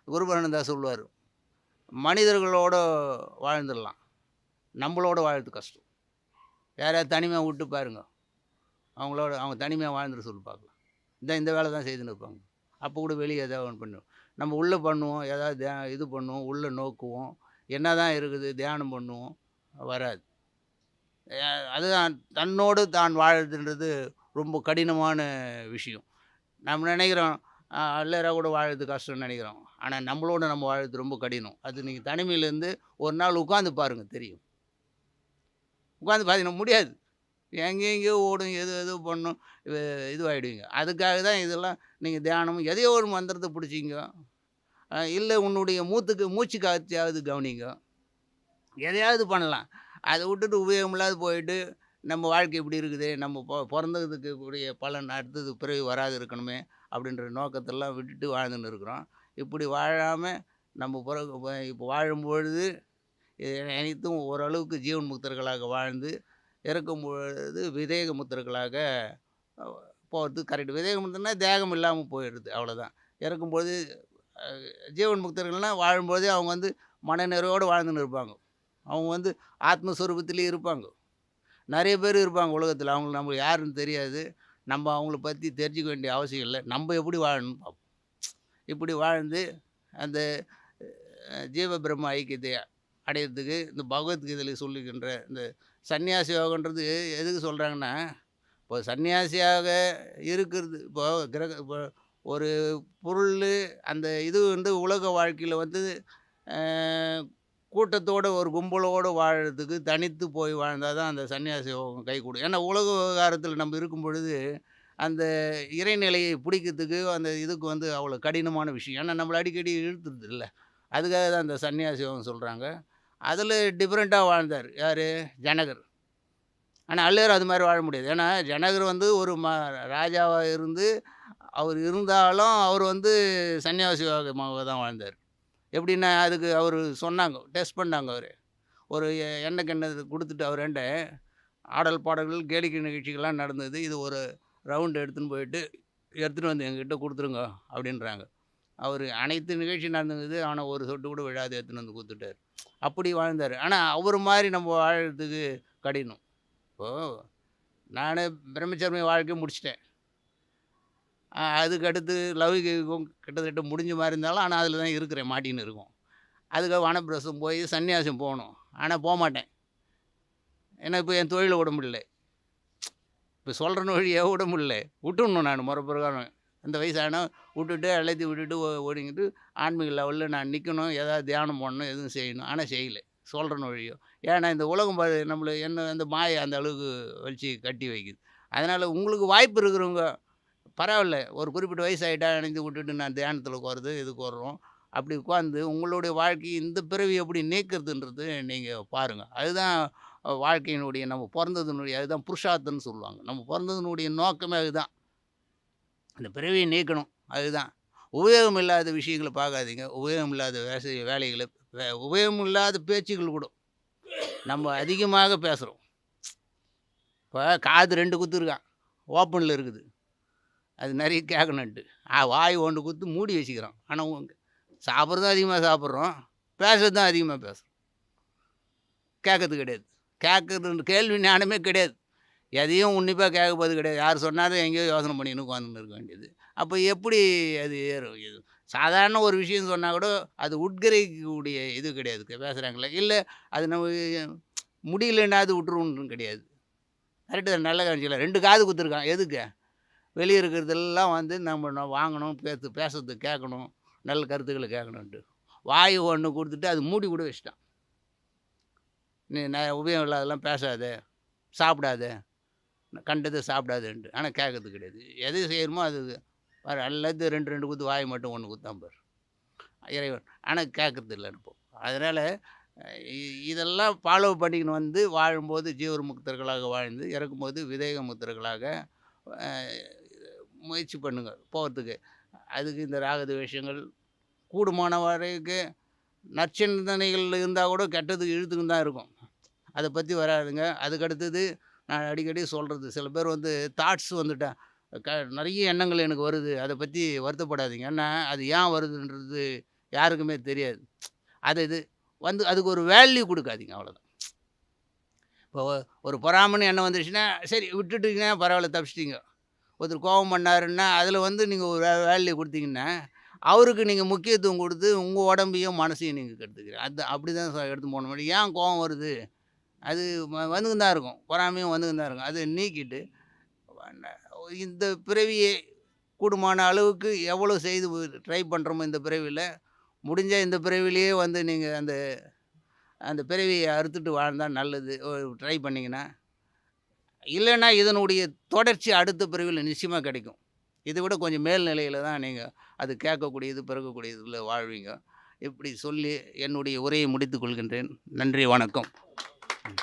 குருபரனந்தா சொல்லுவார், மனிதர்களோட வாழ்ந்துடலாம், நம்மளோட வாழ்றது கஷ்டம். யாரையாவது தனிமையாக விட்டு பாருங்க, அவங்க தனிமையாக வாழ்ந்துட்டு சொல்லி பார்க்கலாம். இந்த வேலை தான் செய்துன்னு இருப்பாங்க. அப்போ கூட வெளியே ஏதாவது ஒன்று பண்ணுவோம். நம்ம உள்ளே பண்ணுவோம், ஏதாவது இது பண்ணுவோம், உள்ளே நோக்குவோம், என்ன தான் இருக்குது தியானம் பண்ணுவோம், வராது. அதுதான் தன்னோடு தான் வாழறதுன்றது ரொம்ப கடினமான விஷயம். நம்ம நினைக்கிறோம் எல்லாரும் கூட வாழறது கஷ்டம்னு நினைக்கிறோம். ஆனால் நம்மளோட நம்ம வாழறது ரொம்ப கடினம். அது நீங்கள் தனிமையிலேருந்து ஒரு நாள் உட்காந்து பாருங்கள் தெரியும். உட்காந்து பார்த்தீங்கன்னா முடியாது. எங்கெங்கேயோ ஓடும், எதோ பண்ணும், இதுவாகிடுவீங்க. அதுக்காக தான் இதெல்லாம் நீங்கள் தியானம் எதையோ ஒரு மந்திரத்தை பிடிச்சிங்க, இல்லை உன்னுடைய மூச்சு காட்சியாவது கவனிங்க, எதையாவது பண்ணலாம். அதை விட்டுட்டு உபயோகமில்லாத போயிட்டு நம்ம வாழ்க்கை இப்படி இருக்குது, நம்ம பிறந்ததுக்கு கூடிய பலன் அடுத்தது பிறகு வராது இருக்கணுமே அப்படின்ற நோக்கத்தெல்லாம் விட்டுட்டு வாழ்ந்துன்னு இருக்கிறோம். இப்படி வாழாமல் நம்ம பிறகு இப்போ வாழும்பொழுது அனைத்தும் ஓரளவுக்கு ஜீவன் முக்தர்களாக வாழ்ந்து இறக்கும் பொழுது விதேக முத்திர்களாக போகிறது கரெக்டு. விதேக முத்திரனா தேகம் இல்லாமல் போயிடுது, அவ்வளோதான். இறக்கும்போது ஜீவன் முக்தர்கள்னால் வாழும்போதே அவங்க வந்து மனநிறைவோடு வாழ்ந்துன்னு இருப்பாங்க. அவங்க வந்து ஆத்மஸ்வரூபத்திலேயே இருப்பாங்க. நிறைய பேர் இருப்பாங்க உலகத்தில், அவங்களுக்கு நம்மளுக்கு யாருன்னு தெரியாது. நம்ம அவங்கள பற்றி தெரிஞ்சுக்க வேண்டிய அவசியம் இல்லை. நம்ம எப்படி வாழணும்னு பார்ப்போம். இப்படி வாழ்ந்து அந்த ஜீவ பிரம்ம ஐக்கியத்தை அடையிறதுக்கு இந்த பகவத்கீதையில் சொல்லுகின்ற இந்த சன்னியாசி யோகன்றது எதுக்கு சொல்கிறாங்கன்னா, இப்போ சன்னியாசியாக இருக்கிறது இப்போ ஒரு பொருள் அந்த இது வந்து உலக வாழ்க்கையில் வந்து கூட்டத்தோடு ஒரு கும்பலோடு வாழறதுக்கு தனித்து போய் வாழ்ந்தால் தான் அந்த சன்னியாசி யோகம் கைகூடும். ஏன்னா உலக விவகாரத்தில் நம்ம இருக்கும் பொழுது அந்த இறைநிலையை பிடிக்கிறதுக்கு அந்த இதுக்கு வந்து அவ்வளோ கடினமான விஷயம். ஏன்னா நம்மளை அடிக்கடி இழுத்துருது இல்லை. அதுக்காக தான் அந்த சன்னியாசி யோகம் சொல்கிறாங்க. அதில் டிஃப்ரெண்ட்டாக வாழ்ந்தார் யார்? ஜனகர். ஆனால் அல்லர் அது மாதிரி வாழ முடியாது. ஏன்னா ஜனகர் வந்து ஒரு ராஜாவாக இருந்து அவர் இருந்தாலும் அவர் வந்து சன்னியாசி யோகமாக தான் வாழ்ந்தார். எப்படின்னா அதுக்கு அவர் சொன்னாங்க, டெஸ்ட் பண்ணாங்க. அவர் ஒரு எண்ணெய் கிண்ணது கொடுத்துட்டு அவர்கிட்ட ஆடல் பாடல்கள் கேளிக்கை நிகழ்ச்சிகள்லாம் நடந்தது. இது ஒரு ரவுண்ட் எடுத்துன்னு வந்து எங்ககிட்ட குடுத்துருங்க அப்படின்றாங்க. அவரு அனைத்து நிகழ்ச்சி நடந்தது. ஆனா ஒரு சொட்டு கூட விழாத எடுத்துன்னு வந்து குடுத்துட்டாரு. அப்படி வாழ்ந்தாரு. ஆனா அவரு மாரி நம்ம வாழறதுக்கு கடினம். இப்போ நானு பிரம்மச்சரிய வாழ்க்கை முடிச்சுட்டேன். அதுக்கு அடுத்து லௌகீகம் கிட்டத்தட்ட முடிஞ்ச மாரி இருந்தாலும், ஆனா அதில தான் இருக்கிறேன். மாட்டின்னு இருக்கோம். அதுக்கு வானப்பிரஸ்தம் போய் சன்னியாசம் போணும். ஆனா போமாட்டேன். ஏன்னா இப்ப என் தொழில விட முடியல. இப்ப சொல்றேன்னு வழிய விட முடியல. விட்டுடணும் நானு முறை பிரகாரம். அந்த வயசானா விட்டுட்டு எல்லாத்தையும் விட்டுட்டு ஓடிக்கிட்டு ஆன்மீக லெவல்ல நான் நிக்கணும். ஏதாவது தியானம் பண்ணணும், எதுவும் செய்யணும். ஆனா செய்யல. சொல்றேன்னு வழியோ. ஏன்னா இந்த உலகம் நம்மள என்ன அந்த மாயை அந்த அளவுக்கு வச்சு கட்டி வைக்குது. அதனால உங்களுக்கு வாய்ப்பு இருக்கிறவங்க பரவாயில்ல. ஒரு குறிப்பிட்ட வயசு ஆயிட்டா அணைந்து விட்டுட்டு நான் தியானத்தில உட்காருது, இதுக்கு வர்றோம். அப்படி உட்கார்ந்து உங்களுடைய வாழ்க்கை இந்த பிறவி எப்படி நீக்குறதுன்றது நீங்க பாருங்க. அதுதான் வாழ்க்கையினுடைய நம்ம பொறந்ததனுடைய அதுதான் புருஷார்த்தம்னு சொல்லுவாங்க. நம்ம பொறந்ததனுடைய நோக்கமே அதுதான். அந்த பிறவிய நீக்கணும். அதுதான். உபயோகம் இல்லாத விஷயங்கள பார்க்காதீங்க. உபயோகம் இல்லாத வேலைகள உபயோகம் இல்லாத பேச்சுகள் கூட. நம்ம அதிகமாக பேசுறோம். இப்ப காது 2 குத்து இருக்கான். ஓப்பன்ல இருக்குது. அது நெறைய கேட்கணுன்ட்டு. வாய் 1 குத்து மூடி வச்சுக்கிறோம். ஆனா சாப்பிட்றதும் அதிகமா சாப்பிட்றோம். பேசுறது அதிகமா பேசுறோம். கேட்கறது கிடையாது. கேட்கறது கேள்வி ஞானமே கிடையாது. எதையும் உன்னிப்பா கேட்கப்போறது கிடையாது. யார் சொன்னாலும் எங்கேயோ யோசனை பண்ணின்னு உட்காந்துன்னு இருக்க வேண்டியது. அப்போ எப்படி அது ஏறும்? இது சாதாரண ஒரு விஷயம் சொன்னா கூட அது உட்கிரகிக்கக்கூடிய இது கிடையாது. பேசுறாங்களே. இல்ல அது நம்ம முடியலன்னா அது விட்டுருவோம்னு கிடையாது. கரெக்ட்டு தான். நல்லா கவனிச்சிக்கலாம். 2 காது குத்துருக்கான். எதுக்கு? வெளிய இருக்கிறதெல்லாம் வந்து நம்ம வாங்கணும், பேசுறது கேட்கணும், நல்ல கருத்துக்கள கேட்கணுன்ட்டு. வாய் 1 குடுத்துட்டு அது மூடி கூட வச்சுட்டான். நீ உபயோகம் இல்லாததெல்லாம் பேசாத, சாப்பிடாத, கண்டத சாப்பிடாதன்ட்டு. ஆனா கேட்கறது கிடையாது. எது செய்யணுமோ அது பாரு எல்லாத்தையும் 2, 2 குத்து வாய் மட்டும் 1 குத்தான் பாரு. இறைவன். ஆனா கேட்கறது இல்ல இப்போ. அதனால இதெல்லாம் ஃபாலோ பண்ணிக்கின்னு வந்து வாழும்போது ஜீவன் முக்தர்களாக வாழ்ந்து, இறக்கும்போது விதேக முக்தர்களாக அ முயற்சி பண்ணுங்க போறதுக்கு. அதுக்கு இந்த ராகத்வேஷங்கள் கூடுமான வரைக்கும் நற்சிந்தனைகள் இருந்தா கூட கெட்டதுக்கு இழுத்துக்கின்னு தான் இருக்கும். அத பத்தி வராதுங்க. அதுக்கு அடுத்தது நான் அடிக்கடி சொல்றது, சில பேர் வந்து தாட்ஸ் வந்துட்டா நெறைய எண்ணங்கள் எனக்கு வருது. அத பத்தி வருத்தப்படாதீங்க. ஏன்னா, அது ஏன் வருதுன்றது யாருக்குமே தெரியாது. இது வந்து அதுக்கு ஒரு வேல்யூ குடுக்காதீங்க அவ்வளோதான். இப்போ ஒரு பொறாமைன்னு எண்ணம் வந்துருச்சுன்னா, சரி விட்டுட்டீங்கன்னா பரவால்ல தப்பிச்சிட்டீங்க. ஒருத்தர் கோவம் பண்ணாருன்னா, அதில வந்து நீங்க ஒரு வேல்யூ குடுத்தீங்கன்னா, அவருக்கு நீங்க முக்கியத்துவம் குடுத்து, உங்க உடம்பையும், மனசையும் நீங்க கெடுத்துக்கிறீங்க. அப்படிதான் எடுத்து போன முடியும். ஏன் கோவம் வருது? அது வந்துன்னு தான் இருக்கும். பொறாமையும் வந்துன்னு தான் இருக்கும். அத நீக்கிட்டு, வ இந்த பிறவியை கூடுமான அளவுக்கு எவ்வளோ செய்து ட்ரை பண்றோமோ இந்த பிறவியில, முடிஞ்சா இந்த பிறவியிலேயே வந்து நீங்க அந்த அந்த பிறவிய அறுத்துட்டு வாழ்ந்தா நல்லது. ட்ரை பண்ணீங்கன்னா. இல்லன்னா இதனுடைய தொடர்ச்சி அடுத்த பிறவில நிச்சயமா கிடைக்கும். இத விட கொஞ்சம் மேல் நிலையில தான் நீங்க அது கேட்கக்கூடியது, பிறக்கக்கூடியதுல வாழ்வீங்க. இப்படி சொல்லி என்னுடைய உரையை முடித்துக் கொள்கின்றேன். நன்றி, வணக்கம். ம்.